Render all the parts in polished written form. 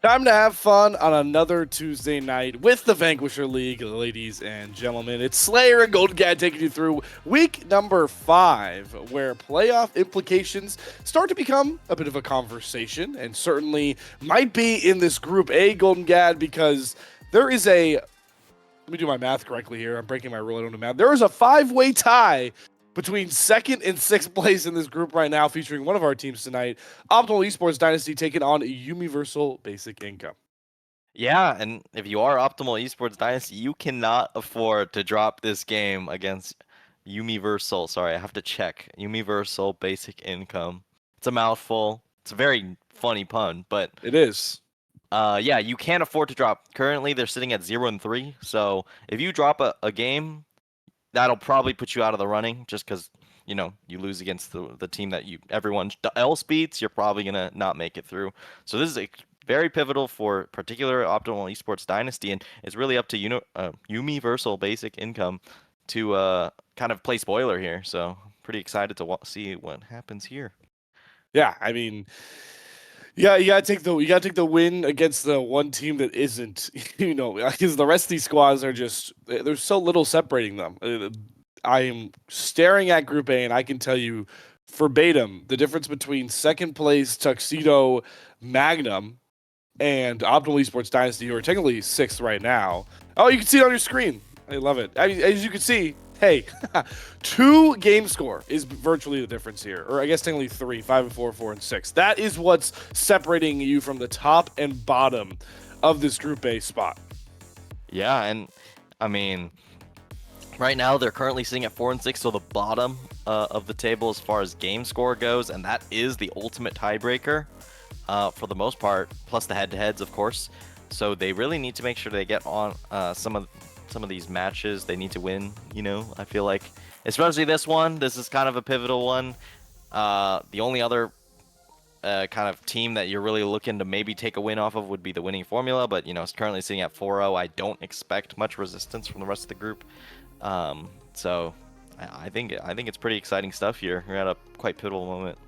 Time to have fun on another Tuesday night with the Vanquisher League, ladies and gentlemen. It's Slayer and Golden Cat taking you through week number 5, where playoff implications start to become a bit of a conversation, and certainly might be in this Group A, Golden Gad, because there is a. Let me do my math correctly here. I'm breaking my rule. I don't do math. There is a 5-way tie between second and sixth place in this group right now, featuring one of our teams tonight, Optimal Esports Dynasty taking on Yuumiversal Basic Income. Yeah, and if you are Optimal Esports Dynasty, you cannot afford to drop this game against Yuumiversal. Sorry, I have to check. Yuumiversal Basic Income. It's a mouthful. It's a very funny pun, but It is. yeah, you can't afford to drop. Currently, they're sitting at 0-3. So if you drop a game, that'll probably put you out of the running just because you lose against the team that everyone else beats. You're probably gonna not make it through. So this is a very pivotal for particular Optimal Esports Dynasty, and it's really up to Yuumiversal Basic Income to kind of play spoiler here. So pretty excited to see what happens here. Yeah, I mean, yeah, you gotta take the win against the one team that isn't, because the rest of these squads are just there's so little separating them. I am staring at Group A, and I can tell you verbatim the difference between second place Tuxedo Magnum and Optimal Esports Dynasty, who are technically sixth right now. Oh, you can see it on your screen. I love it. As you can see, hey, 2 game score is virtually the difference here. Or I guess technically 3, 5 and 4, 4 and 6. That is what's separating you from the top and bottom of this Group A spot. Yeah, and I mean, right now they're currently sitting at 4 and 6, so the bottom of the table as far as game score goes, and that is the ultimate tiebreaker. For the most part, plus the head-to-heads, of course. So they really need to make sure they get on some of these matches. They need to win. I feel like, especially this one. This is kind of a pivotal one. The only other kind of team that you're really looking to maybe take a win off of would be the winning formula. But it's currently sitting at 4-0. I don't expect much resistance from the rest of the group. So I think it's pretty exciting stuff here. We're at a quite pivotal moment.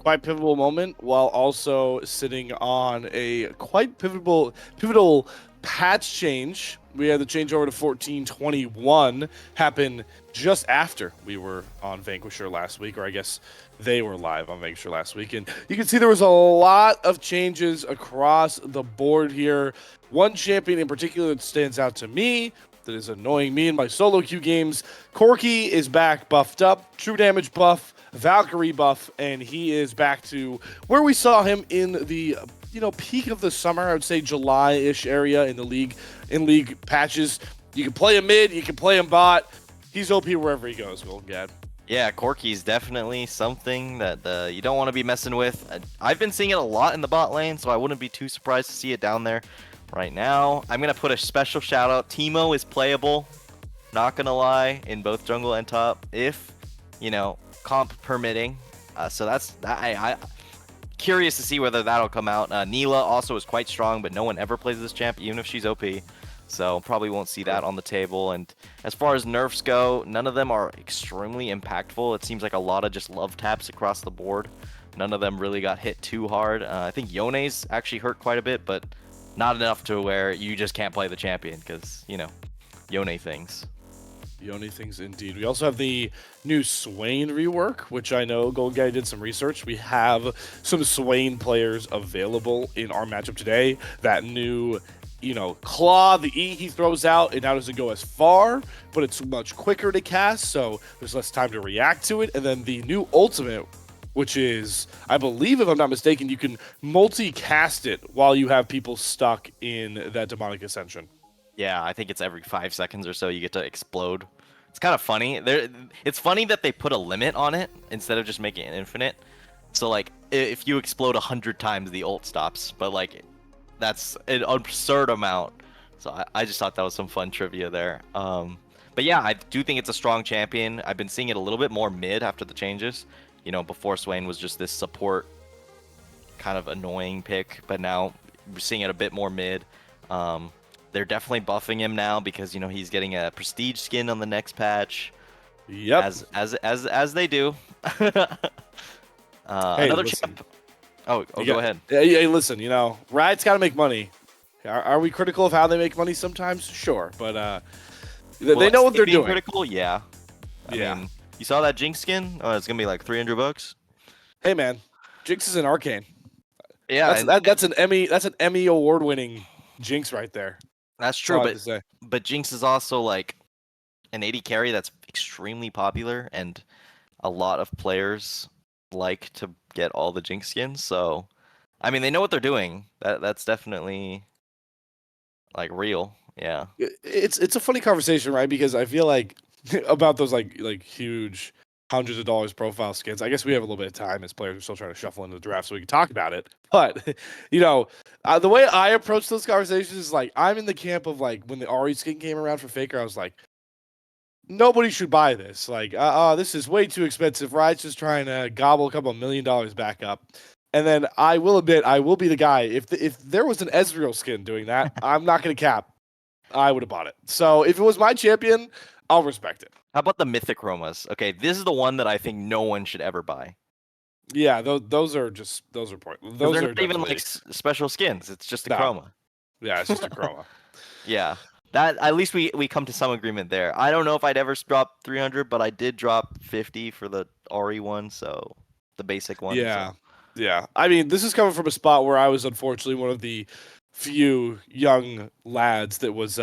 Quite pivotal moment, while also sitting on a quite pivotal patch change. We had the change over to 14.21 happen just after we were on Vanquisher last week, or I guess they were live on Vanquisher last week. And you can see there was a lot of changes across the board here. One champion in particular that stands out to me, that is annoying me in my solo queue games. Corki is back buffed up, true damage buff, Valkyrie buff, and he is back to where we saw him in the peak of the summer. I would say July-ish area in the league, in league patches. You can play him mid, you can play him bot. He's OP wherever he goes, Golden Gad. Yeah, Corki's definitely something that you don't want to be messing with. I've been seeing it a lot in the bot lane, so I wouldn't be too surprised to see it down there right now. I'm going to put a special shout out. Teemo is playable, not going to lie, in both jungle and top, if, comp permitting. So I curious to see whether that'll come out. Neela also is quite strong, but no one ever plays this champ, even if she's OP. So probably won't see that on the table. And as far as nerfs go, none of them are extremely impactful. It seems like a lot of just love taps across the board. None of them really got hit too hard. I think Yone's actually hurt quite a bit, but not enough to where you just can't play the champion because, Yone things. Yone things indeed. We also have the new Swain rework, which I know Golden Guy did some research. We have some Swain players available in our matchup today. That new, claw, the E he throws out, it now doesn't go as far, but it's much quicker to cast, so there's less time to react to it. And then the new ultimate, which is, I believe, if I'm not mistaken, you can multicast it while you have people stuck in that demonic ascension. Yeah, I think it's every 5 seconds or so you get to explode. It's kind of funny. It's funny that they put a limit on it instead of just making it infinite. So, like, if you explode 100 times, the ult stops. But, like, that's an absurd amount. So I just thought that was some fun trivia there. But yeah, I do think it's a strong champion. I've been seeing it a little bit more mid after the changes. Before Swain was just this support kind of annoying pick. But now we're seeing it a bit more mid. They're definitely buffing him now because he's getting a prestige skin on the next patch. Yep. As they do. Hey, Another listen. champ. Oh, go ahead. Hey, listen, Riot's got to make money. Are we critical of how they make money sometimes? Sure, but they know what they're being doing. critical, yeah. I mean, you saw that Jinx skin? Oh, it's gonna be like $300. Hey man, Jinx is an Arcane. Yeah, That's an Emmy award-winning Jinx right there. that's That's true. all I have to say. But Jinx is also like an 80 carry that's extremely popular, and a lot of players like to get all the Jinx skins. So, I mean, they know what they're doing. That's definitely like real. Yeah. It's a funny conversation, right? Because I feel like about those like huge hundreds of dollars profile skins. I guess we have a little bit of time as players are still trying to shuffle into the draft, so we can talk about it. But the way I approach those conversations is like I'm in the camp of like when the Ari skin came around for Faker, I was like, nobody should buy this. Like, this is way too expensive. Riot's just trying to gobble a couple $1 million back up. And then I will admit, I will be the guy. If there was an Ezreal skin doing that, I'm not going to cap. I would have bought it. So if it was my champion, I'll respect it. How about the Mythic Chromas? Okay, this is the one that I think no one should ever buy. Yeah, those are pointless. Those They're are not even like special skins. It's just a chroma. Yeah, it's just a chroma. Yeah. That at least we come to some agreement there. I don't know if I'd ever drop 300, but I did drop 50 for the Ori one, so the basic one. Yeah. So. Yeah. I mean, this is coming from a spot where I was unfortunately one of the few young lads that was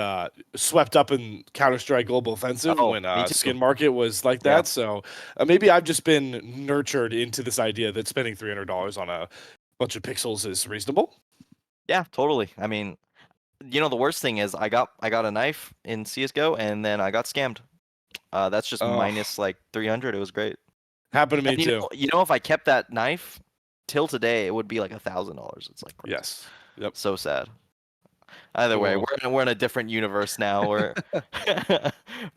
swept up in Counter-Strike Global Offensive when skin market was like that. Yeah. So maybe I've just been nurtured into this idea that spending $300 on a bunch of pixels is reasonable. Yeah, totally. I mean, the worst thing is I got a knife in CS:GO and then I got scammed. That's just minus like 300. It was great. Happened to me too. If I kept that knife till today, it would be like $1,000. It's like crazy. Yes. Yep. So sad. Either way, we're in a different universe now. We're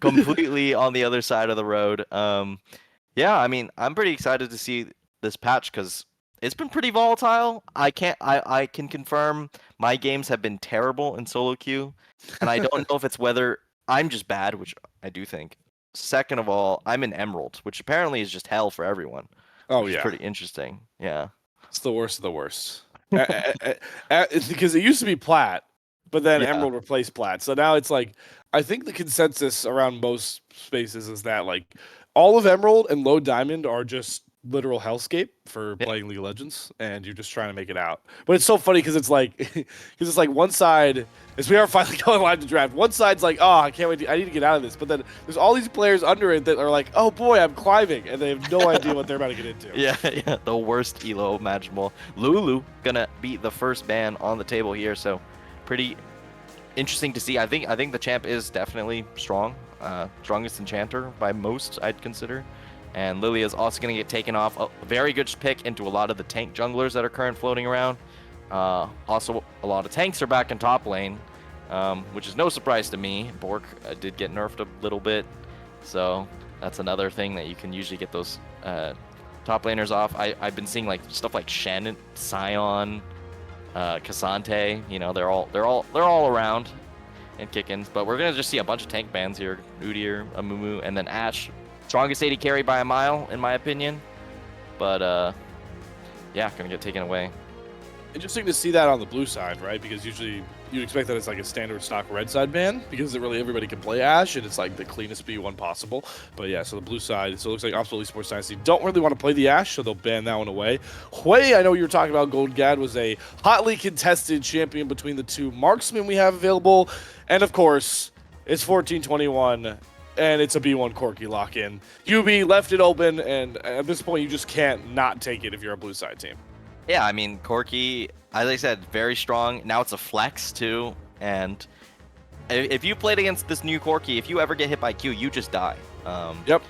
completely on the other side of the road. Yeah, I mean, I'm pretty excited to see this patch because it's been pretty volatile. I can confirm my games have been terrible in solo queue, and I don't know if it's whether I'm just bad, which I do think. Second of all, I'm in Emerald, which apparently is just hell for everyone. Oh yeah, pretty interesting. Yeah, it's the worst of the worst. Because it used to be Plat, but then Emerald replaced Plat. So now it's like I think the consensus around most spaces is that like all of Emerald and Low Diamond are just literal hellscape for playing League of Legends, and you're just trying to make it out. But it's so funny because it's like one side, as we are finally going live to draft, one side's like, oh, I can't wait, I need to get out of this. But then there's all these players under it that are like, oh boy, I'm climbing, and they have no idea what they're about to get into. Yeah, the worst elo imaginable. Lulu gonna be the first ban on the table here, so pretty interesting to see. I think the champ is definitely strong, strongest enchanter by most, I'd consider. And Lilia is also going to get taken off. A very good pick into a lot of the tank junglers that are currently floating around. Also, a lot of tanks are back in top lane, which is no surprise to me. Bork did get nerfed a little bit, so that's another thing that you can usually get those top laners off. I've been seeing like stuff like Shen, Sion, Cassante. They're all around and kickins. But we're gonna just see a bunch of tank bans here: Udyr, Amumu, and then Ashe. Strongest 80 carry by a mile, in my opinion. But, yeah, going to get taken away. Interesting to see that on the blue side, right? Because usually you'd expect that it's like a standard stock red side ban because really everybody can play Ashe and it's like the cleanest B1 possible. But yeah, so the blue side, so it looks like Absolute Esports Dynasty don't really want to play the Ashe, so they'll ban that one away. Hui, I know you were talking about Gold Gad, was a hotly contested champion between the two marksmen we have available. And of course, it's 14-21. And it's a B1 Corki lock-in. UB left it open, and at this point, you just can't not take it if you're a blue side team. Yeah, I mean, Corki, as I said, very strong. Now it's a flex, too. And if you played against this new Corki, if you ever get hit by Q, you just die. Yep.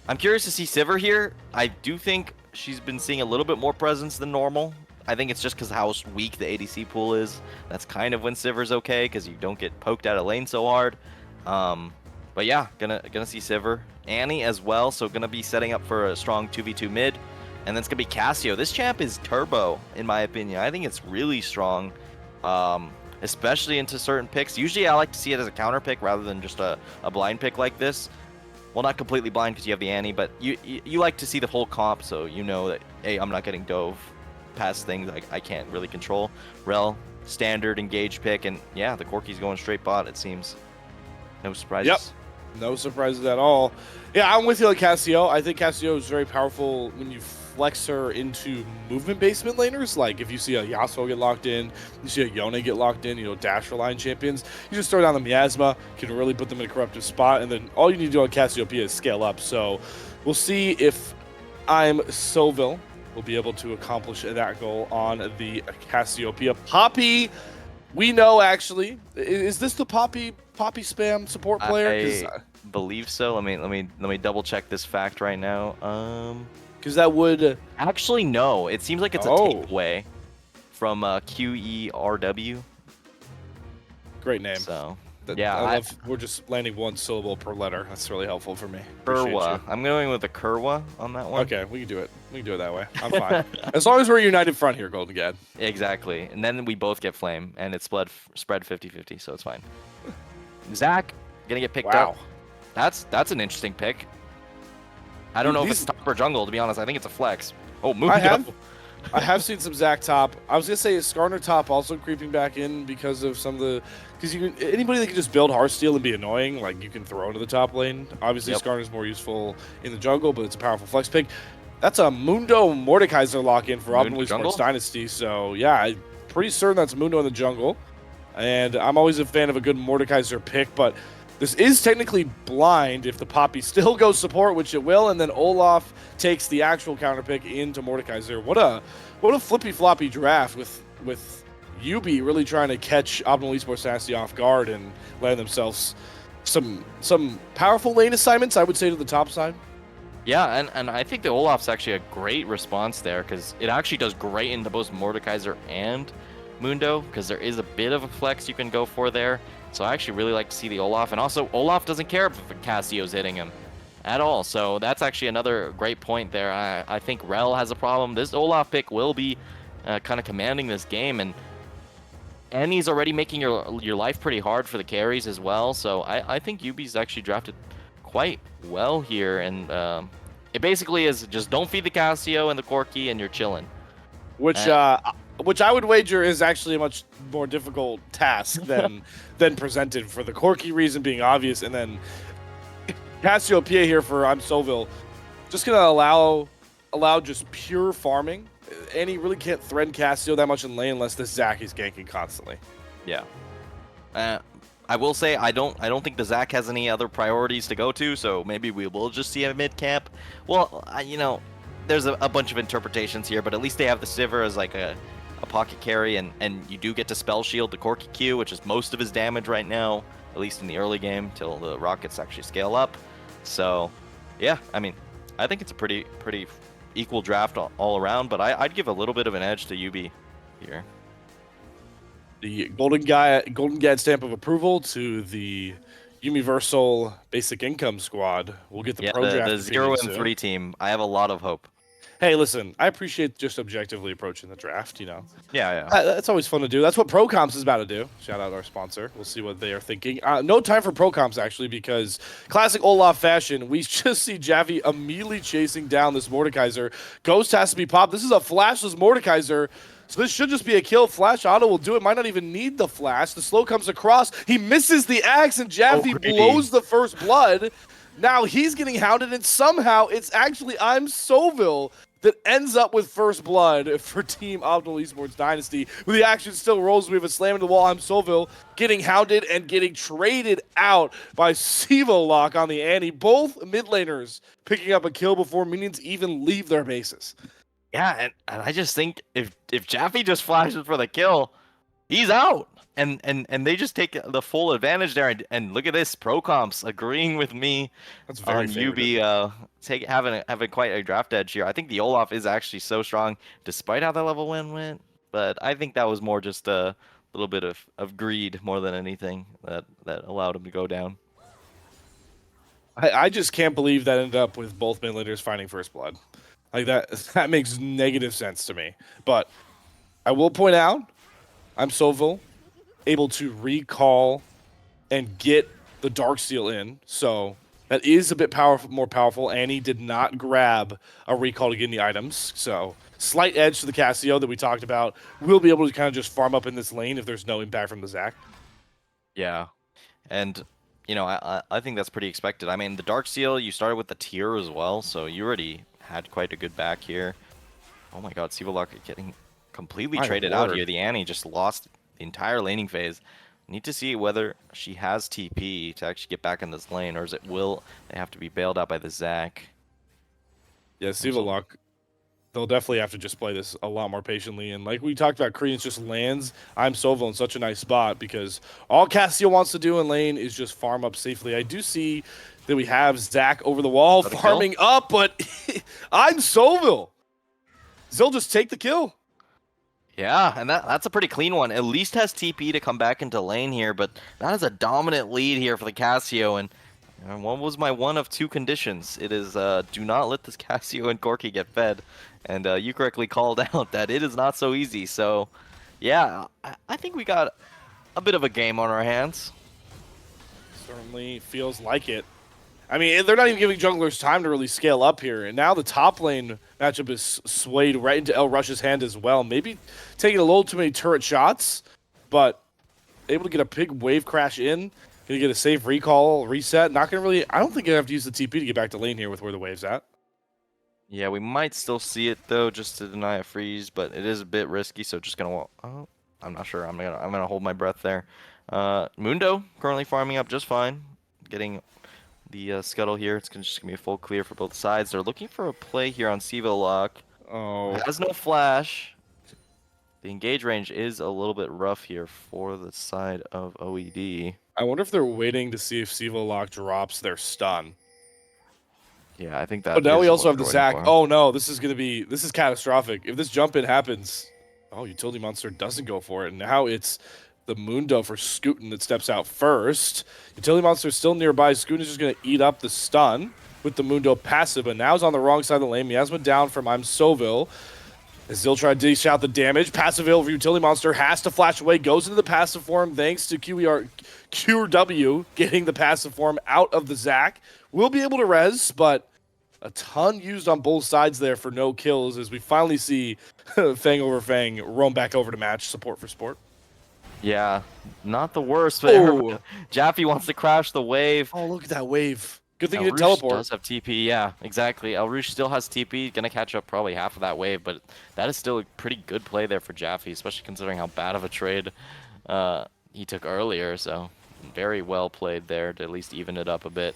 I'm curious to see Sivir here. I do think she's been seeing a little bit more presence than normal. I think it's just because how weak the ADC pool is. That's kind of when Sivir's okay, because you don't get poked out of lane so hard. But yeah, gonna see Sivir. Annie as well, so gonna be setting up for a strong 2v2 mid. And then it's gonna be Cassio. This champ is turbo, in my opinion. I think it's really strong, especially into certain picks. Usually I like to see it as a counter pick rather than just a blind pick like this. Well, not completely blind because you have the Annie, but you like to see the whole comp, so you know that, hey, I'm not getting dove. past things I can't really control. Rel, standard engage pick, and yeah, the Corki's going straight bot, it seems. No surprises. Yep. No surprises at all. Yeah, I'm with you on Cassio. I think Cassio is very powerful when you flex her into movement-based mid laners. Like, if you see a Yasuo get locked in, you see a Yone get locked in, dash line champions, you just throw down the Miasma, can really put them in a corruptive spot, and then all you need to do on Cassiopeia is scale up. So we'll see if I'm Soville will be able to accomplish that goal on the Cassiopeia. Poppy, we know actually. Is this the Poppy spam support player? I believe so. Let me double check this fact right now. Because that would actually no. It seems like it's a takeaway from QERW. Great name. So yeah, we're just landing one syllable per letter. That's really helpful for me. Kerwa. I'm going with a Kerwa on that one. Okay, we can do it. We can do it that way. I'm fine. As long as we're united front here, Golden Gad. Exactly. And then we both get flame, and it's spread 50-50, so it's fine. Zach gonna get picked up. That's an interesting pick. I don't know if it's top or jungle, to be honest. I think it's a flex. Oh, I have seen some Zach top. I was gonna say Skarner top also creeping back in because of some of the anybody that can just build Heartsteel and be annoying, like you can throw into the top lane. Obviously, Skarner's more useful in the jungle, but it's a powerful flex pick. That's a Mundo Mordekaiser lock in for Optimal Esports Dynasty. So yeah, I'm pretty certain that's Mundo in the jungle. And I'm always a fan of a good Mordekaiser pick, but this is technically blind if the Poppy still goes support, which it will, and then Olaf takes the actual counter pick into Mordekaiser. What a flippy floppy draft with Yubi really trying to catch Optimal Esports Dynasty off guard and land themselves some powerful lane assignments, I would say, to the top side. Yeah, and I think the Olaf's actually a great response there because it actually does great into both Mordekaiser and Mundo because there is a bit of a flex you can go for there. So I actually really like to see the Olaf, and also Olaf doesn't care if Cassio's hitting him at all. So that's actually another great point there. I think Rel has a problem. This Olaf pick will be kind of commanding this game, and he's already making your life pretty hard for the carries as well. So I think Yubi's actually drafted quite well here, and it basically is just don't feed the Cassio and the Corki, and you're chilling. Which I would wager is actually a much more difficult task than presented, for the Corki reason being obvious, and then Cassiopeia here for I'm Soville, just gonna allow just pure farming, and he really can't threaten Cassio that much in lane unless this Zac is ganking constantly. Yeah. I will say I don't think the Zac has any other priorities to go to, so maybe we will just see a mid camp. Well, there's a bunch of interpretations here, but at least they have the Sivir as like a pocket carry, and you do get to spell shield the Corki Q, which is most of his damage right now, at least in the early game, till the rockets actually scale up. So, yeah, I mean, I think it's a pretty equal draft all around, but I'd give a little bit of an edge to Yubi here. The Golden Gad stamp of approval to the Yuumiversal basic income squad. We'll get the pro draft. The 0 and 3 team. I have a lot of hope. Hey, listen, I appreciate just objectively approaching the draft, Yeah. That's always fun to do. That's what ProComps is about to do. Shout out our sponsor. We'll see what they are thinking. No time for ProComps, actually, because classic Olaf fashion, we just see Javi immediately chasing down this Mordekaiser. Ghost has to be popped. This is a flashless Mordekaiser, so this should just be a kill. Flash auto will do it. Might not even need the flash. The slow comes across. He misses the axe, and Javi blows the first blood. Now he's getting hounded, and somehow it's actually I'm Soville that ends up with first blood for Team Optimal Esports Dynasty. With the action still rolls, we have a slam in the wall. I'm Soville getting hounded and getting traded out by Sivo Lock on the Annie. Both mid laners picking up a kill before minions even leave their bases. Yeah, and I just think if Jaffe just flashes for the kill, he's out. And they just take the full advantage there. And look at this, ProComps agreeing with me on Yubi having quite a draft edge here. I think the Olaf is actually so strong, despite how that level 1 went. But I think that was more just a little bit of greed more than anything that allowed him to go down. I just can't believe that ended up with both mid laners finding first blood. Like that makes negative sense to me. But I will point out, I'm Soville, able to recall and get the Darksteel in. So That is a bit more powerful. Annie did not grab a recall to get any items, so slight edge to the Casio that we talked about. We'll be able to kind of just farm up in this lane if there's no impact from the Zac. Yeah. And, you know, I think that's pretty expected. I mean, the Dark Seal, you started with the tier as well, so you already had quite a good back here. Oh my god, Sivalok getting completely My traded out lord. here. The Annie just lost the entire laning phase. Need to see whether she has TP to actually get back in this lane, or is it will they have to be bailed out by the Zac? Yeah, Sivalok, they'll definitely have to just play this a lot more patiently. And like we talked about, Koreans just lands I'm Sovil in such a nice spot because all Casio wants to do in lane is just farm up safely. I do see that we have Zac over the wall Got a kill? farming up, but I'm Sovil. Zil just take the kill. Yeah, and that's a pretty clean one. At least has TP to come back into lane here, but that is a dominant lead here for the Casio. And what was my one of two conditions? It is do not let this Casio and Corki get fed. And you correctly called out that it is not so easy. So, yeah, I think we got a bit of a game on our hands. Certainly feels like it. I mean, they're not even giving junglers time to really scale up here. And now the top lane matchup is swayed right into El Rush's hand as well. Maybe taking a little too many turret shots, but able to get a big wave crash in. Gonna get a safe recall, reset. Not gonna really, I don't think I have to use the TP to get back to lane here with where the wave's at. Yeah, we might still see it though, just to deny a freeze, but it is a bit risky. So just gonna. Oh, I'm not sure. I'm gonna hold my breath there. Mundo currently farming up just fine, getting the scuttle here. It's just gonna be a full clear for both sides. They're looking for a play here on Sivalok. Oh, Has no flash. The engage range is a little bit rough here for the side of OED. I wonder if they're waiting to see if Sivalok drops their stun. Yeah, I think that But now we is also what have the they're waiting Zac. for. Oh no, this is catastrophic. If this jump in happens, oh, Utility Monster doesn't go for it. And now it's the Mundo for Scootin that steps out first. Utility Monster's still nearby. Scootin is just going to eat up the stun with the Mundo passive, but now he's on the wrong side of the lane. Miasma down from I'm Sovil. As Zil tried to dish out the damage, passive over Utility Monster has to flash away, goes into the passive form thanks to QRW getting the passive form out of the Zac. We'll be able to res, but a ton used on both sides there for no kills as we finally see Fang over Fang roam back over to match support for sport. Yeah, not the worst, but Oh, Jaffe wants to crash the wave. oh, look at that wave. Good thing El you didn't Rouge teleport. does have TP, yeah, exactly. El Rouge still has TP, gonna catch up probably half of that wave, but that is still a pretty good play there for Jaffe, especially considering how bad of a trade he took earlier, so very well played there to at least even it up a bit.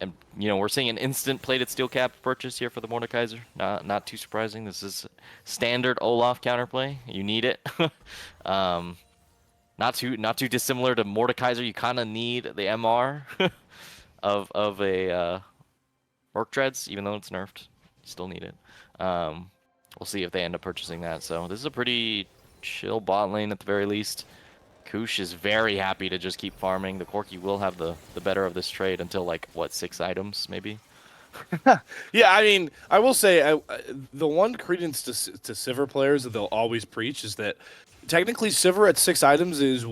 And, you know, we're seeing an instant plated steel cap purchase here for the Mordekaiser. Not too surprising. This is standard Olaf counterplay. You need it. Not too dissimilar to Mordekaiser. You kind of need the MR of a Orc Dreads, even though it's nerfed. You still need it. We'll see if they end up purchasing that. So this is a pretty chill bot lane at the very least. Kush is very happy to just keep farming. The Corki will have the better of this trade until, like, what, 6 items, maybe? Yeah, I mean, I will say the one credence to Sivir players that they'll always preach is that technically Sivir at 6 items is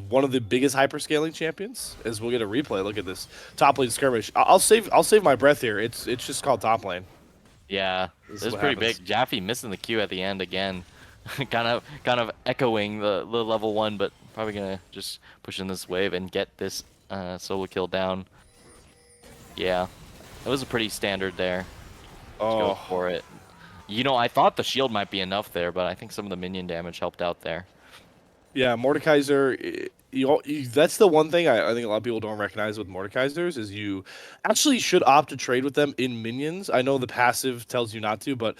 one of the biggest hyperscaling champions. As we'll get a replay. Look at this top lane skirmish. I'll save my breath here. It's just called top lane. Yeah, This this is is what pretty happens. big. Jaffe missing the Q at the end again. kind of echoing the level 1, but probably gonna just push in this wave and get this solo kill down. Yeah, it was a pretty standard there. Let's go Oh, for it. You know, I thought the shield might be enough there, but I think some of the minion damage helped out there. yeah, Mordekaiser. That's the one thing I think a lot of people don't recognize with Mordekaisers is you actually should opt to trade with them in minions. I know the passive tells you not to, but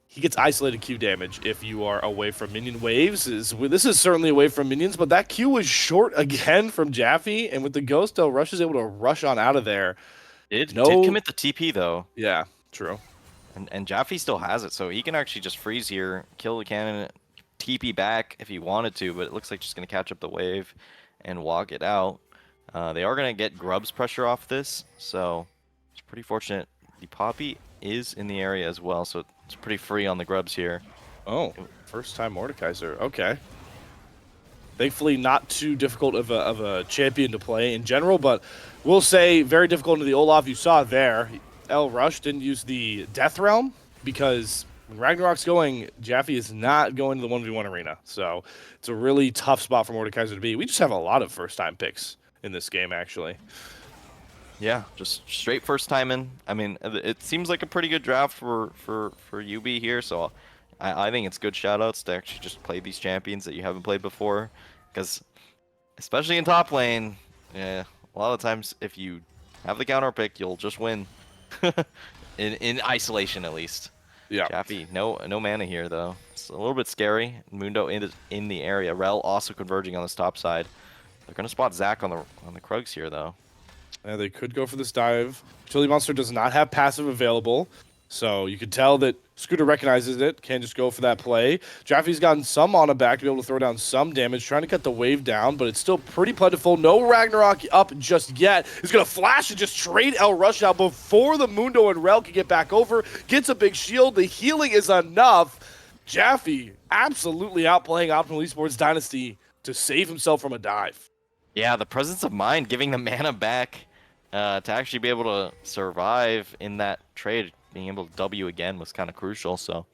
he gets isolated Q damage if you are away from minion waves. This is certainly away from minions, but that Q was short again from Jaffe, and with the Ghost, Rush is able to rush on out of there. Did No, commit the TP though, yeah, true. and Jaffe still has it, so he can actually just freeze here, kill the cannon, TP back if he wanted to, but it looks like just gonna catch up the wave and walk it out. They are gonna get Grub's pressure off this, so it's pretty fortunate. The Poppy is in the area as well, so it's pretty free on the Grubs here. Oh, first time Mordekaiser. Okay. Thankfully, not too difficult of a champion to play in general, but we'll say very difficult into the Olaf. You saw there, El Rush didn't use the Death Realm because when Ragnarok's going, Jaffe is not going to the 1v1 arena. So it's a really tough spot for Mordekaiser to be. We just have a lot of first-time picks in this game, actually. Yeah, just straight first time in. I mean, it seems like a pretty good draft for UB here, so I think it's good shoutouts to actually just play these champions that you haven't played before, because especially in top lane, yeah, a lot of times if you have the counter pick, you'll just win. in isolation at least. Yeah. Jaffe, no mana here though. It's a little bit scary. Mundo in the area. Rel also converging on this top side. They're gonna spot Zac on the Krugs here though. They could go for this dive. Utility Monster does not have passive available, so you could tell that Scooter recognizes it, can't just go for that play. Jaffe's gotten some mana back to be able to throw down some damage, trying to cut the wave down, but it's still pretty plentiful. No Ragnarok up just yet. He's going to flash and just trade El Rush out before the Mundo and Rel can get back over. Gets a big shield. The healing is enough. Jaffe absolutely outplaying Optimal Esports Dynasty to save himself from a dive. Yeah, the presence of mind, giving the mana back to actually be able to survive in that trade, being able to W again was kind of crucial. So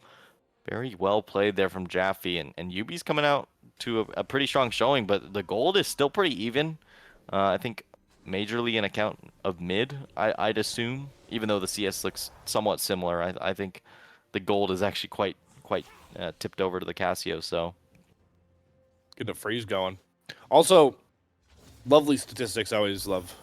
very well played there from Jaffe, and UB's coming out to a pretty strong showing, but the gold is still pretty even. I think majorly in account of mid, I'd assume, even though the CS looks somewhat similar. I think the gold is actually quite tipped over to the Cassio. So get the freeze going. Also, lovely statistics. I always love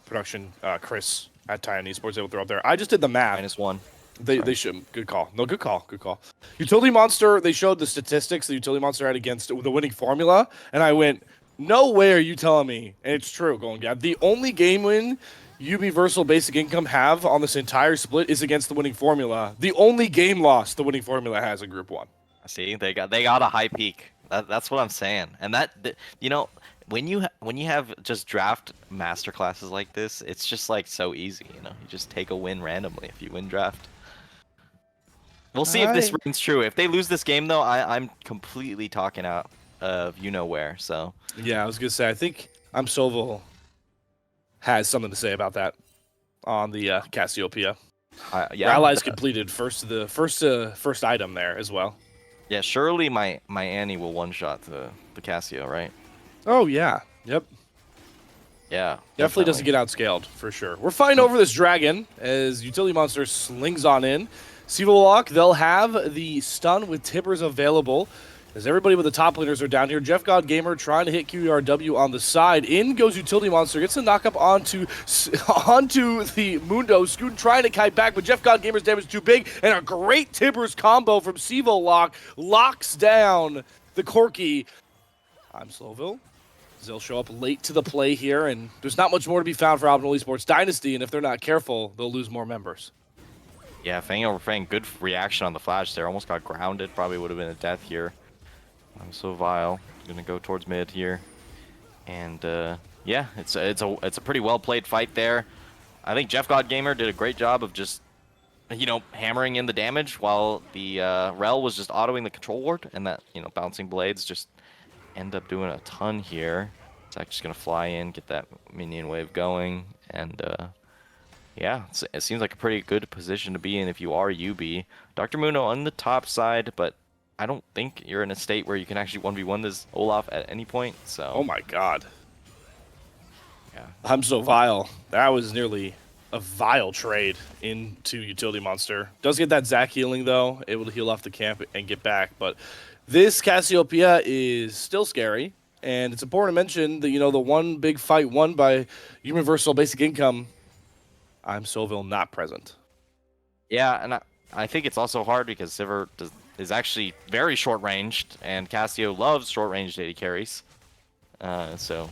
production. Chris at TES Esports able to throw up there. I just did the math. -1. They should. Good call. No, good call. Good call. Utility Monster, they showed the statistics the Utility Monster had against the winning formula, and I went, no way are you telling me? And it's true, Golden Gab. The only game win Yuumiversal Basic Income have on this entire split is against the winning formula. The only game loss the winning formula has in Group 1. See, they got a high peak. That's what I'm saying. And you know, when you have just draft master classes like this, it's just like so easy, you know. You just take a win randomly if you win draft. We'll see if this rings true. If they lose this game though, I'm completely talking out of you know where. So yeah, I was gonna say I think Sovel has something to say about that on the Cassiopeia. Yeah, allies completed first item there as well. Yeah, surely my Annie will one-shot the Cassio, right? Oh, yeah. Yep. Yeah. Definitely doesn't get outscaled, for sure. We're fighting over this dragon as Utility Monster slings on in. Sivolok, they'll have the stun with Tibbers available as everybody with the top laners are down here. Jeff God Gamer trying to hit QERW on the side. In goes Utility Monster, gets the knock up onto the Mundo. Scoot trying to kite back, but Jeff God Gamer's damage is too big, and a great Tibbers combo from Sivolok locks down the Corki. I'm Slowville. They'll show up late to the play here, and there's not much more to be found for Optimal Esports Dynasty, and if they're not careful, they'll lose more members. Yeah, Fang over Fang, good reaction on the flash there. Almost got grounded, probably would have been a death here. I'm so vile. Gonna go towards mid here, and yeah, it's a pretty well played fight there. I think Jeff God Gamer did a great job of just, you know, hammering in the damage while the Rel was just autoing the control ward, and that, you know, bouncing blades just end up doing a ton here. Zach just gonna fly in, get that minion wave going, and yeah, it seems like a pretty good position to be in if you are UB. Dr. Muno on the top side, but I don't think you're in a state where you can actually 1v1 this Olaf at any point, so... Oh my god. Yeah. I'm so vile. That was nearly a vile trade into Utility Monster. Does get that Zac healing, though. Able to heal off the camp and get back. But this Cassiopeia is still scary. And it's important to mention that, you know, the one big fight won by Yuumiversal Basic Income, I'm Soville not present. Yeah, and I think it's also hard because Sivir is actually very short-ranged, and Cassio loves short-ranged AD carries. So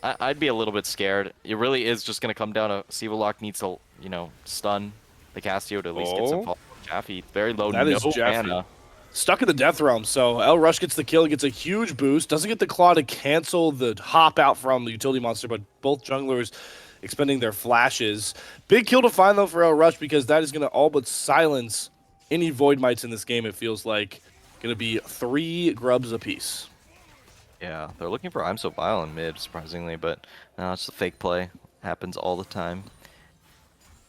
I'd be a little bit scared. It really is just going to come down to Sivolok needs to, you know, stun the Cassio to at least get some fall. Jaffe, very low, that no is Jaffe. mana. Stuck in the Death Realm, so El Rush gets the kill, gets a huge boost. Doesn't get the claw to cancel the hop out from the Utility Monster, but both junglers expending their flashes. Big kill to find, though, for El Rush, because that is going to all but silence any Void Mites in this game. It feels like going to be 3 grubs apiece. Yeah, they're looking for I'm So Vile in mid, surprisingly, but no, it's a fake play. Happens all the time.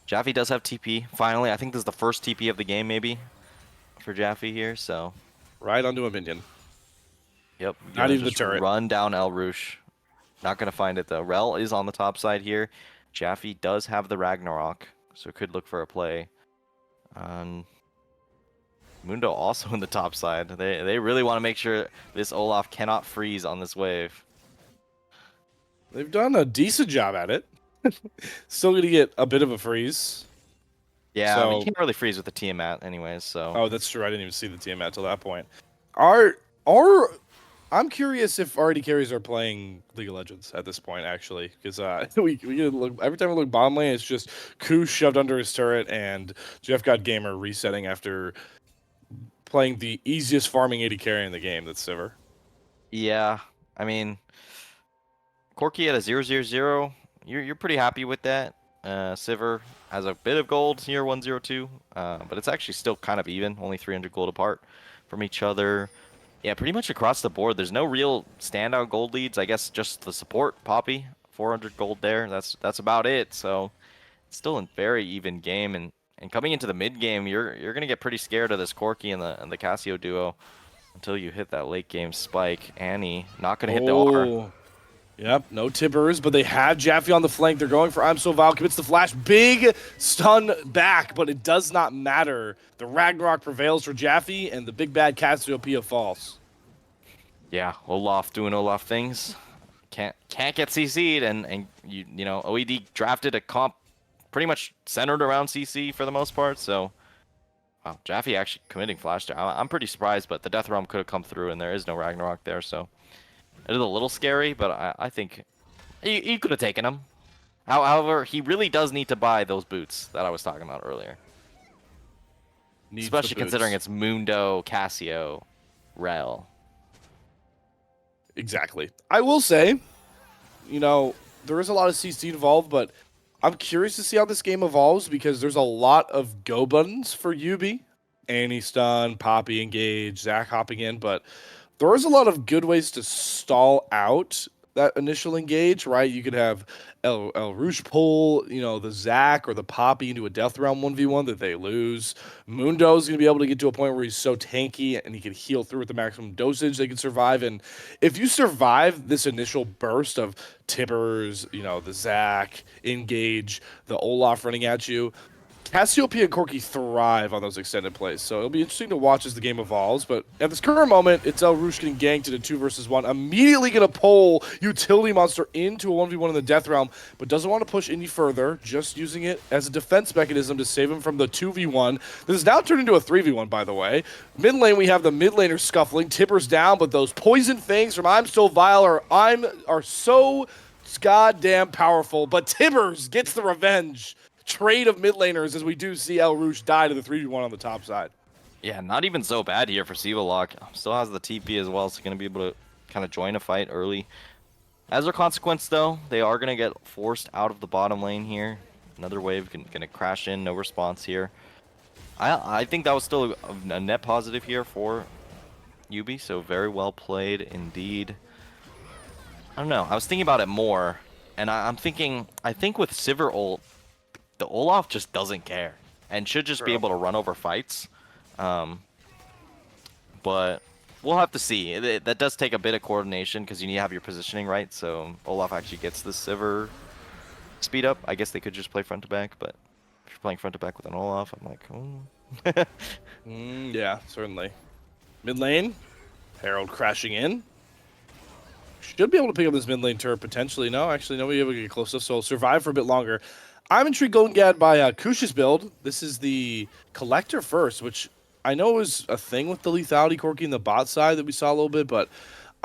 Jaffe does have TP. Finally, I think this is the first TP of the game, maybe, for Jaffe here. So, Right onto a minion. yep, Not gonna even the just turret. run down El Rouge. Not gonna find it though. Rel is on the top side here. Jaffe does have the Ragnarok, so could look for a play. Mundo also in the top side. They really want to make sure this Olaf cannot freeze on this wave. They've done a decent job at it. Still gonna get a bit of a freeze. Yeah, but you So, can't really freeze with the Tiamat anyways, so. oh, that's true. I didn't even see the Tiamat till that point. Are I'm curious if already carries are playing League of Legends at this point, actually, because we look every time we look bottom lane, it's just Ku shoved under his turret and Jeff got gamer resetting after playing the easiest farming AD carry in the game. That's Sivir. Yeah, I mean, Corki at a 0-0-0, you're pretty happy with that. Sivir has a bit of gold here, 102, but it's actually still kind of even, only 300 gold apart from each other. Yeah, pretty much across the board. There's no real standout gold leads. I guess just the support, Poppy, 400 gold there. That's about it. So it's still a very even game. And coming into the mid game, you're gonna get pretty scared of this Corki and the Cassio duo until you hit that late game spike. Annie not gonna hit the R. Oh, yep, no tippers, but they have Jaffe on the flank. They're going for I'm So Vile, commits the flash. Big stun back, but it does not matter. The Ragnarok prevails for Jaffe, and the big bad Cassiopeia falls. Yeah, Olaf doing Olaf things. Can't get CC'd, and you know OED drafted a comp pretty much centered around CC for the most part. So wow, Jaffe actually committing flash there. I'm pretty surprised, but the Death Realm could have come through, and there is no Ragnarok there, so it is a little scary. But I think he could have taken him. However, he really does need to buy those boots that I was talking about earlier, Needs the especially considering boots. it's Mundo, Cassio, Rel. Exactly. I will say, you know, there is a lot of CC involved, but I'm curious to see how this game evolves because there's a lot of go buttons for Yubi. Annie stun, Poppy engage, Zach hopping in, but there is a lot of good ways to stall out that initial engage, right? You could have El Rouge pull, you know, the Zac or the Poppy into a Death Realm 1v1 that they lose. Mundo's going to be able to get to a point where he's so tanky and he can heal through with the maximum dosage they can survive. And if you survive this initial burst of Tibbers, you know, the Zac, engage, the Olaf running at you, Cassiopeia and Corki thrive on those extended plays, so it'll be interesting to watch as the game evolves. But at this current moment, it's El Rouge getting ganked in a 2 versus 1. Immediately going to pull Utility Monster into a 1v1 in the Death Realm, but doesn't want to push any further, just using it as a defense mechanism to save him from the 2v1. This is now turned into a 3v1, by the way. Mid lane, we have the mid laner scuffling. Tipper's down, but those poison fangs from I'm So Vile are so goddamn powerful. But Tibbers gets the revenge trade of mid laners as we do see El Rouge die to the 3v1 on the top side. Yeah, not even so bad here for Sivalock. Still has the TP as well, so going to be able to kind of join a fight early. As a consequence, though, they are going to get forced out of the bottom lane here. Another wave going to crash in, no response here. I think that was still a net positive here for Yubi, so very well played indeed. I don't know, I was thinking about it more, and I'm thinking, I think with Sivir ult, the Olaf just doesn't care and should just be able to run over fights. But we'll have to see. That does take a bit of coordination because you need to have your positioning right. So Olaf actually gets the Sivir speed up. I guess they could just play front to back, but if you're playing front to back with an Olaf, I'm like, Yeah, certainly. Mid lane, Herald crashing in. Should be able to pick up this mid lane turret potentially. No, actually, nobody able to get close enough, so survive for a bit longer. I'm intrigued going Gad by Kush's build. This is the Collector first, which I know is a thing with the lethality Corki in the bot side that we saw a little bit, but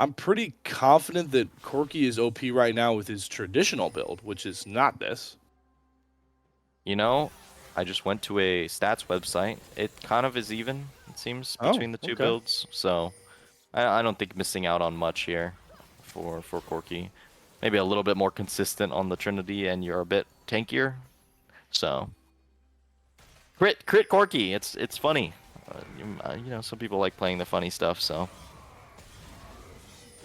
I'm pretty confident that Corki is OP right now with his traditional build, which is not this. you know, I just went to a stats website. It kind of is even, it seems, between the two Okay. builds. So I don't think missing out on much here for Corki. Maybe a little bit more consistent on the Trinity, and you're a bit tankier. So crit Corki. It's funny. You know, some people like playing the funny stuff. So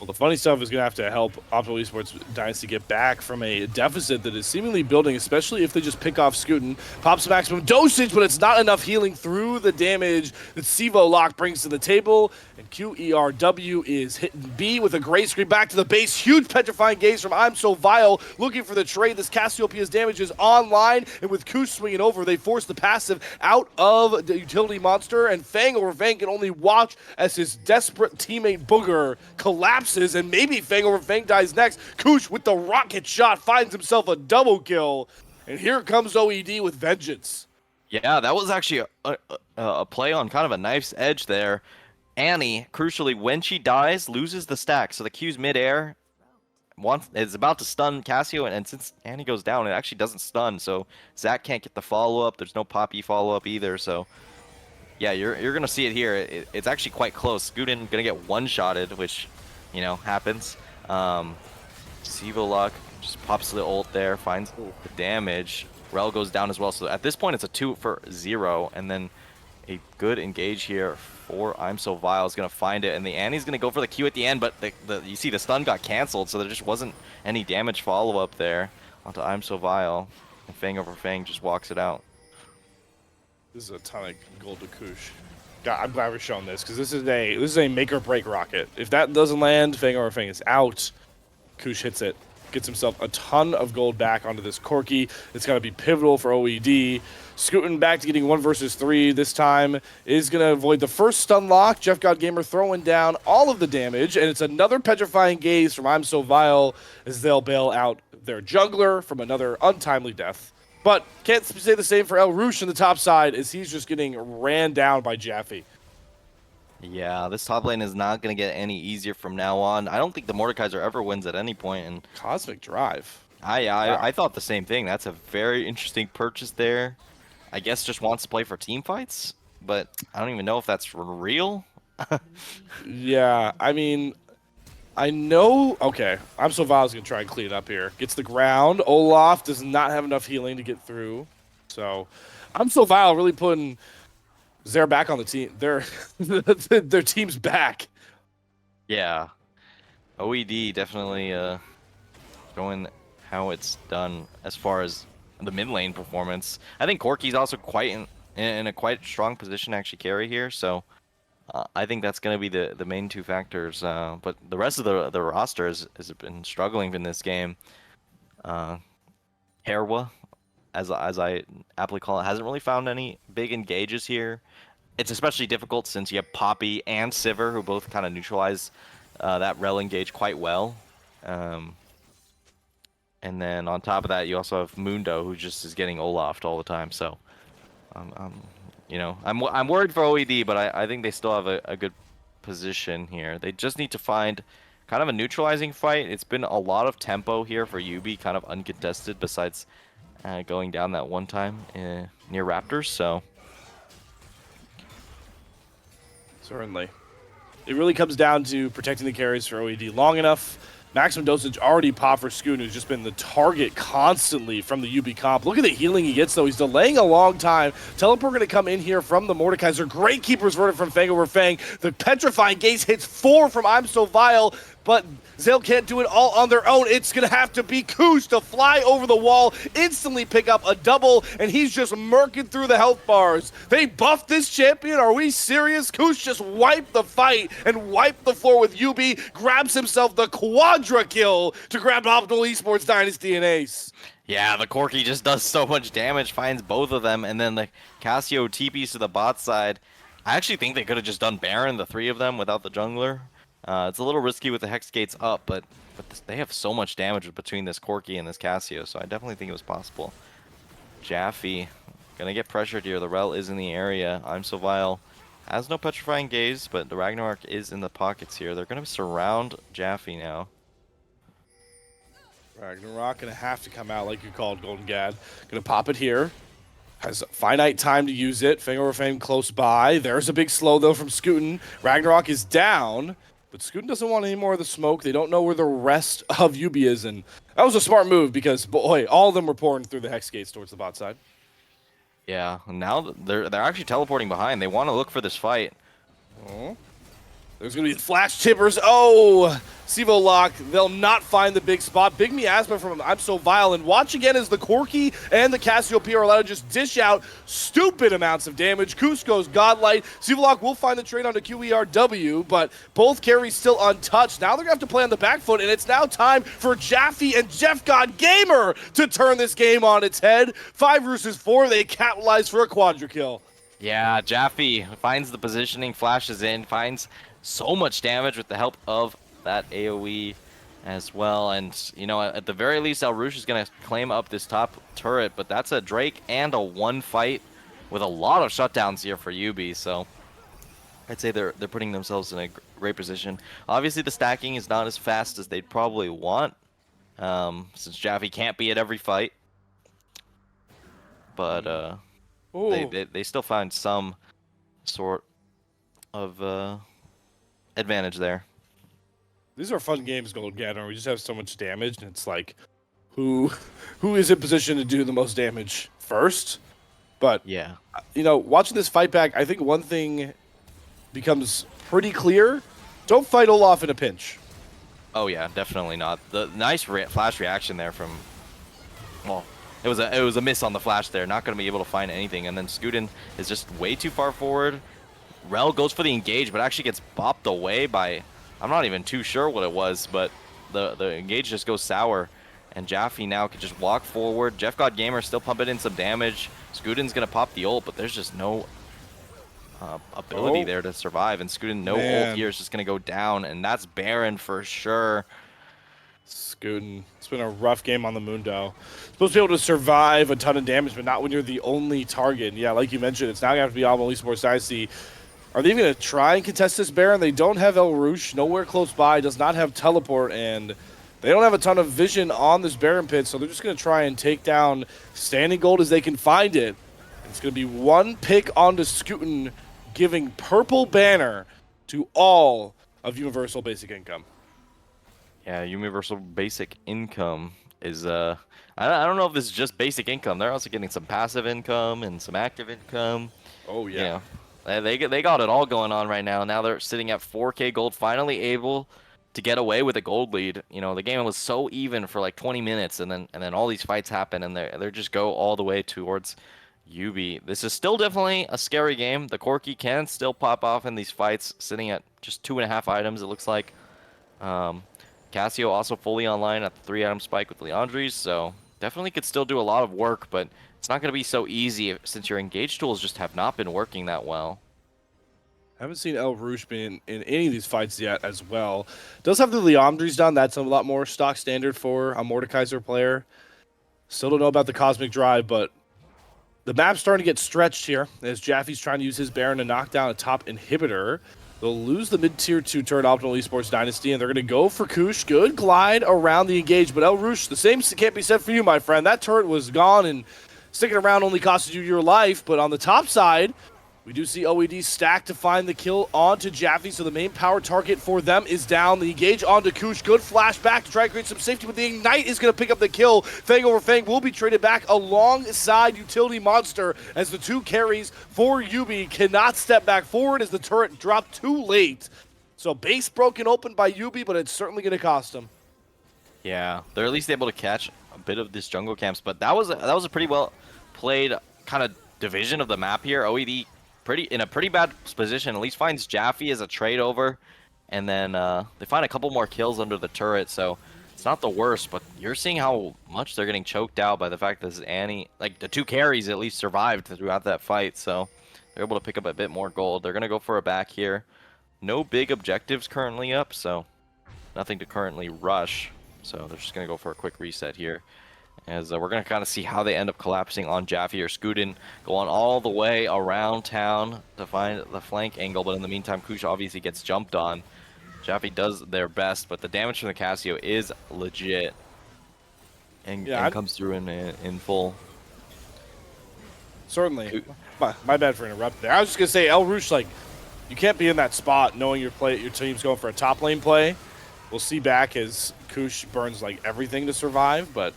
Well, the funny stuff is going to have to help Optimal Esports Dynasty get back from a deficit that is seemingly building, especially if they just pick off Scootin. Pops maximum dosage, but it's not enough healing through the damage that Sivo Lock brings to the table. And QERW is hitting B with a great screen back to the base. Huge petrifying gaze from I'm So Vile, looking for the trade. This Cassiopeia's damage is online, and with Koosh swinging over, they force the passive out of the utility monster, and Fang over Fang can only watch as his desperate teammate Booger collapses, and maybe Fang over Fang dies next. Koosh with the rocket shot finds himself a double kill, and here comes OED with vengeance. Yeah, that was actually a play on kind of a knife's edge there. Annie, crucially, when she dies, loses the stack, so the Q's midair. Is about to stun Cassio, and since Annie goes down, it actually doesn't stun, so Zach can't get the follow-up. There's no Poppy follow-up either, so yeah, you're gonna see it here. It's actually quite close. Scootin gonna get one-shotted, which, you know, happens. Sivo Luck just pops the ult there, finds the damage. Rel goes down as well, so at this point it's a 2-for-0, and then a good engage here for I'm So Vile is going to find it, and the Annie's going to go for the Q at the end, but you see the stun got canceled, so there just wasn't any damage follow-up there onto I'm So Vile, and Fang over Fang just walks it out. This is a ton of gold to Koosh. God, I'm glad we're showing this, because this is a make-or-break rocket. If that doesn't land, Fang over Fang is out. Koosh hits it, gets himself a ton of gold back onto this Corki. It's going to be pivotal for OED. Scootin back to getting 1 versus 3 this time is going to avoid the first stun lock. Jeff God Gamer throwing down all of the damage, and it's another petrifying gaze from I'm So Vile as they'll bail out their jungler from another untimely death. But can't say the same for El Roosh in the top side as he's just getting ran down by Jaffe. Yeah, this top lane is not going to get any easier from now on. I don't think the Mordekaiser ever wins at any point. And Cosmic Drive. I thought the same thing. That's a very interesting purchase there. I guess just wants to play for team fights, but I don't even know if that's real. Yeah, I mean, I know. Okay, I'm So Vile's going to try and clean it up here. Gets the ground. Olaf does not have enough healing to get through. So I'm So Vile really putting Zare back on the team. Their team's back. Yeah. OED definitely showing how it's done as far as the mid lane performance. I think Corki's also quite in a quite strong position to actually carry here, so I think that's going to be the main two factors. But the rest of the roster has been struggling in this game. Herwa, as I aptly call it, hasn't really found any big engages here. It's especially difficult since you have Poppy and Sivir, who both kind of neutralize that Rel engage quite well. And then on top of that, you also have Mundo, who just is getting Olafed all the time. So, you know, I'm worried for OED, but I think they still have a good position here. They just need to find kind of a neutralizing fight. It's been a lot of tempo here for Yubi, kind of uncontested, besides going down that one time near Raptors. So, certainly, it really comes down to protecting the carries for OED long enough. Maximum dosage already popped for Scoon, who's just been the target constantly from the UB comp. Look at the healing he gets, though. He's delaying a long time. Teleport going to come in here from the Mordekaiser. Great Keeper's Verdict from Fang over Fang. The Petrifying Gaze hits 4 from I'm So Vile, but Zale can't do it all on their own. It's going to have to be Koosh to fly over the wall, instantly pick up a double, and he's just murking through the health bars. They buffed this champion? Are we serious? Koosh just wiped the fight and wiped the floor with UB, grabs himself the quadra kill to grab Optimal Esports Dynasty and Ace. yeah, the Corki just does so much damage, finds both of them, and then the Cassio TPs to the bot side. I actually think they could have just done Baron, the 3 of them, without the jungler. It's a little risky with the Hex Gates up, but they have so much damage between this Corki and this Cassio, so I definitely think it was possible. Jaffe gonna get pressured here. The Rel is in the area. I'm So Vile has no Petrifying Gaze, but the Ragnarok is in the pockets here. They're gonna surround Jaffe now. Ragnarok gonna have to come out like you called, Golden Gad. Gonna pop it here. Has finite time to use it. Fang over Fang close by. There's a big slow, though, from Scootin. Ragnarok is down, but Scootin doesn't want any more of the smoke. They don't know where the rest of Yubi is, and that was a smart move because, boy, all of them were pouring through the Hex Gates towards the bot side. Yeah, now they're actually teleporting behind. They want to look for this fight. Oh. There's going to be flash tippers. Oh, Sivo Lock. They'll not find the big spot. Big Miasma from I'm So Vile. And watch again as the Corki and the Cassiopeia are allowed to just dish out stupid amounts of damage. Cusco's Godlight. Sivo Lock will find the trade onto QERW, but both carries still untouched. Now they're going to have to play on the back foot, and it's now time for Jaffe and Jeff God Gamer to turn this game on its head. 5 versus 4. They capitalize for a quadra kill. Yeah, Jaffe finds the positioning, flashes in, finds so much damage with the help of that AoE as well. And, you know, at the very least, El Rouge is going to claim up this top turret, but that's a Drake and a 1 fight with a lot of shutdowns here for Yubi. So I'd say they're putting themselves in a great position. Obviously, the stacking is not as fast as they'd probably want, since Jaffe can't be at every fight. But they still find some sort of advantage there. These are fun games, Gold Gator. We just have so much damage, and it's like, who is in position to do the most damage first? But Yeah. you know, watching this fight back, I think one thing becomes pretty clear: don't fight Olaf in a pinch. Oh yeah, definitely not. The nice flash reaction there from, well, it was a miss on the flash there. Not going to be able to find anything, and then Scuden is just way too far forward. Rel goes for the engage, but actually gets bopped away by, I'm not even too sure what it was, but the engage just goes sour, and Jaffe now can just walk forward. Jeff God Gamer still pumping in some damage. Scuden's going to pop the ult, but there's just no ability there to survive, and Scuden, no ult here, is just going to go down, and that's Baron for sure. Scuden, it's been a rough game on the Mundo. Supposed to be able to survive a ton of damage, but not when you're the only target. And yeah, like you mentioned, it's now going to have to be Almo Esports Dynasty. Are they even going to try and contest this Baron? They don't have El Rouge, nowhere close by, does not have teleport, and they don't have a ton of vision on this Baron pit, so they're just going to try and take down standing gold as they can find it. It's going to be 1 pick onto Scuden, giving purple banner to all of Yuumiversal basic income. Yeah, Yuumiversal basic income is I don't know if this is just basic income. They're also getting some passive income and some active income. Oh yeah. They got it all going on right now. Now they're sitting at 4K gold, finally able to get away with a gold lead. You know, the game was so even for like 20 minutes, and then all these fights happen, and they just go all the way towards Yubi. This is still definitely a scary game. The Corki can still pop off in these fights, sitting at just 2.5 items, it looks like. Cassio also fully online at the 3-item spike with Leandries, so definitely could still do a lot of work, but it's not going to be so easy since your engage tools just have not been working that well. I haven't seen El Rouge in any of these fights yet as well. Does have the Leandries done. That's a lot more stock standard for a Mordekaiser player. Still don't know about the Cosmic Drive, but the map's starting to get stretched here as Jaffe's trying to use his Baron to knock down a top inhibitor. They'll lose the mid-tier 2 turret Optimal Esports Dynasty, and they're going to go for Kush. Good glide around the engage, but El Rouge, the same can't be said for you, my friend. That turret was gone, and sticking around only costed you your life. But on the top side, we do see OED stack to find the kill onto Jaffe, so the main power target for them is down. The engage onto Kush. Good flashback to try and create some safety, but the Ignite is going to pick up the kill. Fang over Fang will be traded back alongside Utility Monster as the 2 carries for Yubi cannot step back forward as the turret dropped too late. So base broken open by Yubi, but it's certainly going to cost him. Yeah, they're at least able to catch a bit of this jungle camps, but that was a pretty well played kind of division of the map here. OED in a pretty bad position, at least finds Jaffe as a trade over, and then they find a couple more kills under the turret, so it's not the worst, but you're seeing how much they're getting choked out by the fact that this Annie, like the 2 carries at least survived throughout that fight, so they're able to pick up a bit more gold. They're going to go for a back here. No big objectives currently up, so nothing to currently rush, so they're just going to go for a quick reset here. As we're going to kind of see how they end up collapsing on Jaffe or Scuden, going all the way around town to find the flank angle, but in the meantime, Kush obviously gets jumped on. Jaffe does their best, but the damage from the Cassio is legit and comes through in full. Certainly. My bad for interrupting there. I was just going to say, El Rouge, like, you can't be in that spot knowing your team's going for a top lane play. We'll see back as Kush burns, like, everything to survive, but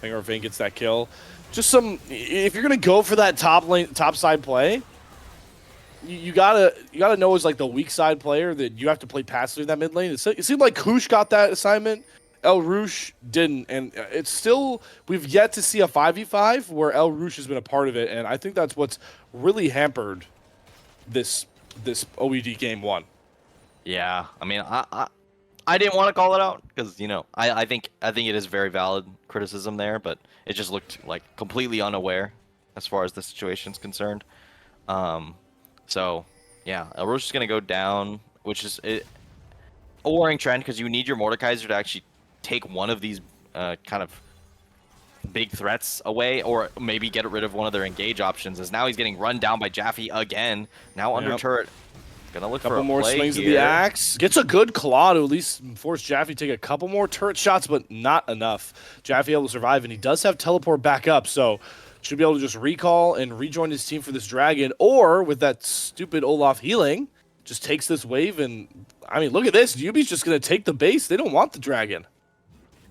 Fang over Fang gets that kill. Just if you're going to go for that top side play, you gotta know as like the weak side player that you have to play passively in that mid lane. It seemed like Koosh got that assignment. El Rouge didn't, and it's still we've yet to see a 5v5 where El Rouge has been a part of it, and I think that's what's really hampered this OED game one. Yeah, I mean, I didn't want to call it out because I think it is very valid criticism there, but it just looked like completely unaware as far as the situation's concerned. So yeah, El Rouge is gonna go down, which is a worrying trend because you need your Mordekaiser to actually take one of these kind of big threats away, or maybe get rid of one of their engage options. As now he's getting run down by Jaffe again. Now under turret. Gonna look for a more play swings here. of the axe. Gets a good claw to at least force Jaffe to take a couple more turret shots, but not enough. Jaffe able to survive, and he does have teleport back up, so should be able to just recall and rejoin his team for this dragon, or with that stupid Olaf healing, just takes this wave. And I mean, look at this. Yubi's just gonna take the base. They don't want the dragon.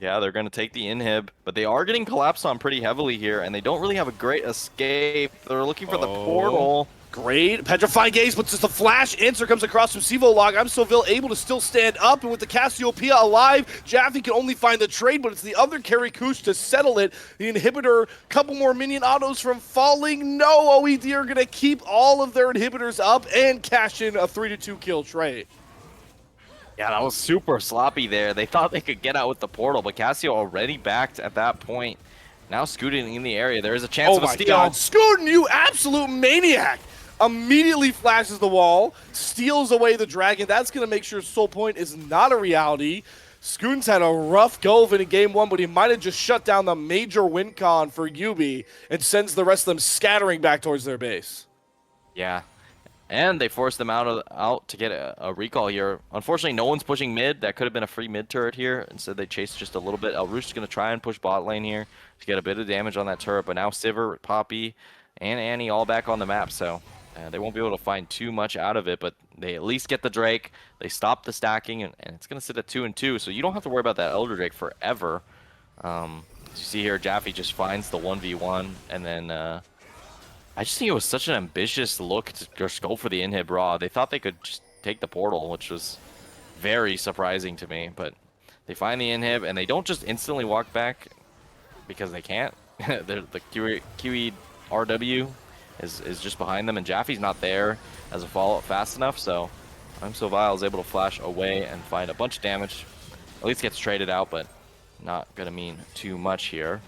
Yeah, they're gonna take the inhib, but they are getting collapsed on pretty heavily here, and they don't really have a great escape. They're looking for the portal. Great. Petrifying Gaze, but just a flash answer comes across from Sivolog. Amstoville able to still stand up, and with the Cassiopeia alive, Jaffe can only find the trade, but it's the other carry Koosh to settle it. The inhibitor, couple more minion autos from falling. No, OED are going to keep all of their inhibitors up and cash in a 3-2 kill trade. Yeah, that was super sloppy there. They thought they could get out with the portal, but Cassio already backed at that point. Now Scootin in the area. There is a chance of a steal. Oh my god, Scootin, you absolute maniac! Immediately flashes the wall, steals away the dragon. That's going to make sure Soul Point is not a reality. Scootin's had a rough go of it in game one, but he might have just shut down the major win con for Yubi and sends the rest of them scattering back towards their base. Yeah, and they forced them out to get a recall here. Unfortunately, no one's pushing mid. That could have been a free mid turret here. Instead, they chased just a little bit. El Rouge is going to try and push bot lane here to get a bit of damage on that turret, but now Sivir, Poppy, and Annie all back on the map, so they won't be able to find too much out of it, but they at least get the Drake. They stop the stacking, and it's going to sit at 2-2, so you don't have to worry about that Elder Drake forever. As you see here, Jaffe just finds the 1v1, and then I just think it was such an ambitious look to just go for the inhib raw. They thought they could just take the portal, which was very surprising to me, but they find the inhib, and they don't just instantly walk back because they can't. The QE RW is just behind them, and Jaffe's not there as a follow-up fast enough, so Imsovile is able to flash away and find a bunch of damage. At least gets traded out, but not going to mean too much here.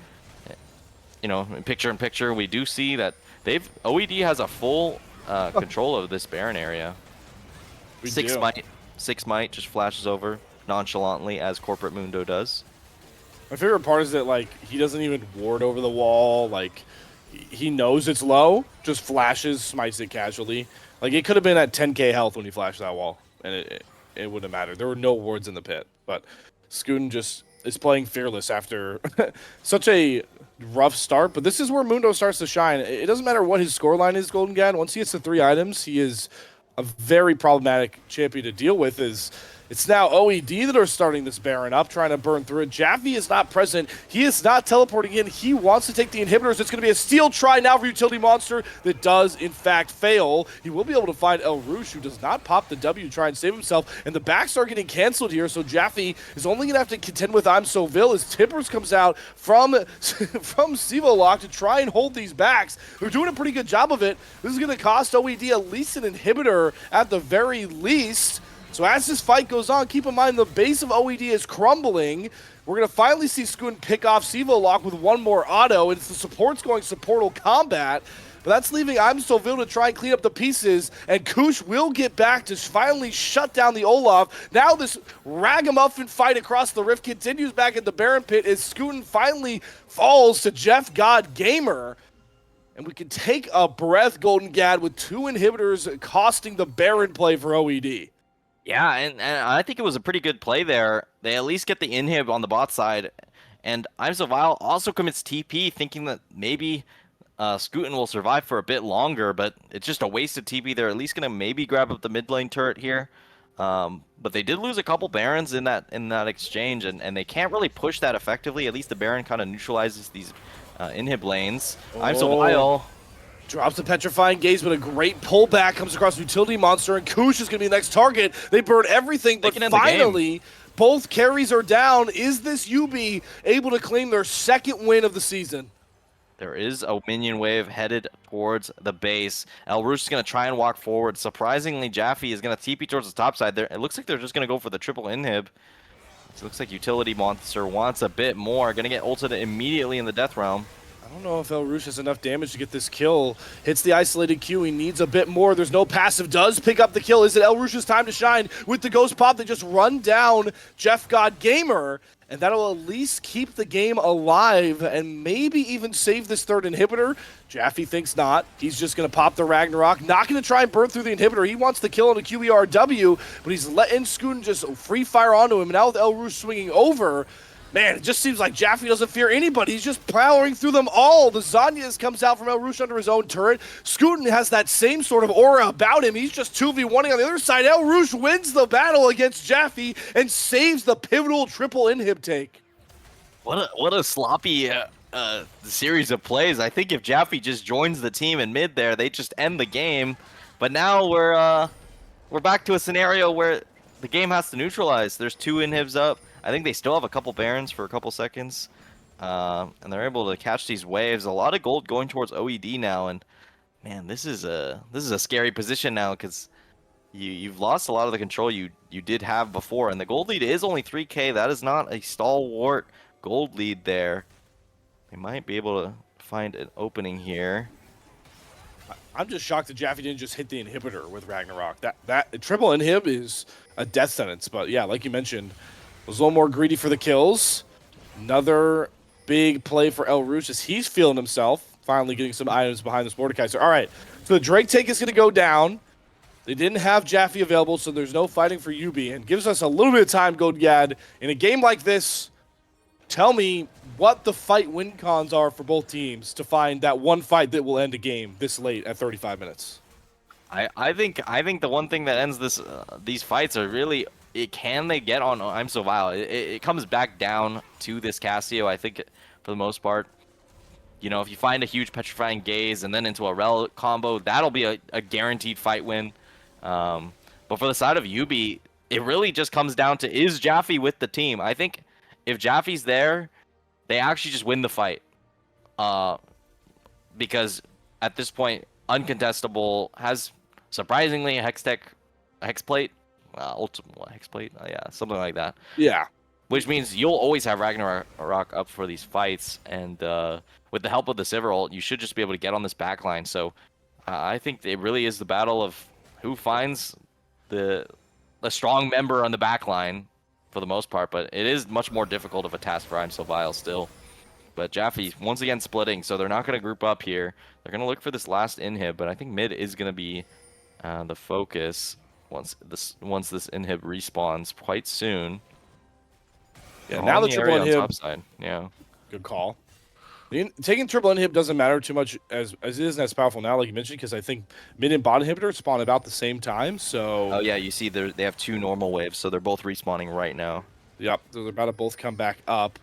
You know, in picture, we do see that OED has a full control of this Baron area. Six might just flashes over nonchalantly, as Corporate Mundo does. My favorite part is that, like, he doesn't even ward over the wall. Like, he knows it's low, just flashes, smites it casually. Like, it could have been at 10k health when he flashed that wall, and it wouldn't have mattered. There were no wards in the pit, but Scootin just is playing fearless after such a rough start. But this is where Mundo starts to shine. It doesn't matter what his scoreline is, Golden Gad. Once he gets to 3 items, he is a very problematic champion to deal with. It's now OED that are starting this Baron up, trying to burn through it. Jaffe is not present. He is not teleporting in. He wants to take the inhibitors. It's going to be a steal try now for Utility Monster that does, in fact, fail. He will be able to find El Rouge, who does not pop the W to try and save himself. And the backs are getting canceled here, so Jaffe is only going to have to contend with Imsoville as Tippers comes out from Sivolog to try and hold these backs. They're doing a pretty good job of it. This is going to cost OED at least an inhibitor at the very least. So as this fight goes on, keep in mind the base of OED is crumbling. We're going to finally see Scootin pick off Sivolog with one more auto, and it's the supports going supportal combat. But that's leaving Imstoville to try and clean up the pieces, and Koosh will get back to finally shut down the Olaf. Now this ragamuffin fight across the rift continues back at the Baron pit as Scootin finally falls to Jeff God Gamer. And we can take a breath, Golden Gad, with 2 inhibitors costing the Baron play for OED. Yeah, and I think it was a pretty good play there. They at least get the inhib on the bot side, and Imsovile also commits TP, thinking that maybe Scootin will survive for a bit longer, but it's just a wasted TP. They're at least going to maybe grab up the mid lane turret here. But they did lose a couple Barons in that exchange, and they can't really push that effectively. At least the Baron kind of neutralizes these inhib lanes. Imsovile Drops the Petrifying Gaze, but a great pullback comes across Utility Monster, and Koosh is going to be the next target. They burn everything, but finally, both carries are down. Is this UB able to claim their second win of the season? There is a minion wave headed towards the base. El Rouge is going to try and walk forward. Surprisingly, Jaffe is going to TP towards the top side. There, it looks like they're just going to go for the triple inhib. It looks like Utility Monster wants a bit more. Going to get ulted immediately in the Death Realm. I don't know if El Rouge has enough damage to get this kill. Hits the isolated Q. He needs a bit more. There's no passive. Does pick up the kill. Is it El Rouge's time to shine? With the Ghost Pop, they just run down Jeff God Gamer. And that'll at least keep the game alive and maybe even save this third inhibitor. Jaffe thinks not. He's just going to pop the Ragnarok. Not going to try and burn through the inhibitor. He wants the kill on a QERW, but he's letting Skooten just free fire onto him. And now with El Rouge swinging over, man, it just seems like Jaffe doesn't fear anybody. He's just plowing through them all. The Zanyas comes out from El Rouge under his own turret. Skooten has that same sort of aura about him. He's just 2v1ing on the other side. El Rouge wins the battle against Jaffe and saves the pivotal triple inhib take. What a sloppy series of plays. I think if Jaffe just joins the team in mid there, they just end the game. But now we're back to a scenario where the game has to neutralize. There's 2 inhibs up. I think they still have a couple Barons for a couple seconds, and they're able to catch these waves. A lot of gold going towards OED now, and man, this is a scary position now because you've lost a lot of the control you did have before, and the gold lead is only 3K. That is not a stalwart gold lead there. They might be able to find an opening here. I'm just shocked that Jaffe didn't just hit the inhibitor with Ragnarok. That triple inhib is a death sentence, but yeah, like you mentioned, was a little more greedy for the kills. Another big play for El Rouge as he's feeling himself, finally getting some items behind this Mordekaiser. All right, so the Drake take is going to go down. They didn't have Jaffe available, so there's no fighting for UB, and gives us a little bit of time, Goldgad. In a game like this, tell me what the fight win cons are for both teams to find that one fight that will end a game this late at 35 minutes. I think the one thing that ends these fights are really, can they get on I'm So Vile? It comes back down to this Cassio, I think, for the most part. You know, if you find a huge Petrifying Gaze and then into a Rel combo, that'll be a guaranteed fight win. But for the side of UB, it really just comes down to, is Jaffe with the team? I think if Jaffe's there, they actually just win the fight. Because at this point, Uncontestable has surprisingly a Hexplate. Hexplate? Yeah, something like that. Yeah. Which means you'll always have Ragnarok up for these fights, and with the help of the Sivir ult, you should just be able to get on this backline. So I think it really is the battle of who finds the strong member on the backline for the most part, but it is much more difficult of a task for I'm So Vile still. But Jaffe, once again, splitting, so they're not going to group up here. They're going to look for this last inhib, but I think mid is going to be the focus once this inhib respawns quite soon. Yeah, now the triple inhib. Top side. Yeah. Good call. Taking triple inhib doesn't matter too much as it isn't as powerful now, like you mentioned, because I think mid and bot inhibitor spawn about the same time. So. Oh yeah, you see they have 2 normal waves, so they're both respawning right now. Yep, they're about to both come back up.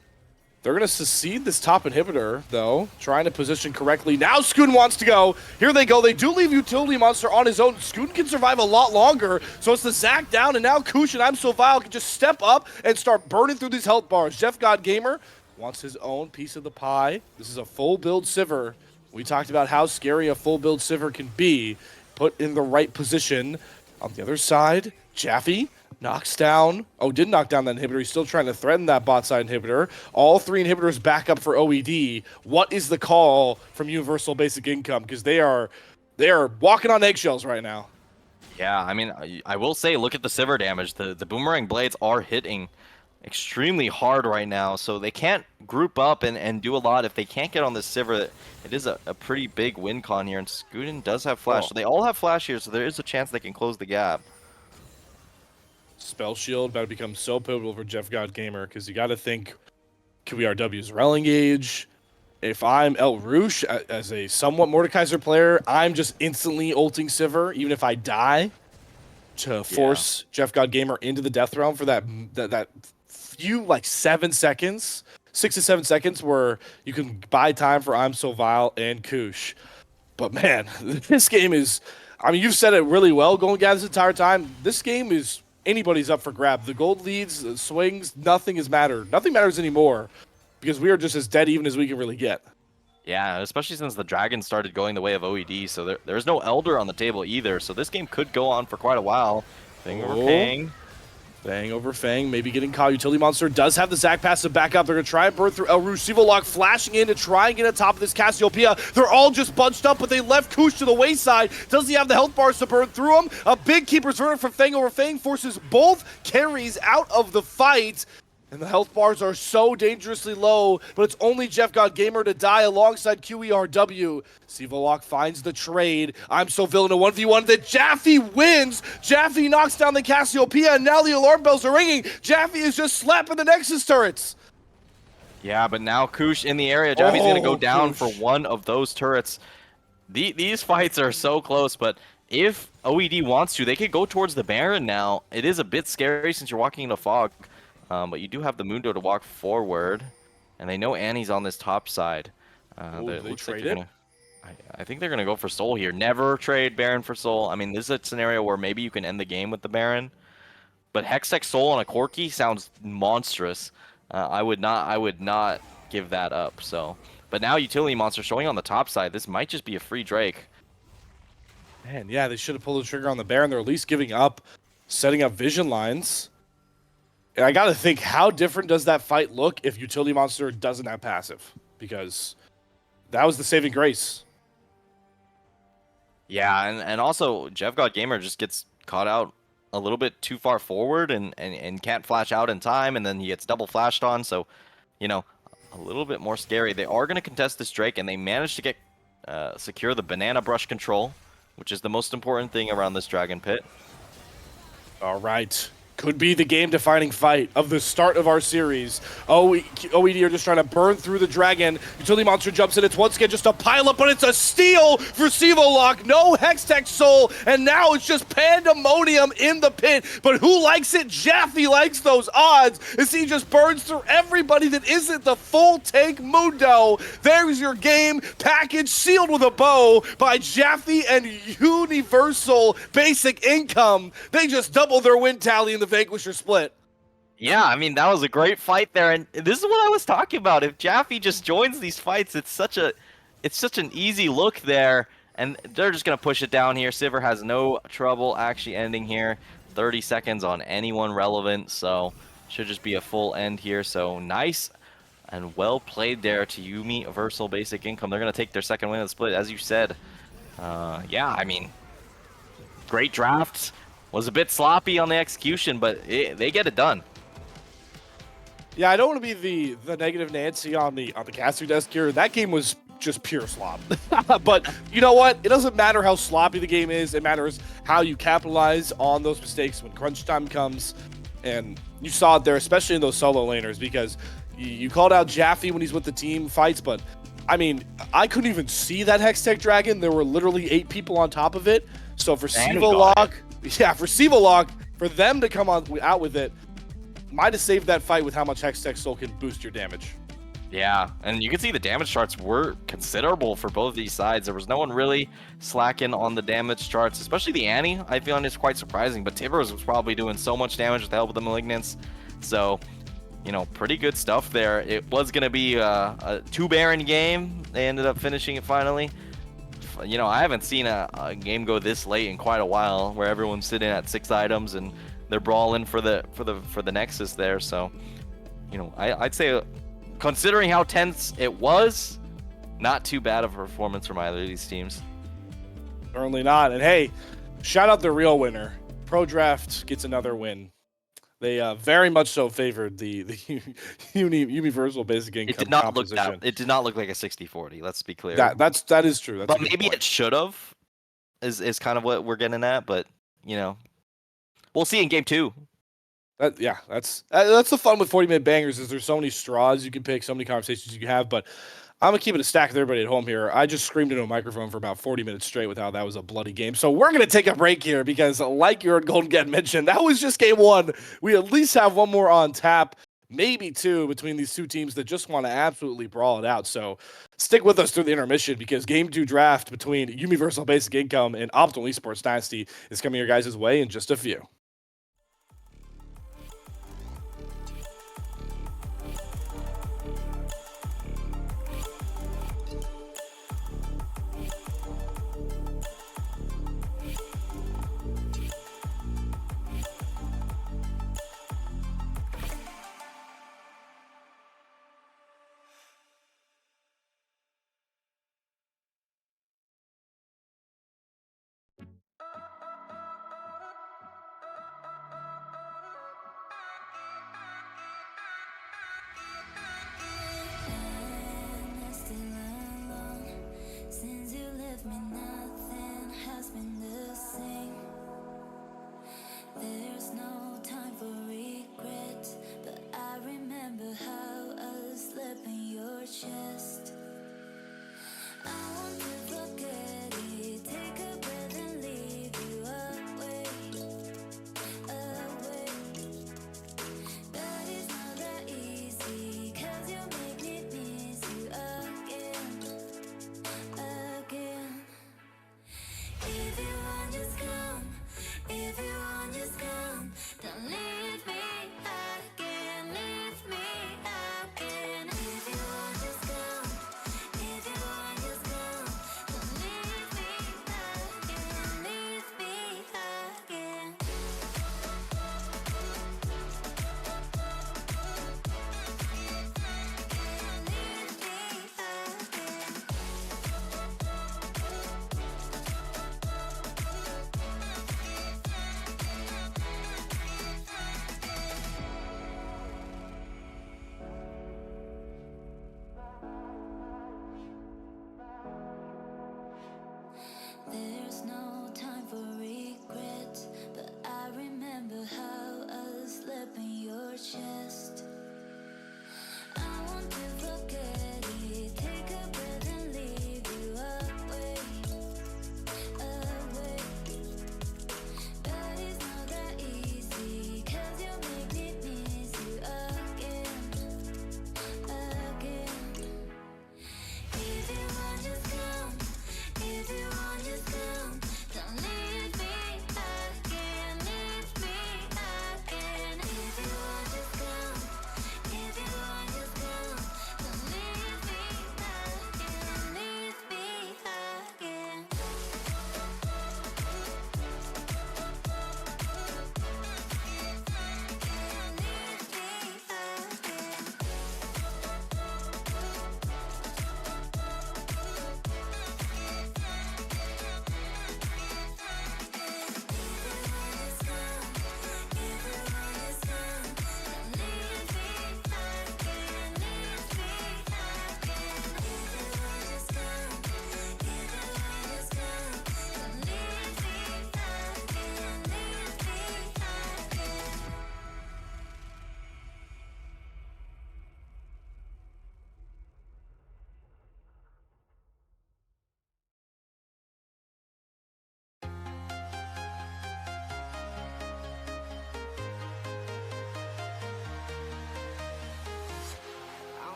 They're going to secede this top inhibitor, though, trying to position correctly. Now Skooten wants to go. Here they go. They do leave Utility Monster on his own. Skooten can survive a lot longer, so it's the Zac down, and now Koosh and I'm So Vile can just step up and start burning through these health bars. Jeff God Gamer wants his own piece of the pie. This is a full build Sivir. We talked about how scary a full build Sivir can be, put in the right position. On the other side, Jaffe knocks down. Oh, did knock down that inhibitor. He's still trying to threaten that bot side inhibitor. All 3 inhibitors back up for OED. What is the call from Yuumiversal Basic Income? Because they are walking on eggshells right now. Yeah, I mean, I will say, look at the Sivir damage. The Boomerang Blades are hitting extremely hard right now, so they can't group up and do a lot. If they can't get on this Sivir, it is a pretty big win con here, and Skooten does have Flash. So they all have Flash here, so there is a chance they can close the gap. Spell Shield about to become so pivotal for Jeff God Gamer, because you got to think QERW's Rel engage. If I'm El Rouge as a somewhat Mordekaiser player, I'm just instantly ulting Sivir, even if I die, to force Jeff God Gamer into the Death Realm for that few, like 7 seconds, 6 to 7 seconds, where you can buy time for I'm So Vile and Koosh. But man, this game is, I mean, you've said it really well, Golden Gat, this entire time. This game is anybody's up for grab. The gold leads, the swings, nothing has mattered. Nothing matters anymore because we are just as dead even as we can really get. Yeah, especially since the Dragon started going the way of OED, so there's no Elder on the table either, so this game could go on for quite a while. Thing over Ping. Fang over Fang, maybe getting caught. Utility Monster does have the Zac pass to back up. They're going to try and burn through El Rouge. Sivolok flashing in to try and get on top of this Cassiopeia. They're all just bunched up, but they left Koosh to the wayside. Does he have the health bars to burn through him? A big keeper's verdict for Fang over Fang forces both carries out of the fight. And the health bars are so dangerously low, but it's only Jeff God Gamer to die alongside QERW. Sivolok finds the trade. I'm so villain a 1v1 that Jaffe wins. Jaffe knocks down the Cassiopeia, and now the alarm bells are ringing. Jaffe is just slapping the Nexus turrets. Yeah, but now Koosh in the area. Jaffe's going to go down Koosh. for one of those turrets. These fights are so close, but if OED wants to, they could go towards the Baron now. It is a bit scary since you're walking in a fog. But you do have the Mundo to walk forward, and they know Annie's on this top side. They traded? I think they're gonna go for Soul here. Never trade Baron for Soul. I mean, this is a scenario where maybe you can end the game with the Baron, but Hextech Soul on a Corki sounds monstrous. I would not give that up. So, but now Utility Monster showing on the top side. This might just be a free Drake. Man, yeah, they should have pulled the trigger on the Baron. They're at least giving up, setting up vision lines. And I gotta think, how different does that fight look if Utility Monster doesn't have passive? Because that was the saving grace. Yeah, and also Jeff God Gamer just gets caught out a little bit too far forward and can't flash out in time, and then he gets double flashed on, so, you know, a little bit more scary. They are going to contest this Drake, and they managed to get secure the banana brush control, which is the most important thing around this Dragon Pit. All right. Could be the game-defining fight of the start of our series. OED are just trying to burn through the Dragon. Utility Monster jumps in. It's once again just a pile-up, but it's a steal for Sivolok. No Hextech Soul, and now it's just pandemonium in the pit. But who likes it? Jaffe likes those odds as he just burns through everybody that isn't the full-tank Mundo. There's your game package sealed with a bow by Jaffe and Yuumiversal basic income. They just double their win tally in the Vanquisher split. Yeah, I mean, that was a great fight there, and this is what I was talking about. If Jaffe just joins these fights, it's such an easy look there, and they're just gonna push it down here. Sivir has no trouble actually ending here. 30 seconds on anyone relevant, so should just be a full end here. So nice and well played there to Yuumiversal basic income. They're gonna take their second win of the split, as you said. Yeah, I mean, great draft. Was a bit sloppy on the execution, but they get it done. Yeah, I don't want to be the negative Nancy on the casting desk here. That game was just pure slop. But you know what? It doesn't matter how sloppy the game is. It matters how you capitalize on those mistakes when crunch time comes. And you saw it there, especially in those solo laners, because you called out Jaffe when he's with the team fights, but I mean, I couldn't even see that Hextech Dragon. There were literally 8 people on top of it. So for Sivolok, for them to come out with it, might have saved that fight with how much Hextech Soul can boost your damage. Yeah, and you can see the damage charts were considerable for both these sides. There was no one really slacking on the damage charts, especially the Annie. I feel it's quite surprising, but Tibbers was probably doing so much damage with the help of the Malignants. So, you know, pretty good stuff there. It was going to be a 2 Baron game. They ended up finishing it finally. You know, I haven't seen a game go this late in quite a while, where everyone's sitting at 6 items and they're brawling for the Nexus there. So, you know, I'd say, considering how tense it was, not too bad of a performance from either of these teams. Certainly not. And hey, shout out the real winner. Pro Draft gets another win. They very much so favored the Yuumiversal basic income It did not composition. look that. It did not look like a 60-40. Let's be clear. That is true. That's but maybe it should have. Is kind of what we're getting at. But you know, we'll see in game 2. That's the fun with 40-minute bangers. Is there's so many straws you can pick, so many conversations you can have. But I'm gonna keep it a stack with everybody at home here. I just screamed into a microphone for about 40 minutes straight with how that was a bloody game. So we're gonna take a break here because, like your Golden Get mentioned, that was just game 1. We at least have one more on tap. maybe 2 between these two teams that just want to absolutely brawl it out. So stick with us through the intermission because Game 2 draft between Yuumiversal Basic Income and Optimal Esports Dynasty is coming your guys' way in just a few. Since you left me, nothing has been the same. There's no time for regret, but I remember how I slept in your chest. I want to forget it, take a breath and leave you away, away. But it's not that easy, 'cause you make me miss you again, again. If you want, just come. If you want, just come. Don't leave me again. Leave me again. If you want, just come. If you want, just come. Don't leave me again. Leave me again. Leave me again.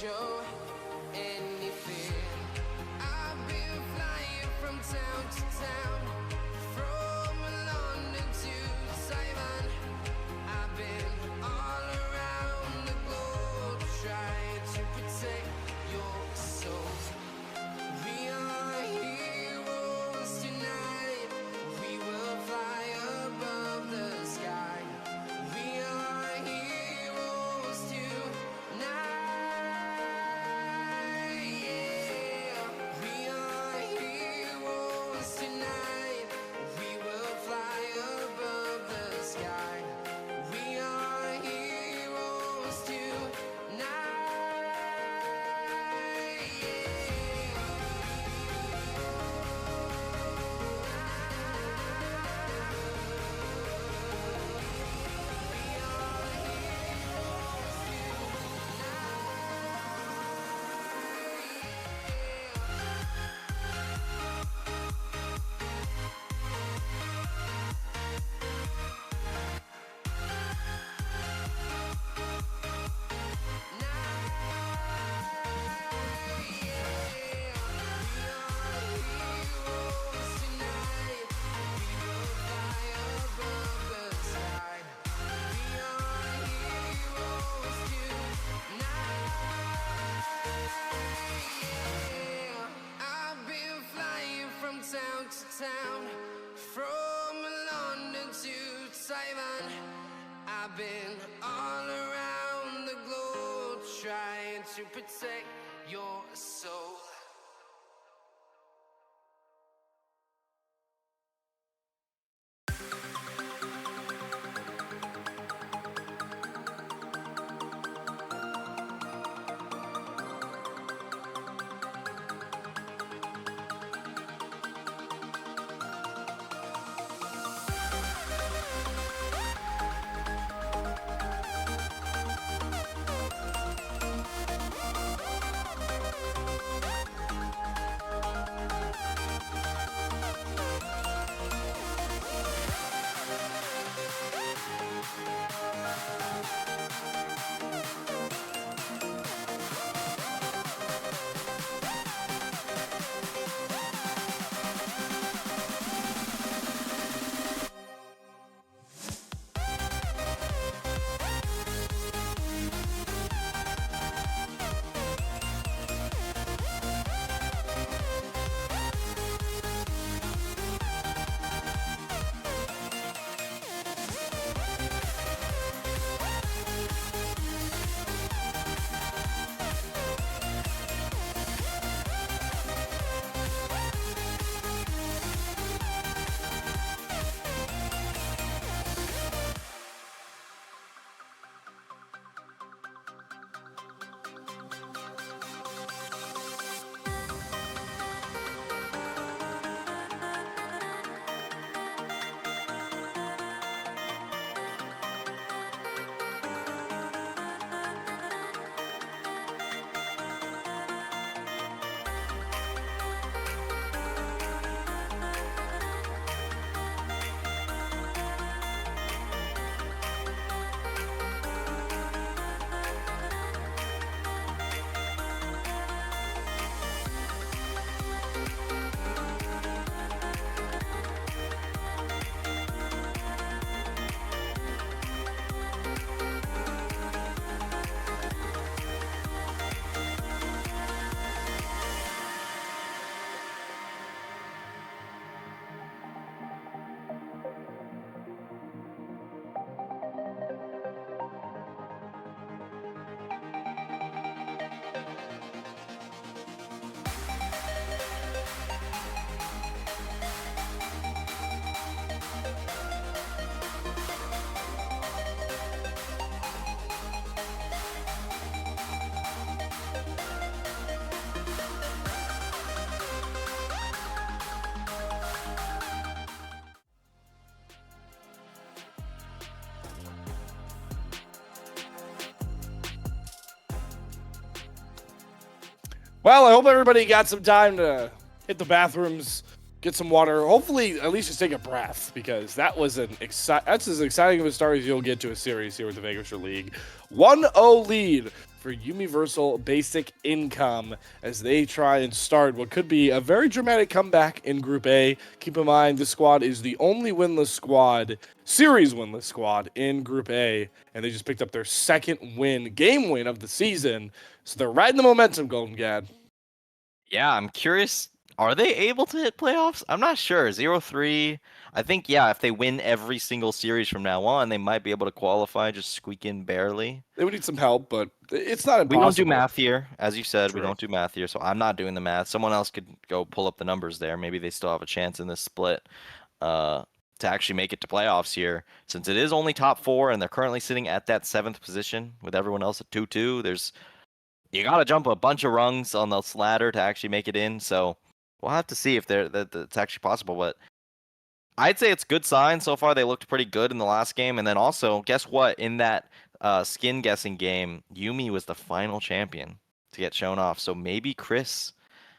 show anything. I've been flying from town to town, from London to Taiwan. I've been all around the globe trying to protect your soul. We are heroes tonight. We will fly above the sky. We are heroes tonight. Yeah. We are heroes tonight. We will fly above the sky. We are heroes tonight. I've been flying from town to town, from London to Taiwan. I've been all around the globe trying to protect your soul. Well, I hope everybody got some time to hit the bathrooms, get some water. Hopefully, at least just take a breath, because that was that's as exciting of a start as you'll get to a series here with the Vanquisher League. 1-0 lead for Yuumiversal Basic Income as they try and start what could be a very dramatic comeback in Group A. Keep in mind, this squad is the only series winless squad in Group A, and they just picked up their second game win of the season. So they're riding the momentum, Golden Gad. Yeah, I'm curious. Are they able to hit playoffs? I'm not sure. 0-3. I think, yeah, if they win every single series from now on, they might be able to qualify, just squeak in barely. They would need some help, but it's not We impossible. don't do math here. As you said, we True. don't do math here, so I'm not doing the math. Someone else could go pull up the numbers there. Maybe they still have a chance in this split to actually make it to playoffs here. Since it is only top 4 and they're currently sitting at that 7th position with everyone else at 2-2, you got to jump a bunch of rungs on this ladder to actually make it in. So we'll have to see if that's actually possible. But I'd say it's a good sign so far. They looked pretty good in the last game. And then also, guess what? In that skin guessing game, Yumi was the final champion to get shown off. So maybe Chris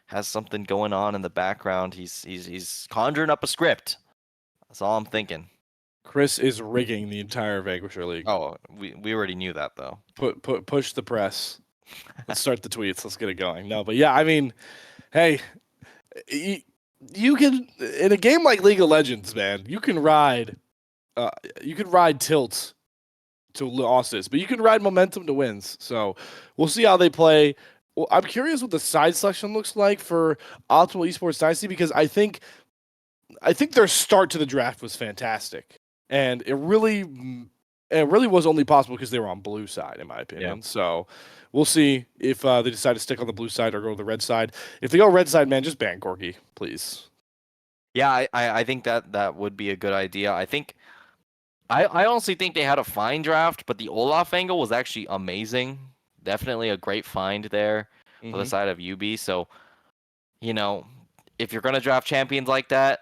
has something going on in the background. He's conjuring up a script. That's all I'm thinking. Chris is rigging the entire Vanquisher League. Oh, we already knew that though. Push the press. Let's start the tweets. Let's get it going. No, but yeah, I mean, hey, you can, in a game like League of Legends, man, you can ride tilts to losses, but you can ride momentum to wins. So we'll see how they play. Well, I'm curious what the side selection looks like for Optimal Esports Dynasty, because I think their start to the draft was fantastic, and it really was only possible because they were on blue side, in my opinion. Yeah. So we'll see if they decide to stick on the blue side or go to the red side. If they go red side, man, just ban Corky, please. Yeah, I think that would be a good idea. I honestly think they had a fine draft, but the Olaf angle was actually amazing. Definitely a great find there for the side of UB. So, if you're going to draft champions like that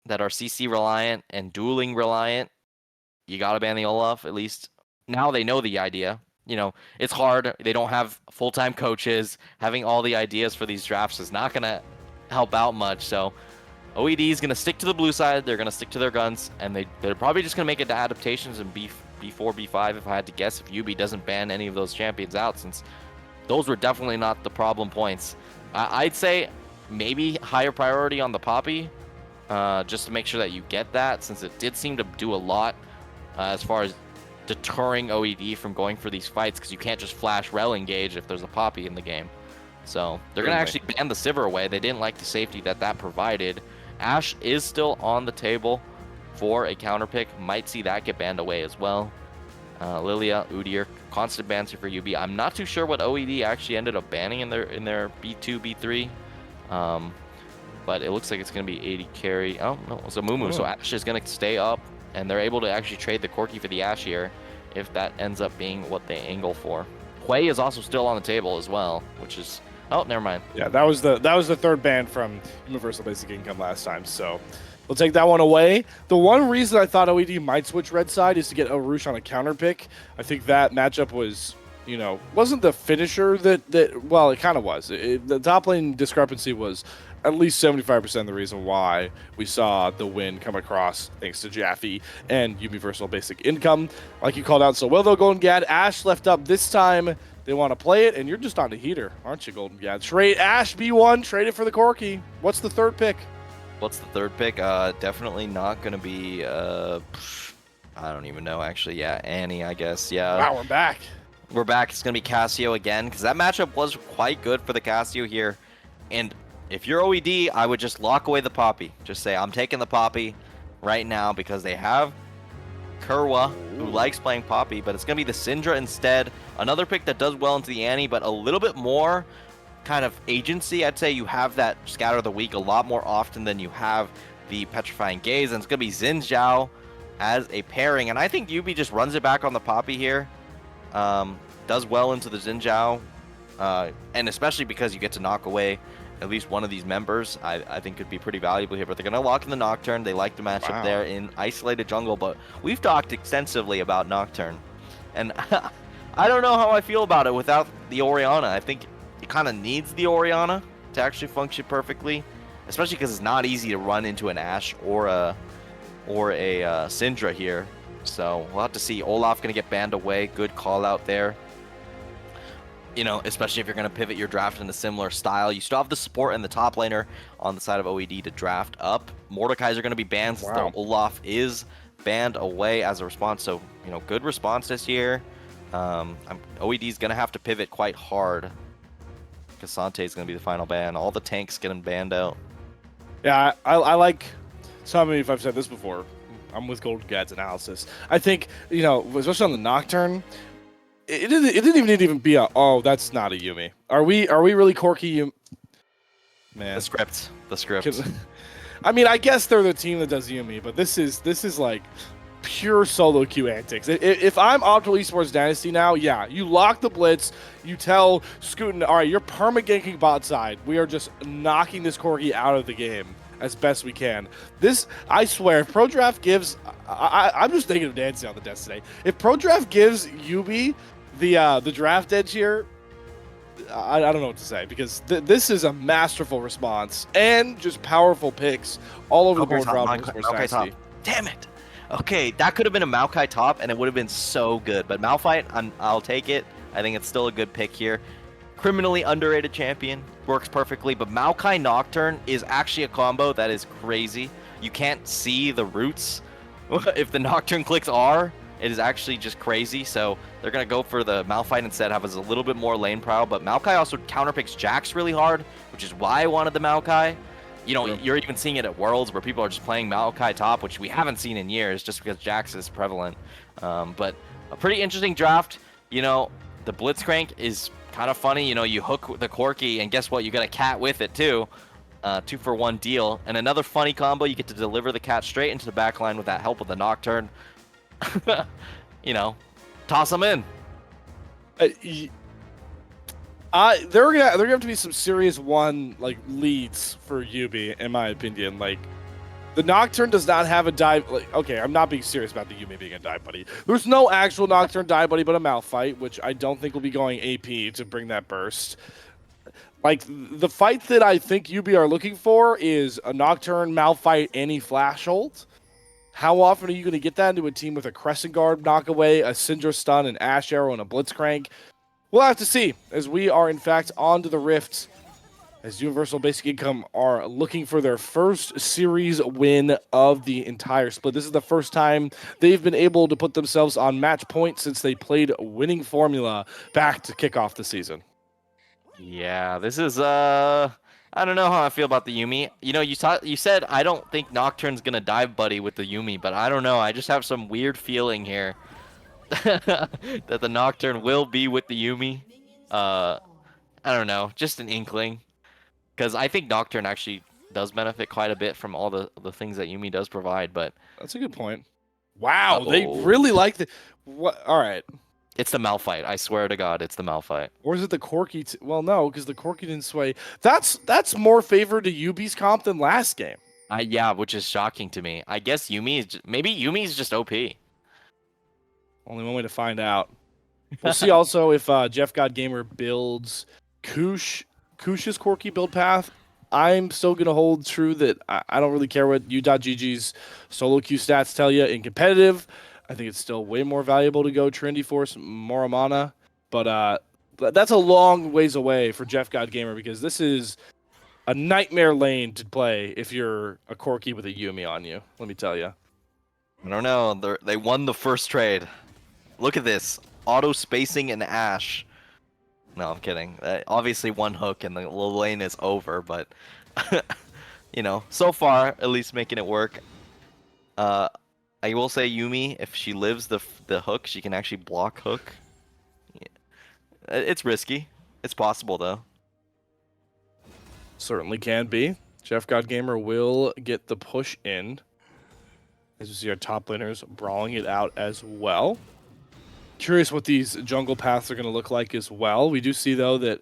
are CC reliant and dueling reliant, you got to ban the Olaf. At least now they know the idea. It's hard. They don't have full-time coaches. Having all the ideas for these drafts is not going to help out much. So OED is going to stick to the blue side. They're going to stick to their guns, and they're probably just going to make it to adaptations in B4, B5, if I had to guess, if UB doesn't ban any of those champions out, since those were definitely not the problem points. I'd say maybe higher priority on the Poppy, just to make sure that you get that, since it did seem to do a lot as far as deterring OED from going for these fights, because you can't just flash rel engage if there's a Poppy in the game. So they're going to actually ban the Sivir away. They didn't like the safety that provided. Ashe is still on the table for a counter pick. Might see that get banned away as well. Lilia, Udyr, constant bans here for UB. I'm not too sure what OED actually ended up banning in their B2, B3. But it looks like it's going to be 80 carry. Oh, no, it's a Mumu. Oh. So Ashe is going to stay up, and they're able to actually trade the Corki for the Ashe here, if that ends up being what they angle for. Hui is also still on the table as well, which is... Oh, never mind. Yeah, that was the third ban from Yuumiversal Basic Income last time, so we'll take that one away. The one reason I thought OED might switch red side is to get Arush on a counter pick. I think that matchup was, wasn't the finisher well, it kind of was. The top lane discrepancy was at least 75% of the reason why we saw the win come across, thanks to Jaffe and Yuumiversal Basic Income. Like you called out so well, though, Golden Gad. Ashe left up this time. They want to play it, and you're just on the heater, aren't you, Golden Gad? Trade Ashe B1, trade it for the Corki. What's the third pick? What's the third pick? Definitely not going to be, I don't even know, actually. Yeah, Annie, I guess. Yeah. Wow, we're back. We're back. It's going to be Cassio again, because that matchup was quite good for the Cassio here. And if you're OED, I would just lock away the Poppy. Just say, I'm taking the Poppy right now, because they have Kerwa, who likes playing Poppy, but it's going to be the Syndra instead. Another pick that does well into the Annie, but a little bit more kind of agency. I'd say you have that Scatter of the Weak a lot more often than you have the Petrifying Gaze, and it's going to be Xin Zhao as a pairing. And I think UB just runs it back on the Poppy here. Does well into the Xin Zhao, and especially because you get to knock away at least one of these members, I think could be pretty valuable here. But they're going to lock in the Nocturne. They like the matchup there in isolated jungle, but we've talked extensively about Nocturne. And I don't know how I feel about it without the Orianna. I think it kind of needs the Orianna to actually function perfectly, especially because it's not easy to run into an Ashe or a Syndra here. So we'll have to see. Olaf going to get banned away. Good call out there. You know, especially if you're going to pivot your draft in a similar style. You still have the support and the top laner on the side of OED to draft up. Mordekaiser are going to be banned since the Olaf is banned away as a response. So, you know, good response this year. OED is going to have to pivot quite hard. Cassante is going to be the final ban. All the tanks getting banned out. Yeah, I like. So many. If I've said this before, I'm with Gold Gad's analysis. I think, you know, especially on the Nocturne, it didn't even need to even be a, oh, that's not a Yuumi. Are we really Corki? Man, The script. I mean, I guess they're the team that does Yuumi, but this is like pure solo queue antics. If I'm Optimal Esports Dynasty now, yeah, you lock the blitz, you tell Scootin, all right, you're perma-ganking bot side. We are just knocking this Corgi out of the game as best we can. This, I swear, if Pro Draft gives, I'm just thinking of dancing on the desk today. If Pro Draft gives Yubi the draft edge here, I don't know what to say, because this is a masterful response and just powerful picks all over the board for Optimal Esports Dynasty. Damn it. Okay, that could have been a Maokai top, and it would have been so good. But Malphite, I'll take it. I think it's still a good pick here. Criminally underrated champion. Works perfectly. But Maokai Nocturne is actually a combo that is crazy. You can't see the roots. If the Nocturne clicks R, it is actually just crazy. So they're going to go for the Malphite instead. Have a little bit more lane prowl. But Maokai also counterpicks Jax really hard, which is why I wanted the Maokai. You know, you're even seeing it at Worlds where people are just playing Maokai top, which we haven't seen in years just because Jax is prevalent. But a pretty interesting draft. You know, the Blitzcrank is kind of funny. You know, you hook the Corki, and guess what? You got a cat with it too. 2-for-1 deal. And another funny combo, you get to deliver the cat straight into the backline with that help with the Nocturne. You know, toss them in. There gonna have to be some serious leads for Yubi, in my opinion. Like, the Nocturne does not have a dive. Like, okay, I'm not being serious about the Yuumi being a dive buddy. There's no actual Nocturne dive buddy but a Malphite, which I don't think will be going AP to bring that burst. Like, the fight that I think Yubi are looking for is a Nocturne, Malphite, any flash ult. How often are you going to get that into a team with a Crescent Guard knockaway, a Syndra stun, an Ashe Arrow, and a Blitzcrank? We'll have to see, as we are, in fact, on to the Rift, as Yuumiversal Basic Income are looking for their first series win of the entire split. This is the first time they've been able to put themselves on match point since they played winning formula back to kick off the season. Yeah, this is, I don't know how I feel about the Yuumi. You know, you said I don't think Nocturne's going to dive buddy with the Yuumi, but I don't know. I just have some weird feeling here. That the Nocturne will be with the Yuumi. I don't know, just an inkling, because I think Nocturne actually does benefit quite a bit from all the things that Yuumi does provide. But that's a good point. Wow, they really like the what? All right, it's the Malphite. I swear to God, it's the Malphite. Or is it the Corki? Well, no, because the Corki didn't sway. That's more favored to Yubi's comp than last game. Yeah, which is shocking to me. I guess maybe Yuumi is just OP. Only one way to find out. We'll see also if Jeff God Gamer builds Kush's Corki build path. I'm still going to hold true that I don't really care what U.GG's solo queue stats tell you in competitive. I think it's still way more valuable to go Trinity Force, Moramana. But that's a long ways away for Jeff God Gamer, because this is a nightmare lane to play if you're a Corki with a Yuumi on you, let me tell you. I don't know. They won the first trade. Look at this. Auto spacing and Ashe. No, I'm kidding. Obviously one hook and the lane is over, but you know, so far at least making it work. I will say Yuumi, if she lives the hook, she can actually block hook. Yeah. It's risky. It's possible though. Certainly can be. Jeff God Gamer will get the push in. As you see our top laners brawling it out as well. Curious what these jungle paths are going to look like as well. We do see, though, that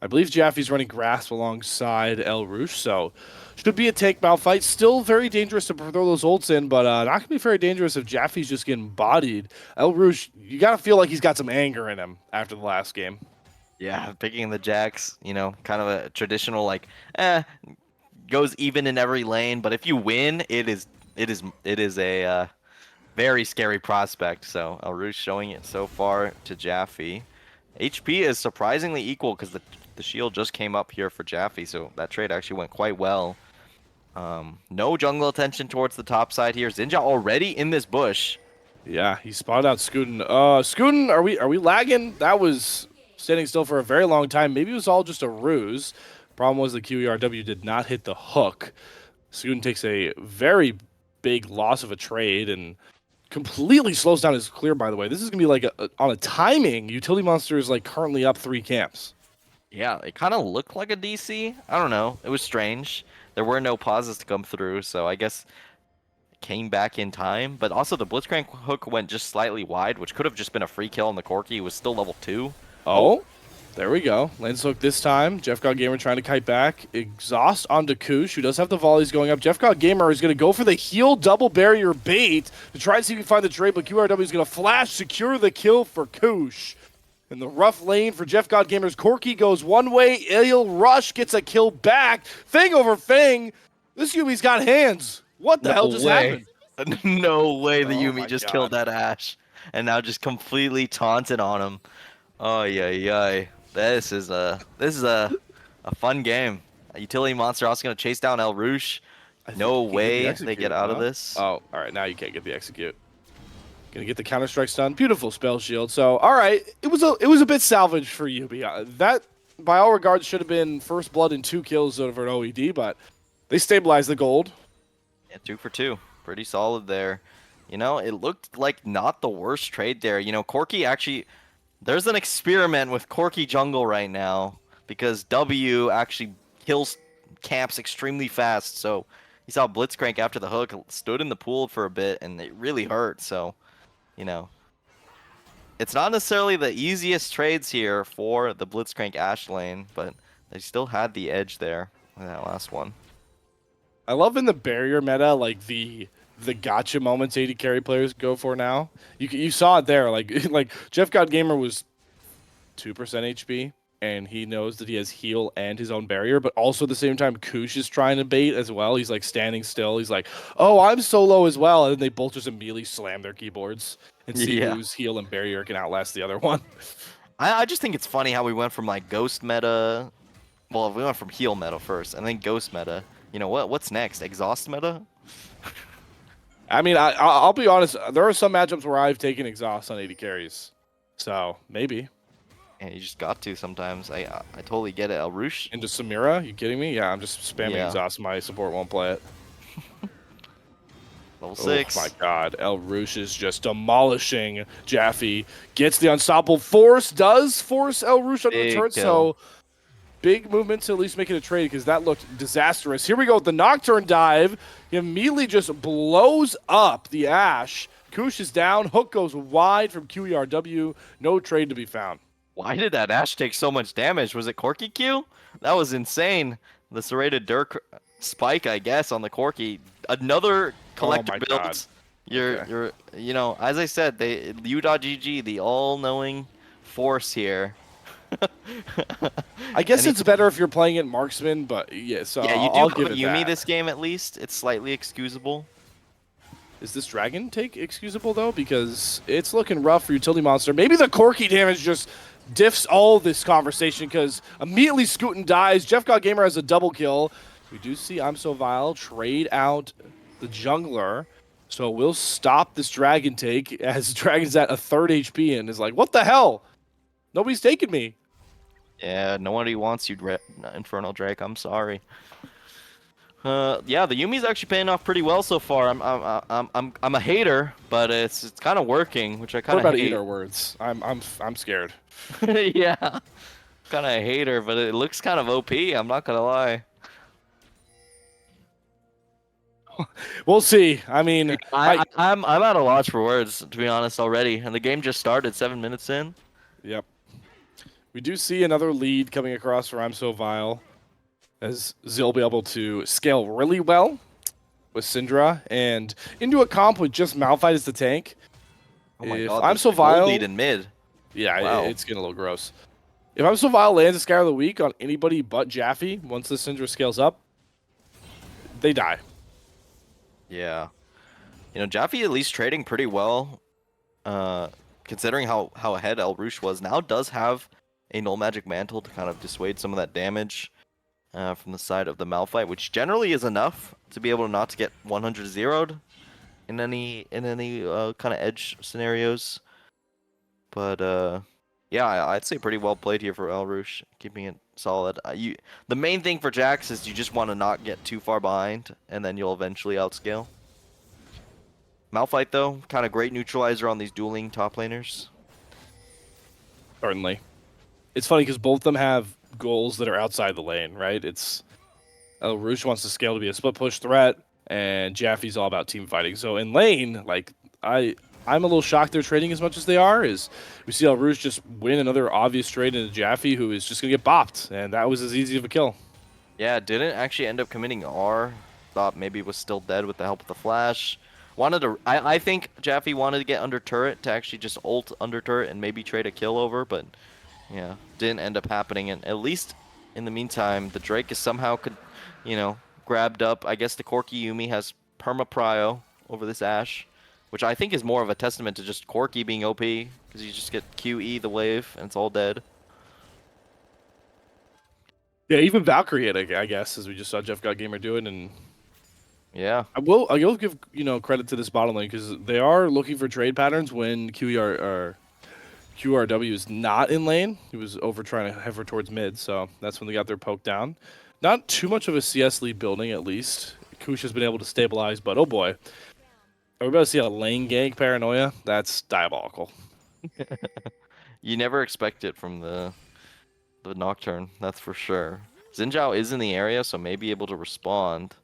I believe Jaffe's running Grasp alongside El Rouge, so should be a take Malphite. Still very dangerous to throw those ults in, but not going to be very dangerous if Jaffe's just getting bodied. El Rouge, you got to feel like he's got some anger in him after the last game. Yeah, picking the Jax, you know, kind of a traditional, like, goes even in every lane, but if you win, it is a very scary prospect. So Elrush showing it so far to Jaffe. HP is surprisingly equal because the shield just came up here for Jaffe, so that trade actually went quite well. No jungle attention towards the top side here. Zinja already in this bush. Yeah, he spotted out Scootin. Scootin, are we lagging? That was standing still for a very long time. Maybe it was all just a ruse. Problem was the QERW did not hit the hook. Scootin takes a very big loss of a trade and completely slows down his clear, by the way. This is going to be like on a timing. Utility Monster is like currently up 3 camps. Yeah, it kind of looked like a DC. I don't know. It was strange. There were no pauses to come through, so I guess it came back in time. But also the Blitzcrank hook went just slightly wide, which could have just been a free kill on the Corki. It was still level 2. Oh, there we go. Lance hook this time. Jeff God Gamer trying to kite back. Exhaust onto Koosh, who does have the volleys going up. Jeff God Gamer is going to go for the heal double barrier bait to try and see if he can find the trade, but QRW is going to flash, secure the kill for Koosh. In the rough lane for Jeff God Gamer's Corki goes one way. Il Rush gets a kill back. Fang over Fang. This Yumi's got hands. What the hell just happened? No way the Oh my Yuumi just God. killed that Ashe. And now just completely taunted on him. Oh yeah. This is a fun game. Utility Monster also gonna chase down El Rouge. No way they get out of this. Oh, all right. Now you can't get the execute. Gonna get the counter strike stun. Beautiful spell shield. So, all right, it was a bit salvaged for Yubi. That, by all regards, should have been first blood and 2 kills over an OED, but they stabilized the gold. Yeah, 2 for 2. Pretty solid there. You know, it looked like not the worst trade there. You know, Corki actually, there's an experiment with Corki jungle right now because W actually kills camps extremely fast. So you saw Blitzcrank after the hook stood in the pool for a bit and it really hurt. So, you know, it's not necessarily the easiest trades here for the Blitzcrank Ashe lane, but they still had the edge there in that last one. I love in the barrier meta, like the gotcha moments AD carry players go for now. You saw it there, like Jeff God Gamer was 2% HP, and he knows that he has heal and his own barrier, but also at the same time, Koosh is trying to bait as well. He's like standing still. He's like, oh, I'm so low as well, and then they both just immediately slam their keyboards and see whose heal and barrier can outlast the other one. I just think it's funny how we went from like ghost meta. Well, we went from heal meta first, and then ghost meta. You know what's next? Exhaust meta? I mean, I'll be honest. There are some matchups where I've taken exhaust on AD carries, so maybe. And you just got to sometimes. I totally get it. El Rouge. Into Samira? You kidding me? Yeah, I'm just spamming exhaust. My support won't play it. Level 6. Oh my god. El Rouge is just demolishing Jaffe. Gets the unstoppable force. Does force El Rouge on the Big turret. kill. So big movement to at least make it a trade because that looked disastrous. Here we go with the Nocturne dive. He immediately just blows up the Ashe. Koosh is down. Hook goes wide from QERW. No trade to be found. Why did that Ashe take so much damage? Was it Corki Q? That was insane. The serrated Dirk spike, I guess, on the Corki. Another collector my build. God. You're you know, as I said, U.GG, the all-knowing force here. I guess it's better if you're playing it marksman, but yeah, so Yeah, you I'll do give have it a Yuumi that. this game at least. It's slightly excusable. Is this dragon take excusable though? Because it's looking rough for Utility Monster. Maybe the Corki damage just diffs all this conversation because immediately Scootin dies. Jeff God Gamer has a double kill. We do see I'm So Vile trade out the jungler. So we'll stop this dragon take as Dragon's at a 3rd HP and is like, what the hell? Nobody's taking me. Yeah, nobody wants you, Infernal Drake. I'm sorry. Yeah, the Yumi's actually paying off pretty well so far. I'm a hater, but it's kind of working, which I kind What of about hate. eat our words? I'm scared. Yeah, kind of a hater, but it looks kind of OP. I'm not gonna lie. We'll see. I mean, I'm at a loss for words, to be honest, already, and the game just started 7 minutes in. Yep. We do see another lead coming across for I'm So Vile, as Zil will be able to scale really well with Syndra and into a comp with just Malphite as the tank. Oh my If god, I'm this So gold Vile, lead in mid. yeah, Wow. it's getting a little gross. If I'm So Vile lands a Scour of the Week on anybody but Jaffe once the Syndra scales up, they die. Yeah. You know, Jaffe at least trading pretty well, considering how ahead El Rouge was. Now does have a Null Magic Mantle to kind of dissuade some of that damage from the side of the Malphite, which generally is enough to be able not to get 100 zeroed in any kind of edge scenarios. But yeah, I'd say pretty well played here for El Rouge, keeping it solid. The main thing for Jax is you just want to not get too far behind, and then you'll eventually outscale. Malphite, though, kind of great neutralizer on these dueling top laners. Certainly. It's funny because both of them have goals that are outside the lane, right? It's El Rouge wants to scale to be a split push threat, and Jaffe's all about team fighting. So in lane, like I'm a little shocked they're trading as much as they are. Is we see El Rouge just win another obvious trade into Jaffe, who is just gonna get bopped, and that was as easy of a kill. Yeah, didn't actually end up committing R. Thought maybe was still dead with the help of the flash. Wanted to. I think Jaffe wanted to get under turret to actually just ult under turret and maybe trade a kill over, but yeah, didn't end up happening. And at least in the meantime, the Drake is somehow grabbed up. I guess the Corki Yuumi has perma prio over this Ashe, which I think is more of a testament to just Corki being OP, because you just get QE the wave and it's all dead. Yeah, even Valkyrie had, I guess, as we just saw Jeff God Gamer do it, and Yeah. I will give credit to this bottom lane because they are looking for trade patterns when QRW is not in lane. He was over trying to hover towards mid, so that's when they got their poke down. Not too much of a CS lead building, at least. Kush has been able to stabilize, but oh boy. Are we about to see a lane gank paranoia? That's diabolical. You never expect it from the Nocturne, that's for sure. Xin Zhao is in the area, so may be able to respond.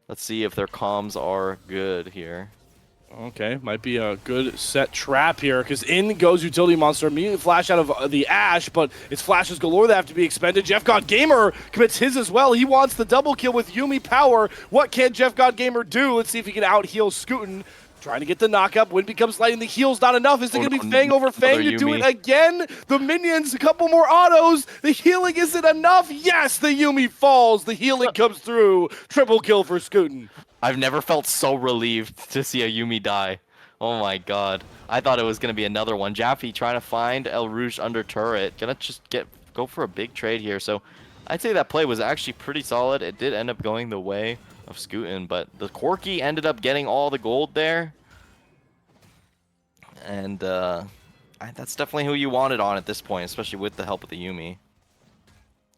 Let's see if their comms are good here. Okay, might be a good set trap here, because in goes Utility Monster, immediately flash out of the Ashe, but it's flashes galore that have to be expended. Jeff God Gamer commits his as well. He wants the double kill with Yuumi power. What can Jeff God Gamer do? Let's see if he can out-heal Scootin. Trying to get the knock-up. Wind becomes light, and the heal's not enough. Is it going to be Fang over Fang to do it again? The minions, a couple more autos. The healing isn't enough. Yes, the Yuumi falls. The healing comes through. Triple kill for Scootin. I've never felt so relieved to see a Yuumi die. Oh my god. I thought it was going to be another one. Jaffe trying to find El Rouge under turret. Gonna just go for a big trade here. So I'd say that play was actually pretty solid. It did end up going the way of Scootin, but the Corki ended up getting all the gold there. And that's definitely who you wanted on at this point, especially with the help of the Yuumi.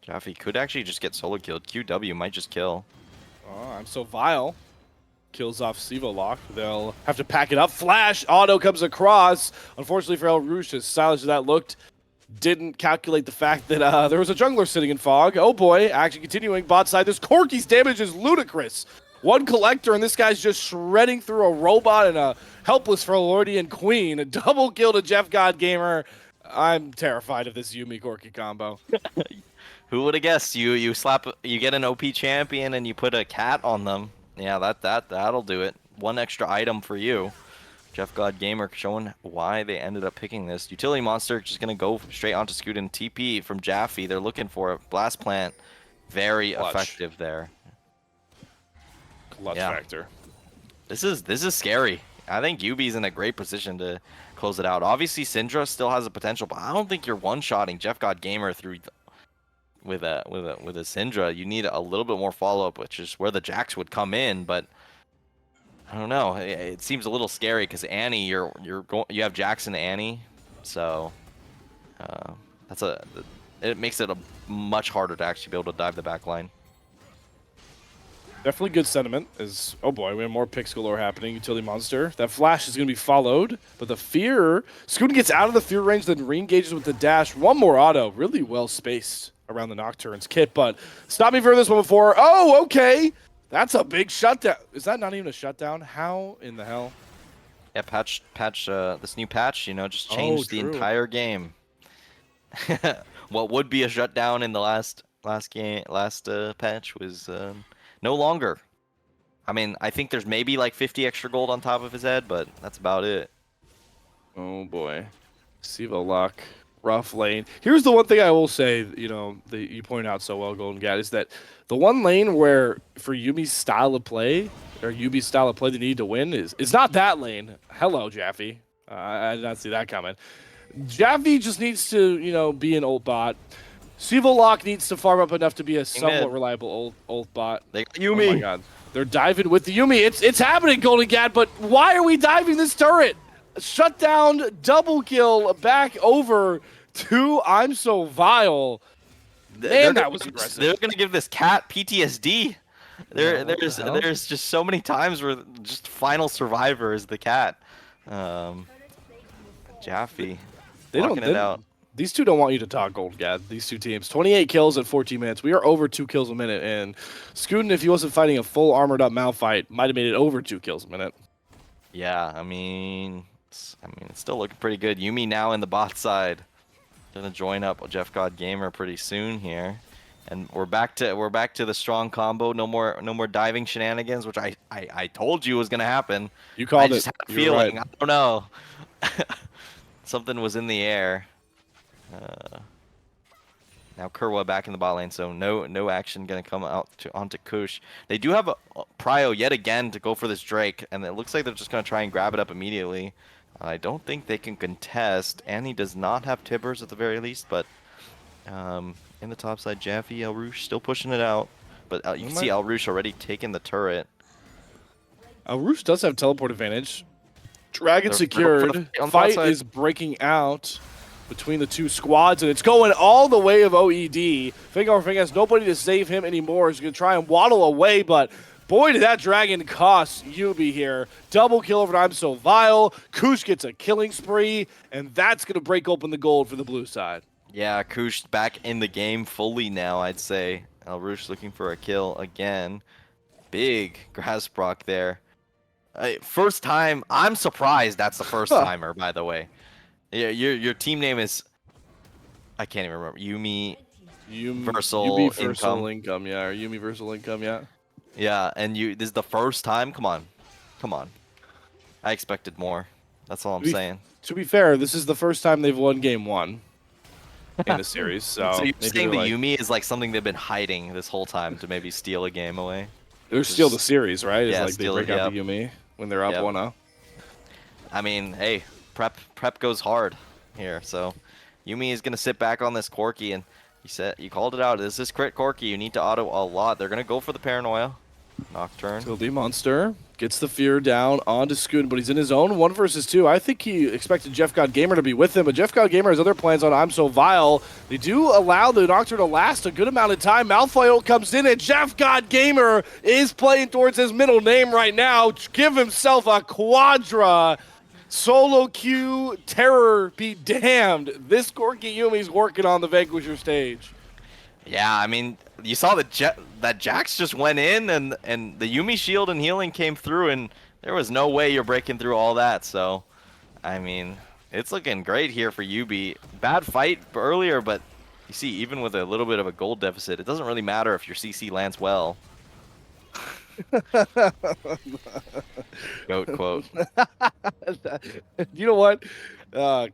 Jaffe could actually just get solo killed. QW might just kill. Oh, I'm so vile. Kills off Sivo Lock. They'll have to pack it up. Flash auto comes across. Unfortunately for El Rouge, as stylish as that looked, didn't calculate the fact that there was a jungler sitting in fog. Oh boy, action continuing bot side. This Corki's damage is ludicrous. One collector, and this guy's just shredding through a robot and a helpless Frelordian Queen. A double kill to Jeff God Gamer. I'm terrified of this Yuumi Corki combo. Who would have guessed? You get an OP champion and you put a cat on them. Yeah, that'll do it. One extra item for you. Jeff God Gamer showing why they ended up picking this. Utility Monster just gonna go straight onto Scootin. TP from Jaffe. They're looking for it. Blast Plant, very effective there. Clutch factor. This is scary. I think Yubi's in a great position to close it out. Obviously, Syndra still has a potential, but I don't think you're one-shotting Jeff God Gamer through with a Syndra. You need a little bit more follow-up, which is where the Jax would come in, but I don't know. It seems a little scary because Annie, you have Jax and Annie, so it makes it much harder to actually be able to dive the back line. Definitely good sentiment. Oh boy, we have more picks galore happening. Utility Monster. That flash is going to be followed, but the fear. Scootin gets out of the fear range, then re-engages with the dash. One more auto. Really well spaced around the Nocturne's kit, but stop me for this one before. Oh, okay. That's a big shutdown. Is that not even a shutdown? How in the hell? Yeah, this new patch, just changed the entire game. What would be a shutdown in the last patch was no longer. I mean, I think there's maybe like 50 extra gold on top of his head, but that's about it. Oh boy. Sivo Lock rough lane. Here's the one thing I will say, that you pointed out so well, Golden Gat, is that the one lane where for Yumi's style of play, or Yumi's style of play they need to win is not that lane. Hello, Jaffe. I did not see that coming. Jaffe just needs to, be an ult bot. Lock needs to farm up enough to be a somewhat reliable ult bot. They got Yuumi. Oh my god. They're diving with the Yuumi. It's happening, Golden Gat, but why are we diving this turret? Shut down, double kill, back over to I'm So Vile. Man, that was aggressive. They're going to give this cat PTSD. There's just so many times where just final survivor is the cat. Jaffe. Walking it out. These two don't want you to talk, Golden Gat. These two teams. 28 kills at 14 minutes. We are over 2 kills a minute. And Scootin, if he wasn't fighting a full armored up Malphite, might have made it over 2 kills a minute. Yeah, I mean, it's still looking pretty good. Yuumi now in the bot side. Gonna join up with Jeff God Gamer pretty soon here. And we're back to the strong combo. No more diving shenanigans, which I told you was gonna happen. You called it. I just had a You were feeling. right. I don't know. Something was in the air. Now Kerwa back in the bot lane, so no action gonna come out onto Kush. They do have a prio yet again to go for this Drake, and it looks like they're just gonna try and grab it up immediately. I don't think they can contest, and he does not have Tibbers at the very least, but in the top side, Jaffe, El Rouge still pushing it out, but you can see El Rouge already taking the turret. El Rouge does have teleport advantage. Dragon They're secured. on the Fight outside. is breaking out between the two squads, and it's going all the way of OED. Fingar has nobody to save him anymore. He's going to try and waddle away, but boy, did that dragon cost Yubi here. Double kill over to I'm So Vile. Kush gets a killing spree, and that's going to break open the gold for the blue side. Yeah, Kush back in the game fully now, I'd say. El Rouge looking for a kill again. Big grass proc there. First time, I'm surprised that's the first timer, by the way. Yeah, your team name is, I can't even remember. Yuumiversal income, yeah, or Yuumiversal income, yeah. Yeah, and this is the first time. Come on. I expected more. That's all I'm saying. To be fair, this is the first time they've won game 1 in the series. So, So you're maybe saying the they're Yuumi is like something they've been hiding this whole time to maybe steal a game away? They're steal the series, right? It's Yeah, like they break out the Yuumi when they're up 1-0. I mean, hey, prep goes hard here. So Yuumi is gonna sit back on this Corki, and you called it out. This is crit Corki. You need to auto a lot. They're gonna go for the paranoia. Nocturne. Tilde Monster gets the fear down onto Scoon, but he's in his own 1 versus 2. I think he expected Jeff God Gamer to be with him, but Jeff God Gamer has other plans on I'm So Vile. They do allow the Nocturne to last a good amount of time. Malfoy ult comes in, and Jeff God Gamer is playing towards his middle name right now. Give himself a quadra. Solo Q terror be damned. This Corki Yumi's working on the Vanquisher stage. Yeah, I mean, you saw that Jax just went in, and the Yuumi shield and healing came through, and there was no way you're breaking through all that. So, I mean, it's looking great here for Yubi. Bad fight earlier, but you see, even with a little bit of a gold deficit, it doesn't really matter if your CC lands well. Goat quote. You know what? I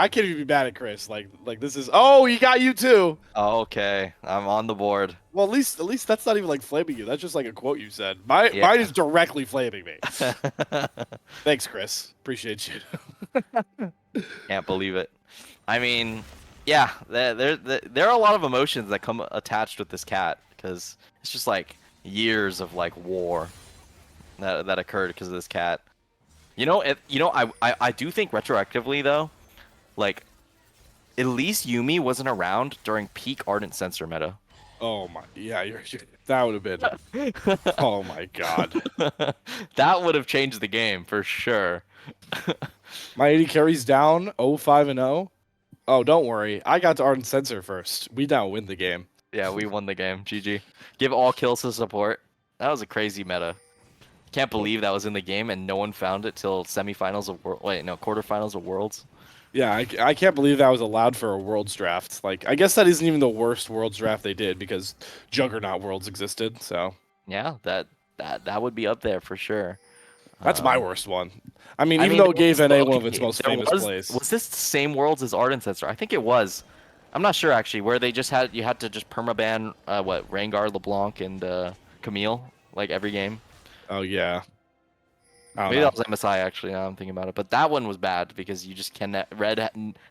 can't even be mad at Chris. Like this is. Oh, he got you too. Oh, okay, I'm on the board. Well, at least that's not even like flaming you. That's just like a quote you said. Mine is directly flaming me. Thanks, Chris. Appreciate you. Can't believe it. I mean, yeah, there are a lot of emotions that come attached with this cat, because it's just like years of like war that occurred because of this cat. I do think retroactively though, like at least Yuumi wasn't around during peak Ardent Sensor meta. Oh my, yeah, that would have been. Oh my god, that would have changed the game for sure. My AD carries down 0-5-0. Oh, don't worry, I got to Ardent Sensor first. We now win the game. Yeah, we won the game. GG. Give all kills to support. That was a crazy meta. Can't believe that was in the game and no one found it till semifinals of quarterfinals of Worlds. Yeah, I can't believe that was allowed for a Worlds draft. Like, I guess that isn't even the worst Worlds draft they did because Juggernaut Worlds existed. So yeah, that would be up there for sure. That's my Um, worst one. I mean, I even mean, though it gave NA one of its okay, most there famous plays. was this the same worlds as Ardent Sensor? I think it was. I'm not sure actually, where they just had you had to just permaban what Rengar, LeBlanc, and Camille like every game. Oh yeah. I don't Maybe know. that was MSI actually. Now I'm thinking about it, but that one was bad because you just cannot.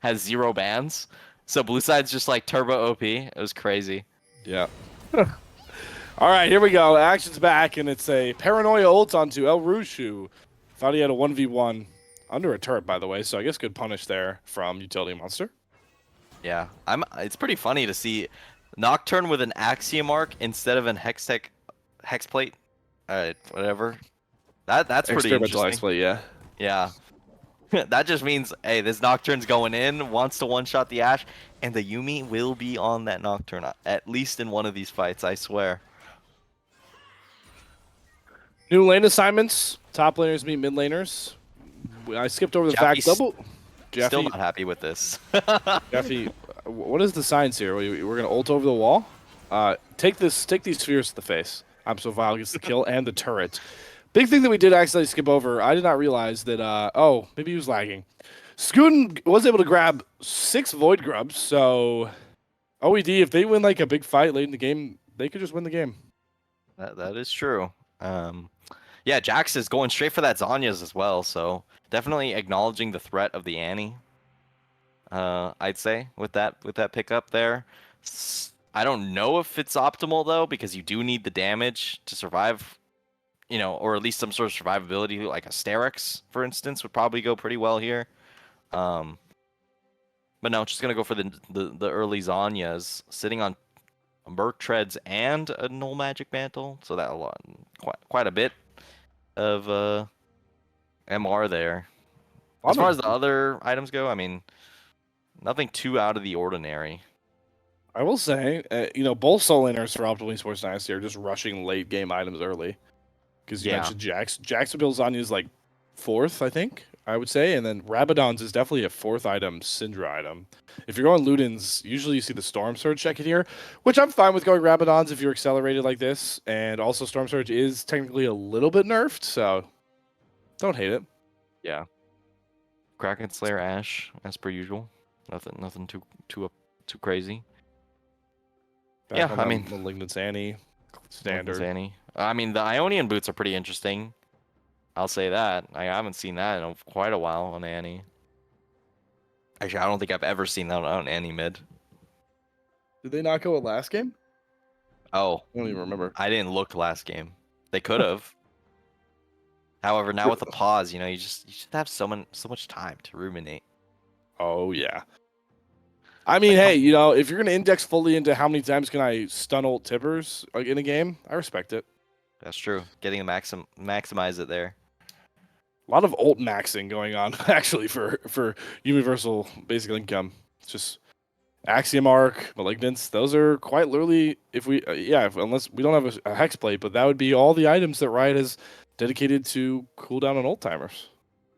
Has 0 bans, so blue side's just like turbo OP. It was crazy. Yeah. All right, here we go. Action's back, and it's a Paranoia ult onto El Rushu. Thought he had a 1v1 under a turret, by the way, so I guess good punish there from Utility Monster. Yeah, It's pretty funny to see Nocturne with an Axiom Arc instead of an Hex Plate. Whatever. That's pretty Experimental interesting. exploit, yeah. Yeah. That just means, hey, this Nocturne's going in, wants to one-shot the Ashe, and the Yuumi will be on that Nocturne, at least in one of these fights, I swear. New lane assignments. Top laners meet mid laners. I skipped over the fact Jaffe's double. Still Jeffy, not happy with this. Jeffy, what is the science here? We're gonna ult over the wall. Take these spheres to the face. I'm so vile gets the kill and the turret. Big thing that we did accidentally skip over. I did not realize that. Oh, maybe he was lagging. Scootin was able to grab 6 Void Grubs. So OED, if they win like a big fight late in the game, they could just win the game. That is true. Yeah, Jax is going straight for that Zanya's as well, so definitely acknowledging the threat of the Annie. I'd say with that pickup there. I don't know if it's optimal though, because you do need the damage to survive, or at least some sort of survivability, like a Sterix, for instance, would probably go pretty well here. But no, just gonna go for the early Zanyas, sitting on Merc Treads and a Null Magic Mantle, so that quite a bit of MR there. As far as the other items go, I mean, nothing too out of the ordinary. I will say, both soul laners for Optimal Esports Dynasty are just rushing late game items early. Because you mentioned Jax. Jax with Bilzania is like 4th, I think, I would say. And then Rabadon's is definitely a 4th item, Syndra item. If you're going Ludens, usually you see the Storm Surge check it here, which I'm fine with going Rabadon's if you're accelerated like this. And also Storm Surge is technically a little bit nerfed, so don't hate it. Yeah. Kraken Slayer Ashe, as per usual. Nothing too crazy. Back I mean, Malignant Annie, standard. Annie. I mean, the Ionian boots are pretty interesting. I'll say that. I haven't seen that in quite a while on Annie. Actually, I don't think I've ever seen that on Annie mid. Did they not go at last game? Oh, I don't even remember. I didn't look last game. They could have. However, now with the pause, you should have so much time to ruminate. Oh yeah. I mean, hey, if you're gonna index fully into how many times can I stun ult tippers like in a game, I respect it. That's true. Getting to maximize it there. A lot of ult maxing going on actually for Yuumiversal basic income. It's just Axiom Arc, Malignance. Those are quite literally unless we don't have a hex plate, but that would be all the items that Riot has dedicated to cooldown on ult timers.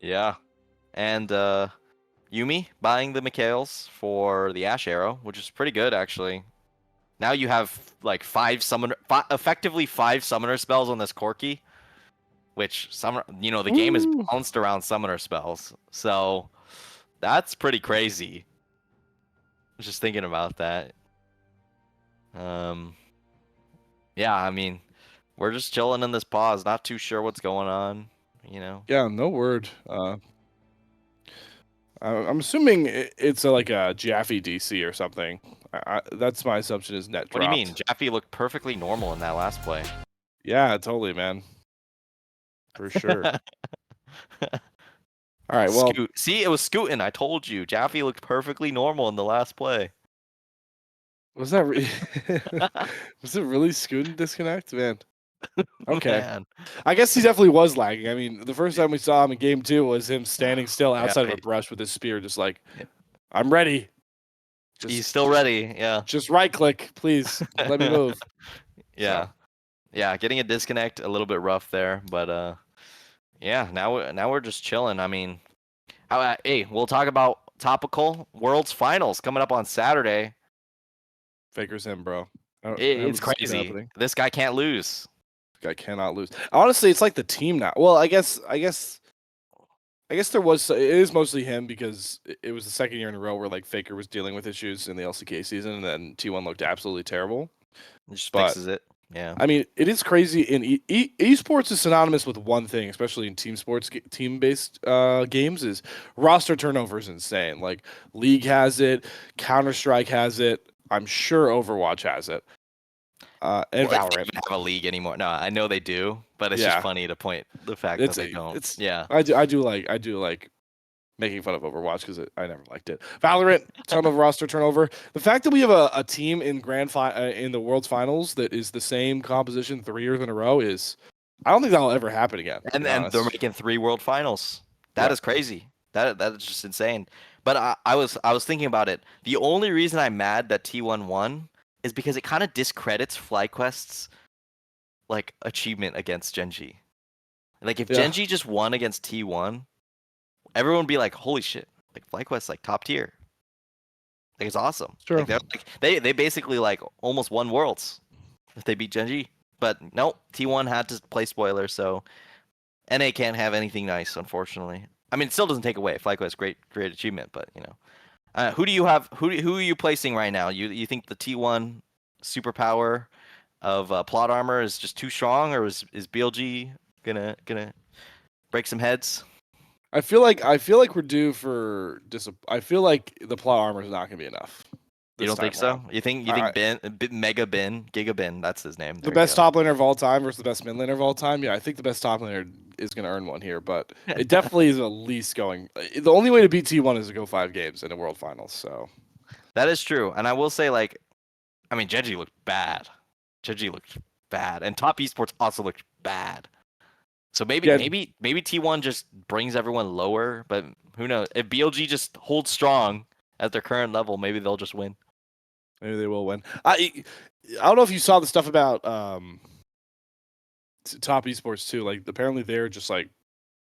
Yeah, and Yuumi buying the Mikhails for the Ash Arrow, which is pretty good actually. Now you have like effectively 5 summoner spells on this Corki, which the game is balanced around summoner spells, so that's pretty crazy. Just thinking about that. Yeah, I mean, we're just chilling in this pause, not too sure what's going on, Yeah, no word. I'm assuming it's like a Jaffe DC or something. That's my assumption is net dropped. What do you mean? Jaffe looked perfectly normal in that last play. Yeah, totally, man. For sure. All right, well... See, it was scooting. I told you. Jaffe looked perfectly normal in the last play. Was that was it really Scootin disconnect? Man. Okay. Man. I guess he definitely was lagging. I mean, the first time we saw him in game 2 was him standing still outside of a brush with his spear, just like, I'm ready. He's still ready, yeah. Just right click, please. Let me move. Yeah. So. Yeah, getting a disconnect, a little bit rough there, but yeah, now we're just chilling. I mean, hey, we'll talk about topical Worlds Finals coming up on Saturday. Faker's him, bro. It's crazy. This guy can't lose. guy cannot lose. Honestly, it's like the team now. Well, I guess there was. It is mostly him because it was the second year in a row where like Faker was dealing with issues in the LCK season, and then T1 looked absolutely terrible. It just But fixes it. Yeah. I mean, it is crazy. In esports is synonymous with one thing, especially in team sports, team-based games, is roster turnover is insane. Like League has it, Counter Strike has it. I'm sure Overwatch has it, and Well, if they Valorant. even have a league anymore. No, I know they do, but it's just Yeah, funny to point the fact that they don't. it's. Yeah. I do like making fun of Overwatch because I never liked it. Valorant, ton of roster turnover. The fact that we have a team in in the World's Finals that is the same composition 3 years in a row is, I don't think that'll ever happen again. To And be they're honest. making 3 world finals. That Yeah. is crazy. That is just insane. But I was thinking about it. The only reason I'm mad that T1 won is because it kind of discredits FlyQuest's like achievement against Genji. Like if Yeah. Genji just won against T1, everyone would be like, "Holy shit! Like FlyQuest like top tier. Like it's awesome." True. Like they basically like almost won worlds if they beat Genji. But nope, T1 had to play spoiler, so NA can't have anything nice, unfortunately. I mean, it still doesn't take away FlyQuest great achievement, but you know, who do you have? Who are you placing right now? You think the T1 superpower of plot armor is just too strong, or is BLG gonna break some heads? I feel like we're due for I feel like the plot armor is not going to be enough You this don't think time so? around. You think Mega Ben, Giga Ben, that's his name. The There you best go. top laner of all time versus the best mid laner of all time. Yeah, I think the best top laner is going to earn one here, but it definitely is at least going. The only way to beat T1 is to go 5 games in a World Finals. So That is true, and I will say, like, I mean, Genji looked bad. Genji looked bad, and Top Esports also looked bad. So maybe yeah, maybe T1 just brings everyone lower, but who knows? If BLG just holds strong at their current level, maybe they'll just win. maybe they will win. I don't know if you saw the stuff about Top Esports too. Like apparently they're just like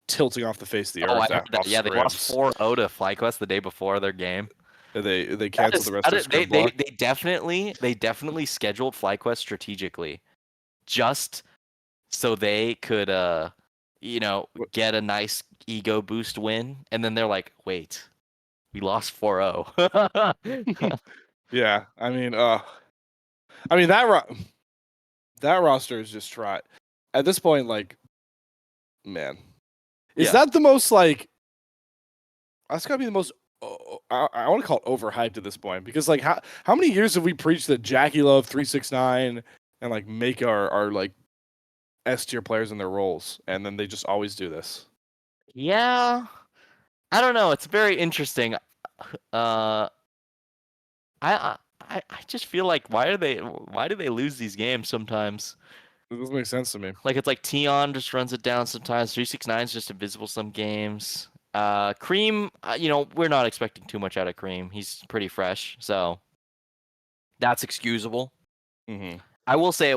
tilting off the face of the Oh, I earth heard that. off Yeah, they lost scrims. 4-0 to FlyQuest the day before their game. They canceled the rest of their They, scrim they block. they definitely scheduled FlyQuest strategically, just so they could get a nice ego boost win, and then they're like, wait, we lost 4-0. Yeah, I mean that roster is just try. At this point, like, man, is Yeah. that the most like? That's gotta be the most. I want to call it overhyped at this point because like how many years have we preached that Jackie Love 369 and like make our like S tier players in their roles, and then they just always do this. Yeah, I don't know. It's very interesting. Uh, I just feel like why do they lose these games sometimes? It doesn't make sense to me. Like it's like Tion just runs it down sometimes. 369 is just invisible some games. Cream, we're not expecting too much out of Cream. He's pretty fresh, so that's excusable. Mm-hmm. I will say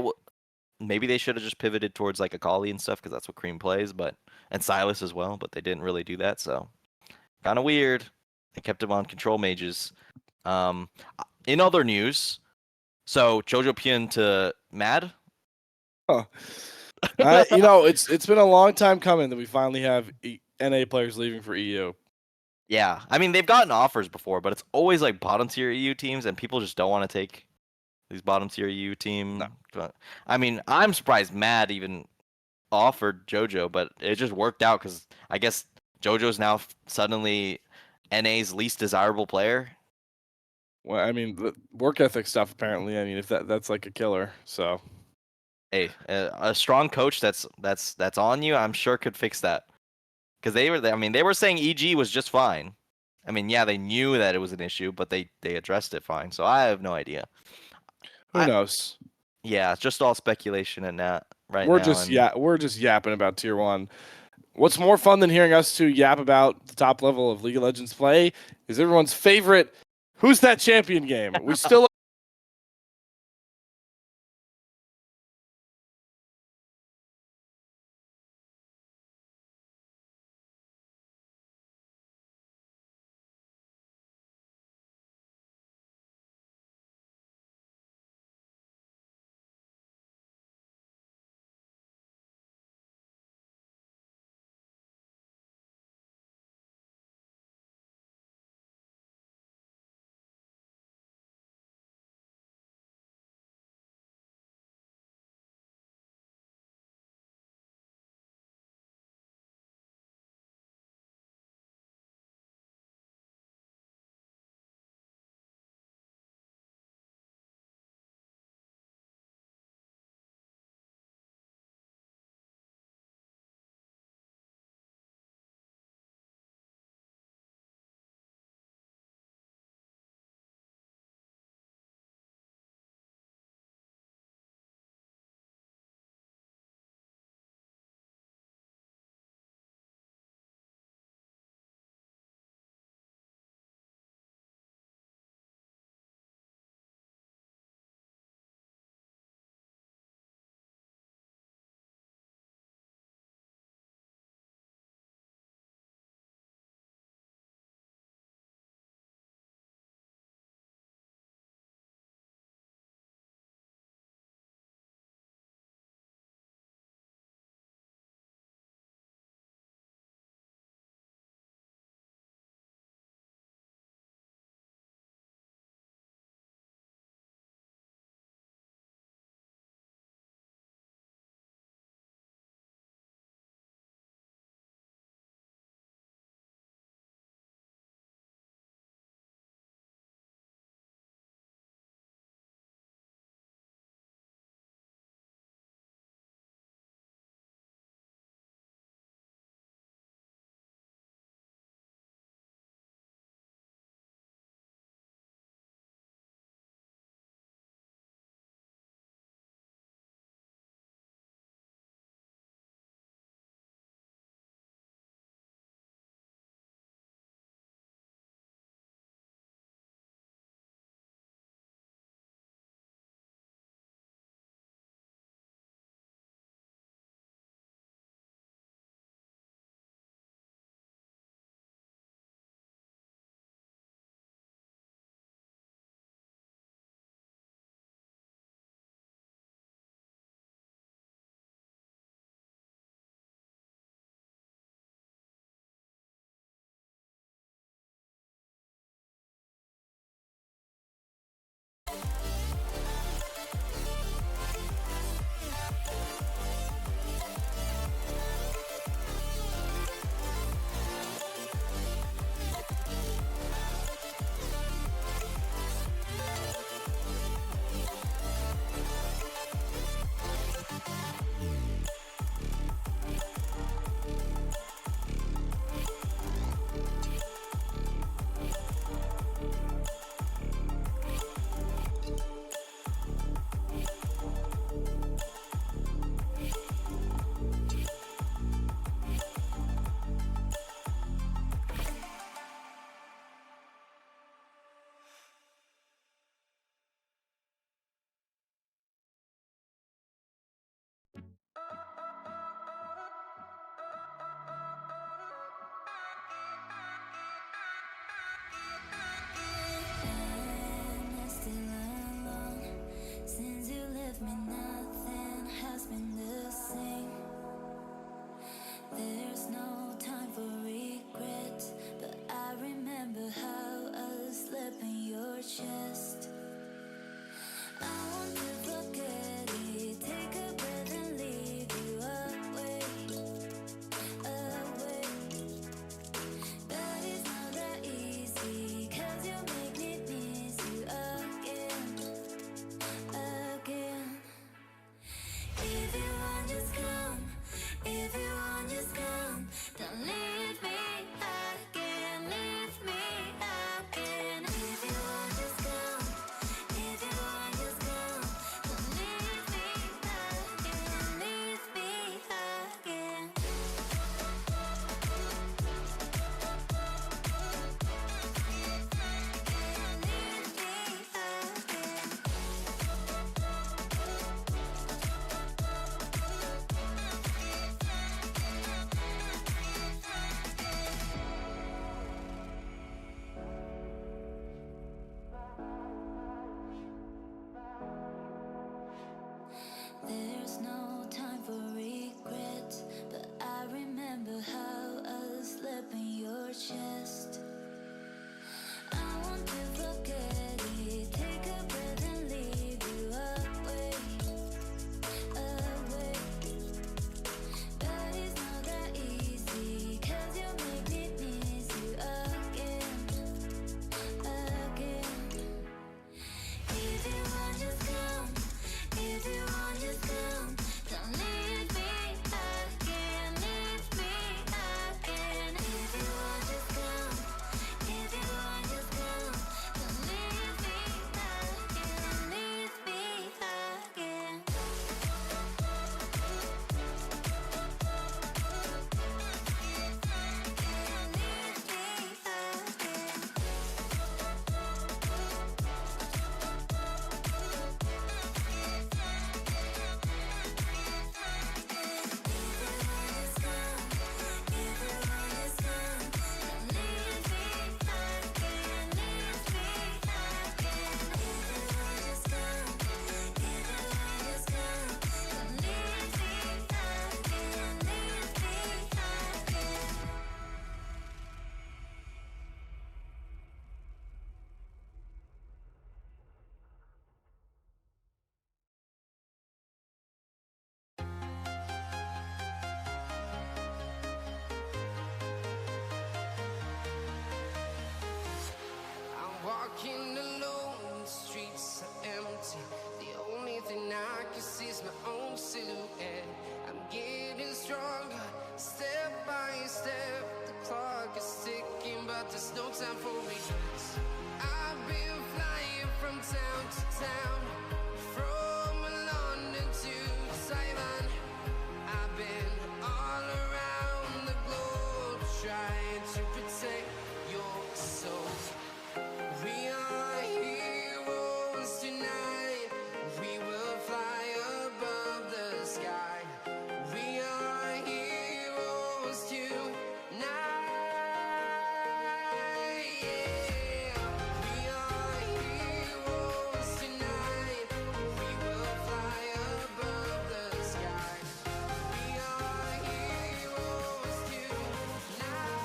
maybe they should have just pivoted towards like Akali and stuff because that's what Cream plays, and Silas as well, but they didn't really do that, so kind of weird. They kept him on control mages. Um, in other news, so Jojo Pian to Mad. Huh. It's been a long time coming that we finally have NA players leaving for EU. Yeah, I mean they've gotten offers before, but it's always like bottom tier EU teams, and people just don't want to take these bottom tier EU team. No. But, I mean, I'm surprised Mad even offered JoJo, but it just worked out because I guess JoJo's now suddenly NA's least desirable player. Well, I mean, the work ethic stuff. Apparently, I mean, if that's like a killer. So Hey, a strong coach that's on you, I'm sure could fix that. Because they were saying EG was just fine. I mean, yeah, they knew that it was an issue, but they addressed it fine. So I have no idea. who knows? Yeah, it's just all speculation and that right We're now. just And we're just yapping about tier 1. What's more fun than hearing us two yap about the top level of League of Legends play is everyone's favorite Who's That Champion game. We still to town, from London to Taiwan. I've been all around the globe trying to protect your soul. We are heroes tonight. We will fly above the sky. We are heroes tonight. Yeah. We are heroes tonight. We will fly above the sky. We are heroes tonight.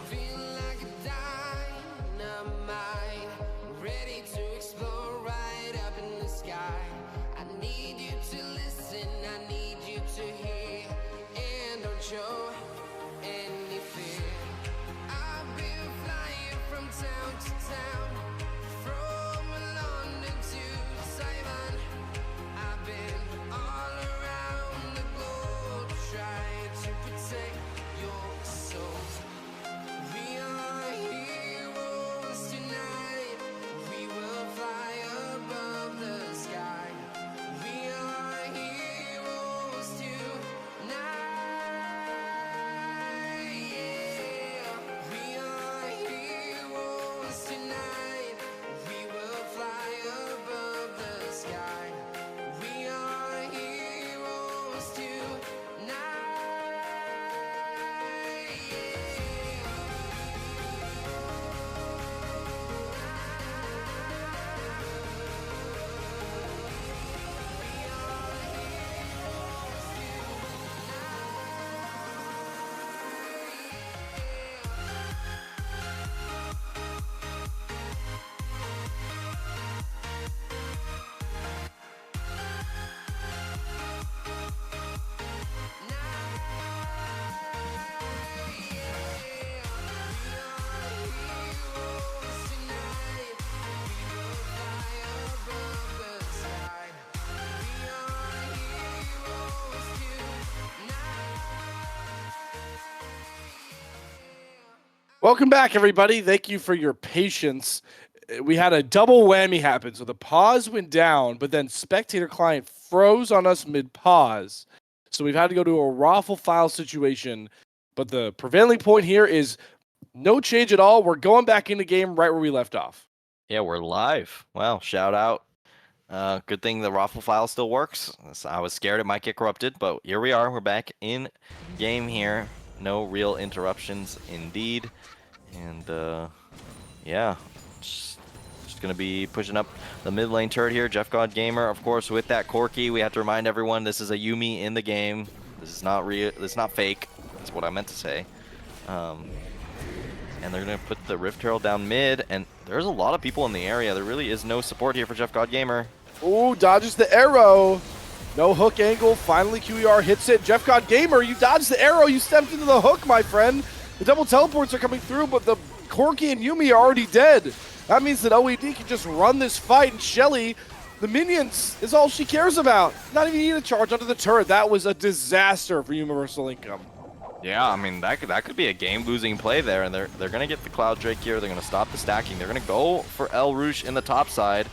Feel like a dynamite, ready to explode right up in the sky. I need you to listen, I need you to hear, and don't show any fear. I've been flying from town to town, from London to Taiwan. I've been all around the globe trying to protect your soul. We are heroes tonight. We will fly above the sky. We are heroes tonight. Yeah. We are heroes tonight. We will fly above the sky. We are heroes tonight. Welcome back, everybody. Thank you for your patience. We had a double whammy happen. So the pause went down, but then spectator client froze on us mid-pause. So we've had to go to a raffle file situation. But the prevailing point here is no change at all. We're going back in the game right where we left off. Yeah, we're live. Wow, shout out. Good thing the raffle file still works. I was scared it might get corrupted, but here we are. We're back in game here. No real interruptions indeed. And yeah, just gonna be pushing up the mid lane turret here. Jeff God Gamer, of course, with that Corki. We have to remind everyone this is a Yumi in the game. This is not real. This is not fake. That's what I meant to say. And they're gonna put the Rift Herald down mid, and there's a lot of people in the area. There really is no support here for Jeff God Gamer. Ooh, dodges the arrow. No hook angle. Finally, QER hits it. Jeff God Gamer, you dodged the arrow. You stepped into the hook, my friend. The double teleports are coming through, but the Corki and Yumi are already dead. That means that OED can just run this fight, and Shelly, the minions, is all she cares about. Not even need to charge onto the turret. That was a disaster for Yuumiversal income. Yeah, I mean that could be a game-losing play there, and they're gonna get the Cloud Drake here. They're gonna stop the stacking. They're gonna go for El Rouge in the top side.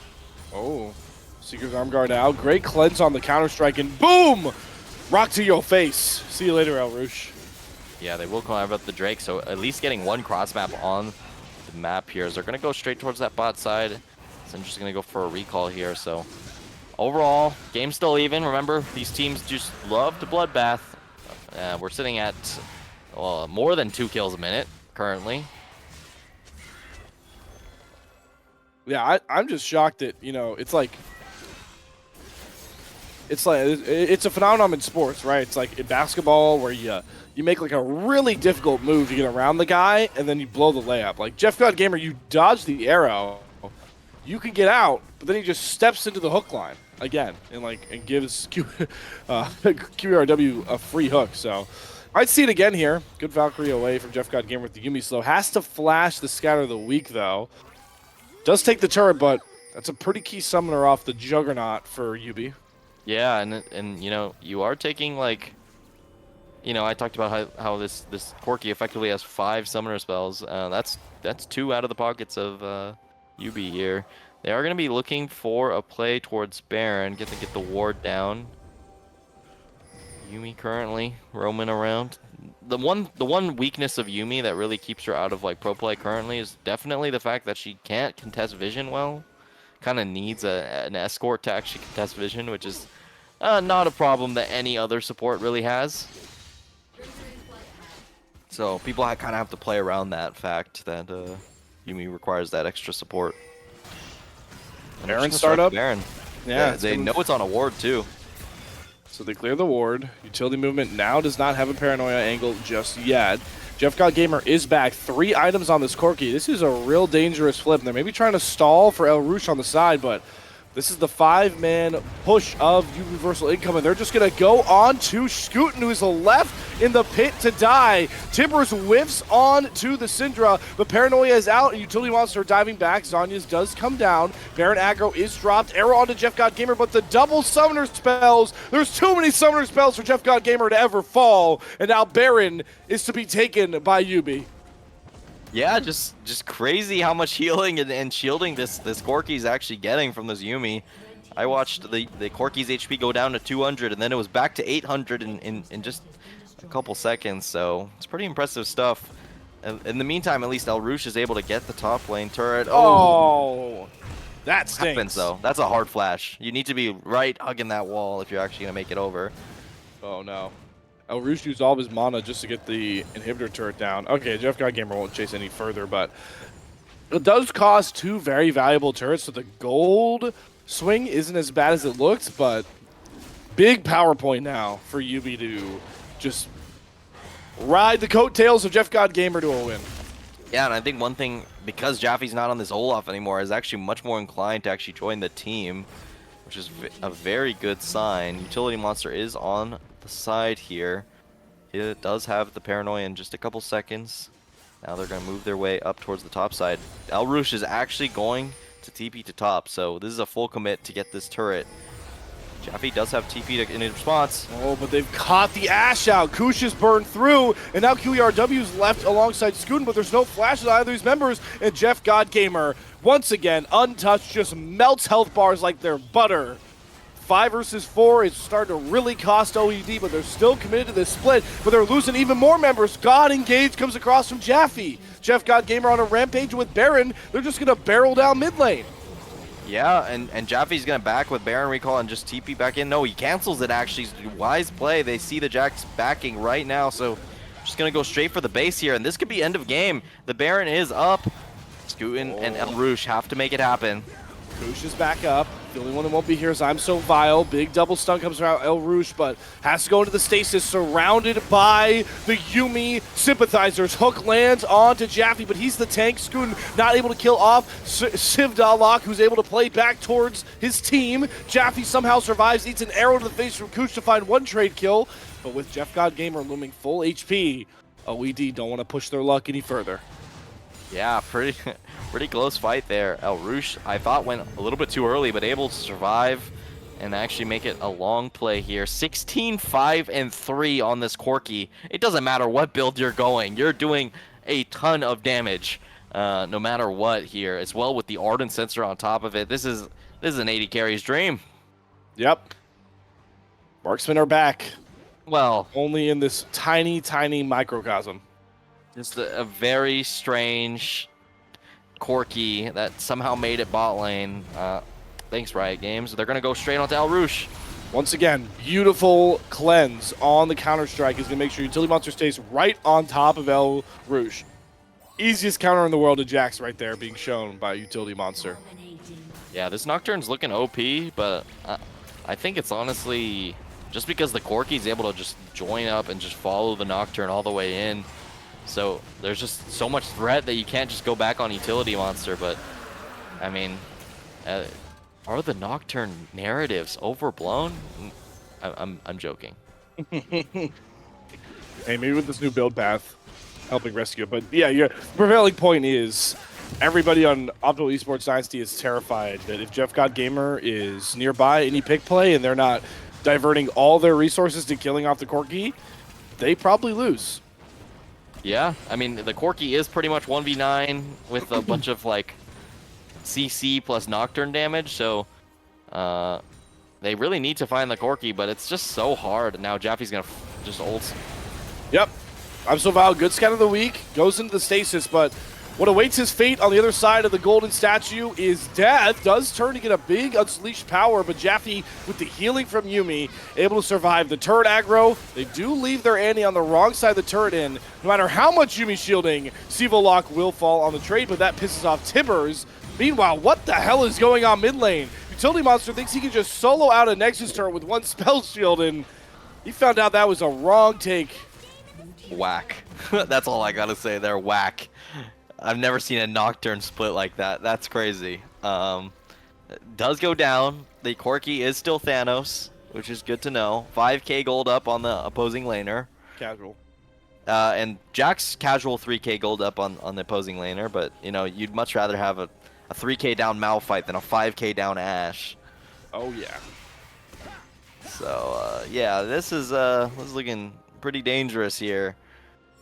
Oh, Seeker's arm guard out. Great cleanse on the counter strike, and boom! Rock to your face. See you later, El Rouge. Yeah, they will climb up the Drake, so at least getting one cross map on the map here. So they're gonna go straight towards that bot side. So I'm just gonna go for a recall here. So overall, game's still even. Remember, these teams just love to bloodbath. We're sitting at more than 2 kills a minute currently. Yeah, I'm just shocked that, you know, it's a phenomenon in sports, right? It's like in basketball where you make like a really difficult move to get around the guy and then you blow the layup. Like Jeff God Gamer, you dodge the arrow, you can get out, but then he just steps into the hook line again and gives QRW a free hook. So Might see it again here. Good Valkyrie away from Jeff God Gamer with the Yumi slow. Has to flash the Scatter of the Week, though. Does take the turret, but that's a pretty key summoner off the Juggernaut for Yubi. Yeah, and you know, you are taking like, you know, I talked about how this Corki effectively has 5 summoner spells. That's 2 out of the pockets of Yubi here. They are going to be looking for a play towards Baron, get the ward down. Yuumi currently roaming around. The one weakness of Yuumi that really keeps her out of like pro play currently is definitely the fact that she can't contest vision well. Kind of needs an escort to actually contest vision, which is not a problem that any other support really has. So people kind of have to play around that fact that Yuumi requires that extra support. And Baron they're just gonna startup? Baron. Yeah, They know it's on a ward too. So they clear the ward. Utility movement now does not have a paranoia angle just yet. Jeff God Gamer is back. 3 items on this Corki. This is a real dangerous flip. They're maybe trying to stall for El Rouge on the side, but this is the 5-man push of Yuumiversal incoming. They're just going to go on to Scootin, who's left in the pit to die. Timbers whiffs on to the Syndra, but Paranoia is out, and Utility Monster diving back. Zanya's does come down. Baron aggro is dropped. Arrow onto Jeff God Gamer, but the double summoner spells. There's too many summoner spells for Jeff God Gamer to ever fall, and now Baron is to be taken by Yubi. Yeah, just crazy how much healing and shielding this Corki is actually getting from this Yuumi. I watched the Corki's HP go down to 200, and then it was back to 800 in just a couple seconds, so it's pretty impressive stuff. In the meantime, at least El Rouge is able to get the top lane turret. Oh, that stinks. Happens, though. That's a hard flash. You need to be right hugging that wall if you're actually going to make it over. Oh, no. El Rouge used all of his mana just to get the inhibitor turret down. Okay, Jeff God Gamer won't chase any further, but it does cost 2 very valuable turrets, so the gold swing isn't as bad as it looks, but big power point now for Yubi to just ride the coattails of Jeff God Gamer to a win. Yeah, and I think one thing, because Jaffe's not on this Olaf anymore, is actually much more inclined to actually join the team, which is a very good sign. Utility Monster is on the side here. It does have the paranoia in just a couple seconds. Now they're going to move their way up towards the top side. El Rouge is actually going to TP to top, so this is a full commit to get this turret. Jaffe does have TP in response. Oh, but they've caught the Ash out. Kush is burned through, and now QERW's left alongside Scootin, but there's no flashes on either of these members, and Jeff God Gamer, once again, untouched, just melts health bars like they're butter. 5 versus 4 is starting to really cost OED, but they're still committed to this split, but they're losing even more members. God Engage comes across from Jaffe. Jeff God Gamer on a rampage with Baron. They're just going to barrel down mid lane. Yeah, and Jaffe's going to back with Baron Recall and just TP back in. No, he cancels it actually. Wise play. They see the Jack's backing right now, so just going to go straight for the base here, and this could be end of game. The Baron is up. Scootin and El Rouge have to make it happen. Kush is back up. The only one that won't be here is I'm So Vile. Big double stun comes around El Rouge, but has to go into the stasis, surrounded by the Yuumi sympathizers. Hook lands onto Jaffe, but he's the tank. Scootin not able to kill off Civ Dalok, who's able to play back towards his team. Jaffe somehow survives, eats an arrow to the face from Kush to find 1 trade kill, but with Jeff God Gamer looming full HP, OED don't want to push their luck any further. Yeah, pretty close fight there. El Rouge, I thought, went a little bit too early, but able to survive and actually make it a long play here. 16, 5, and 3 on this Corki. It doesn't matter what build you're going. You're doing a ton of damage no matter what here, as well with the Ardent Sensor on top of it. This is an 80 carries dream. Yep. Marksmen are back. Well, Only in this tiny, tiny microcosm. just a very strange Corki that somehow made it bot lane. Thanks, Riot Games. They're going to go straight onto El Rouge. Once again, beautiful cleanse on the Counter-Strike is going to make sure Utility Monster stays right on top of El Rouge. Easiest counter in the world to Jax right there being shown by Utility Monster. Yeah, this Nocturne's looking OP, but I think it's honestly just because the Corki's able to just join up and just follow the Nocturne all the way in. So there's just so much threat that you can't just go back on Utility Monster. But I mean, are the Nocturne narratives overblown? I'm joking. Hey, maybe with this new build path, helping rescue. But yeah, your prevailing point is everybody on Optimal Esports Dynasty is terrified that if Jeff God Gamer is nearby any pick play and they're not diverting all their resources to killing off the Corki, they probably lose. Yeah, I mean, the Corki is pretty much 1v9 with a bunch of, like, CC plus Nocturne damage, so they really need to find the Corki, but it's just so hard. Now Jaffe's going to just ult. Yep. I'm so Val, good scout of the week, goes into the stasis, but what awaits his fate on the other side of the golden statue is death. Does turn to get a big unleashed power, but Jaffe, with the healing from Yumi, able to survive the turret aggro. They do leave their Annie on the wrong side of the turret in. No matter how much Yumi shielding, Sivo Lock will fall on the trade, but that pisses off Tibbers. Meanwhile, what the hell is going on mid lane? Utility Monster thinks he can just solo out a Nexus turret with one spell shield, and he found out that was a wrong take. Whack. That's all I gotta say there, whack. I've never seen a Nocturne split like that. That's crazy. Does go down. The Corki is still Thanos, which is good to know. 5k gold up on the opposing laner. Casual. And Jack's casual 3k gold up on the opposing laner, but, you know, you'd much rather have a 3k down Malphite than a 5k down Ashe. Oh, yeah. So, yeah, this is looking pretty dangerous here.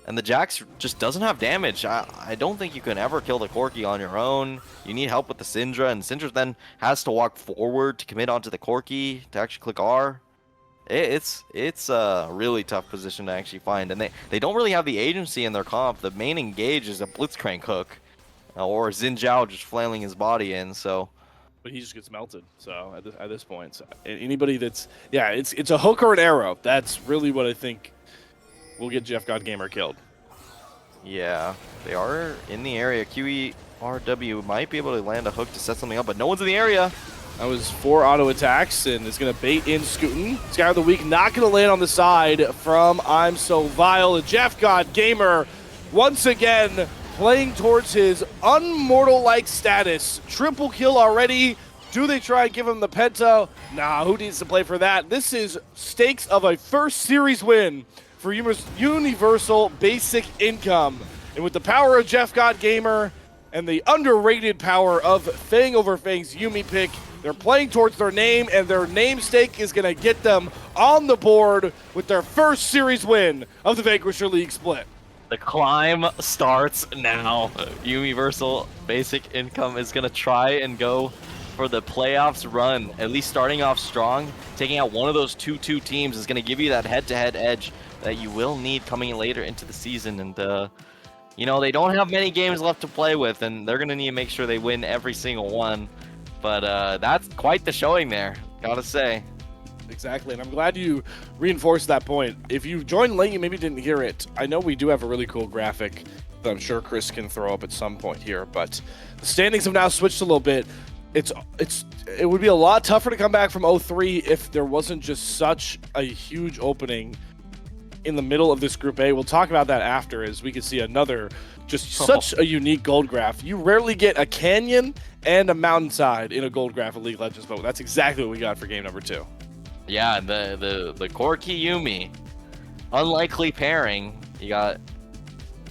And the Jax just doesn't have damage. I don't think you can ever kill the Corki on your own. You need help with the Syndra, and Syndra then has to walk forward to commit onto the Corki to actually click R. It's a really tough position to actually find, and they don't really have the agency in their comp. The main engage is a Blitzcrank hook, or Xin Zhao just flailing his body in. So, but he just gets melted. So at this point, so anybody that's it's a hook or an arrow. That's really what I think will get Jeff God Gamer killed. Yeah, they are in the area. QERW might be able to land a hook to set something up, but no one's in the area. That was 4 auto attacks, and is going to bait in Scootin. Sky of the Week not going to land on the side from I'm So Vile. Jeff God Gamer once again playing towards his unmortal-like status. Triple kill already. Do they try and give him the penta? Nah, who needs to play for that? This is stakes of a first series win for Yuumiversal basic income. And with the power of Jeff God Gamer and the underrated power of Fang over Fang's Yumi pick, they're playing towards their name, and their namesake is going to get them on the board with their first series win of the Vanquisher League split. The climb starts now. Yuumiversal basic income is going to try and go for the playoffs run, at least starting off strong. Taking out one of those 2-2 teams is going to give you that head-to-head edge that you will need coming in later into the season. And, you know, they don't have many games left to play with, and they're going to need to make sure they win every single one. But that's quite the showing there, gotta say. Exactly, and I'm glad you reinforced that point. If you joined late, you maybe didn't hear it. I know we do have a really cool graphic that I'm sure Chris can throw up at some point here, but the standings have now switched a little bit. It would be a lot tougher to come back from 0-3 if there wasn't just such a huge opening in the middle of this Group A. We'll talk about that after, as we can see another just such a unique gold graph. You rarely get a canyon and a mountainside in a gold graph of League of Legends, but that's exactly what we got for game number 2. Yeah, the Corki Yumi, unlikely pairing. You got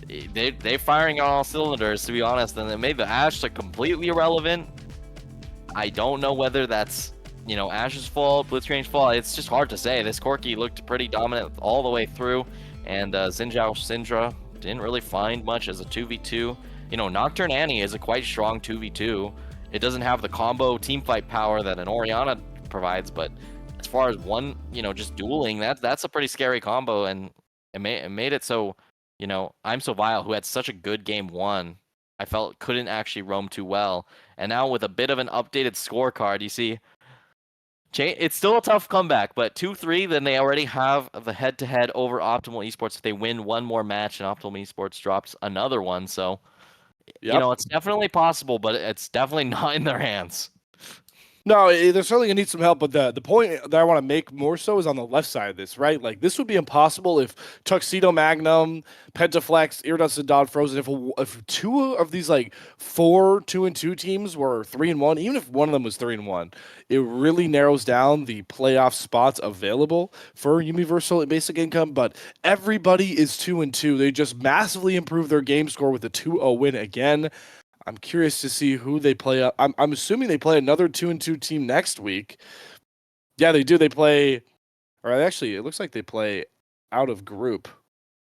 they firing on all cylinders, to be honest, and it made the Ashe look completely irrelevant. I don't know whether that's, you know, Ashe's fault, Blitzcrank's fault. It's just hard to say. This Corki looked pretty dominant all the way through, and Xin Zhao Syndra didn't really find much as a 2v2. You know, Nocturne Annie is a quite strong 2v2. It doesn't have the combo teamfight power that an Orianna provides, but as far as one, you know, just dueling, that's a pretty scary combo, and it made it so, you know, I'm So Vile, who had such a good game 1, I felt couldn't actually roam too well. And now with a bit of an updated scorecard, you see, it's still a tough comeback, but 2-3, then they already have the head-to-head over Optimal Esports. If they win one more match and Optimal Esports drops another one, so, you know, it's definitely possible, but it's definitely not in their hands. No, they're certainly gonna need some help, but the point that I want to make more so is on the left side of this, right? Like this would be impossible if Tuxedo Magnum, Pentaflex, Iridescent Dawn, Frozen, if two of these like 4 2-2 teams were 3-1, even if one of them was 3-1, it really narrows down the playoff spots available for Universal and Basic Income. But everybody is 2-2. They just massively improved their game score with a 2-0 win again. I'm curious to see who they play. I'm assuming they play another 2-2 team next week. Yeah, they do. They play, or actually, it looks like they play out of group,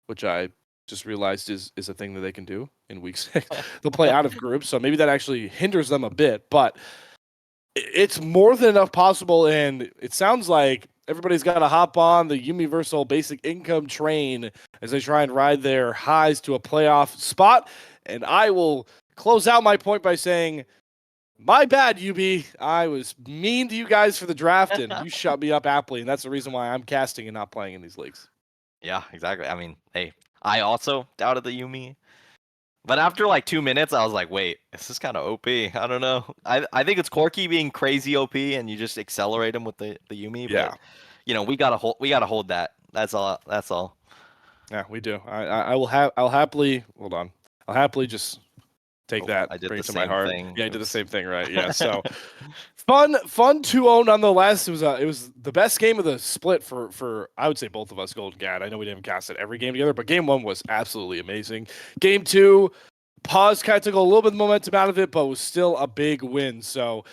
which I just realized is a thing that they can do in week 6. They'll play out of group, so maybe that actually hinders them a bit. But it's more than enough possible, and it sounds like everybody's got to hop on the Yuumiversal Basic Income train as they try and ride their highs to a playoff spot. And I will close out my point by saying, my bad, UB. I was mean to you guys for the draft, and you shut me up aptly, and that's the reason why I'm casting and not playing in these leagues. Yeah, exactly. I mean, hey, I also doubted the Yumi. But after like 2 minutes, I was like, wait, this is kind of OP. I don't know. I think it's Corky being crazy OP, and you just accelerate him with the Yumi. Yeah. But we gotta hold that. That's all. That's all. Yeah, we do. I'll happily hold on. I'll happily just take Oh, that, I did bring the it to my same heart. thing. Yeah, I did the same thing, right? Yeah. So fun 2-0 nonetheless. It was the best game of the split for I would say both of us, Golden Gad. I know we didn't cast it every game together, but game 1 was absolutely amazing. Game 2, pause kind of took a little bit of momentum out of it, but was still a big win. So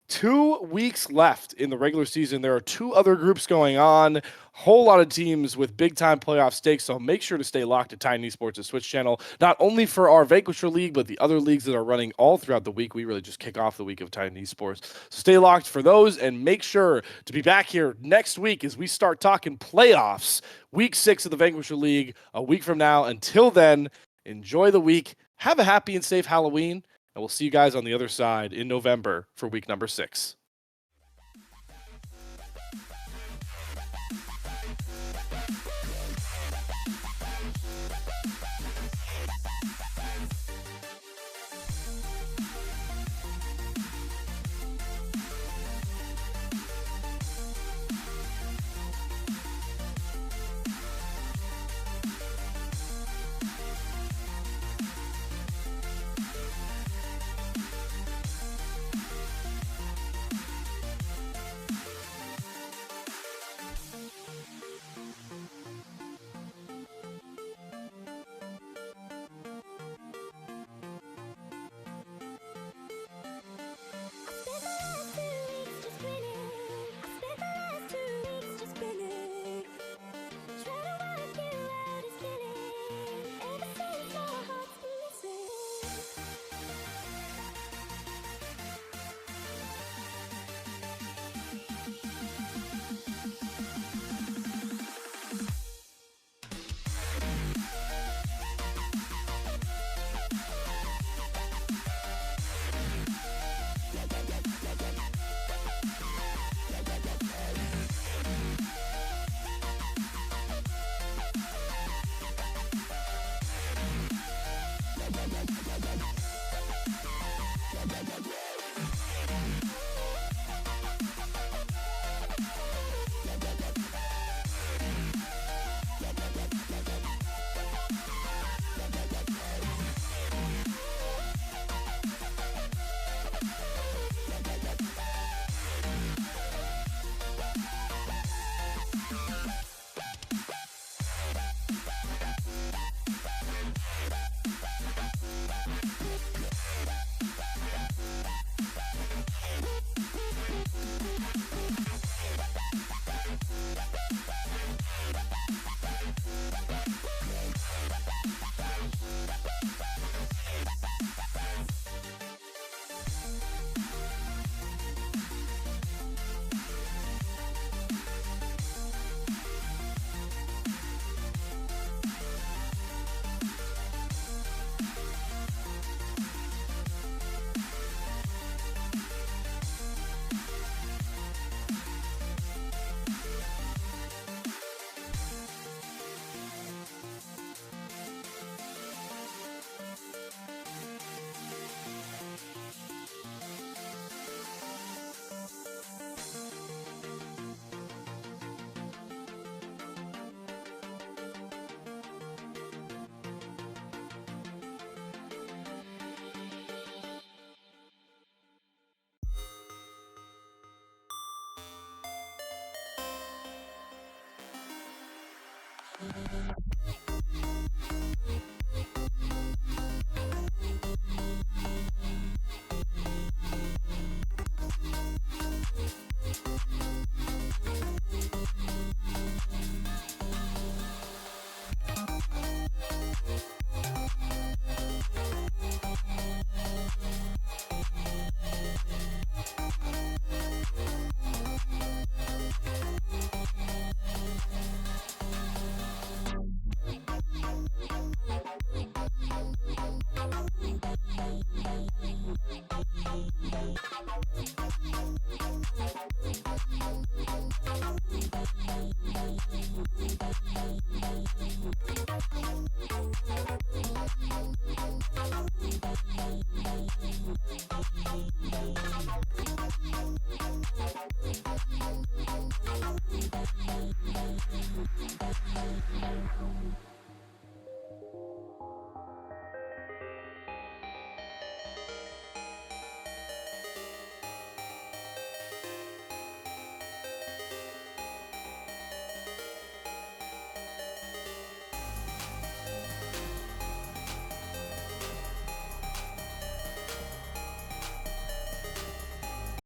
2 weeks left in the regular season. There are 2 other groups going on. Whole lot of teams with big time playoff stakes. So make sure to stay locked to Tiny Esports' Switch channel, not only for our Vanquisher League, but the other leagues that are running all throughout the week. We really just kick off the week of Tiny Esports. So stay locked for those and make sure to be back here next week as we start talking playoffs. Week 6 of the Vanquisher League a week from now. Until then, enjoy the week. Have a happy and safe Halloween. And we'll see you guys on the other side in November for week number 6.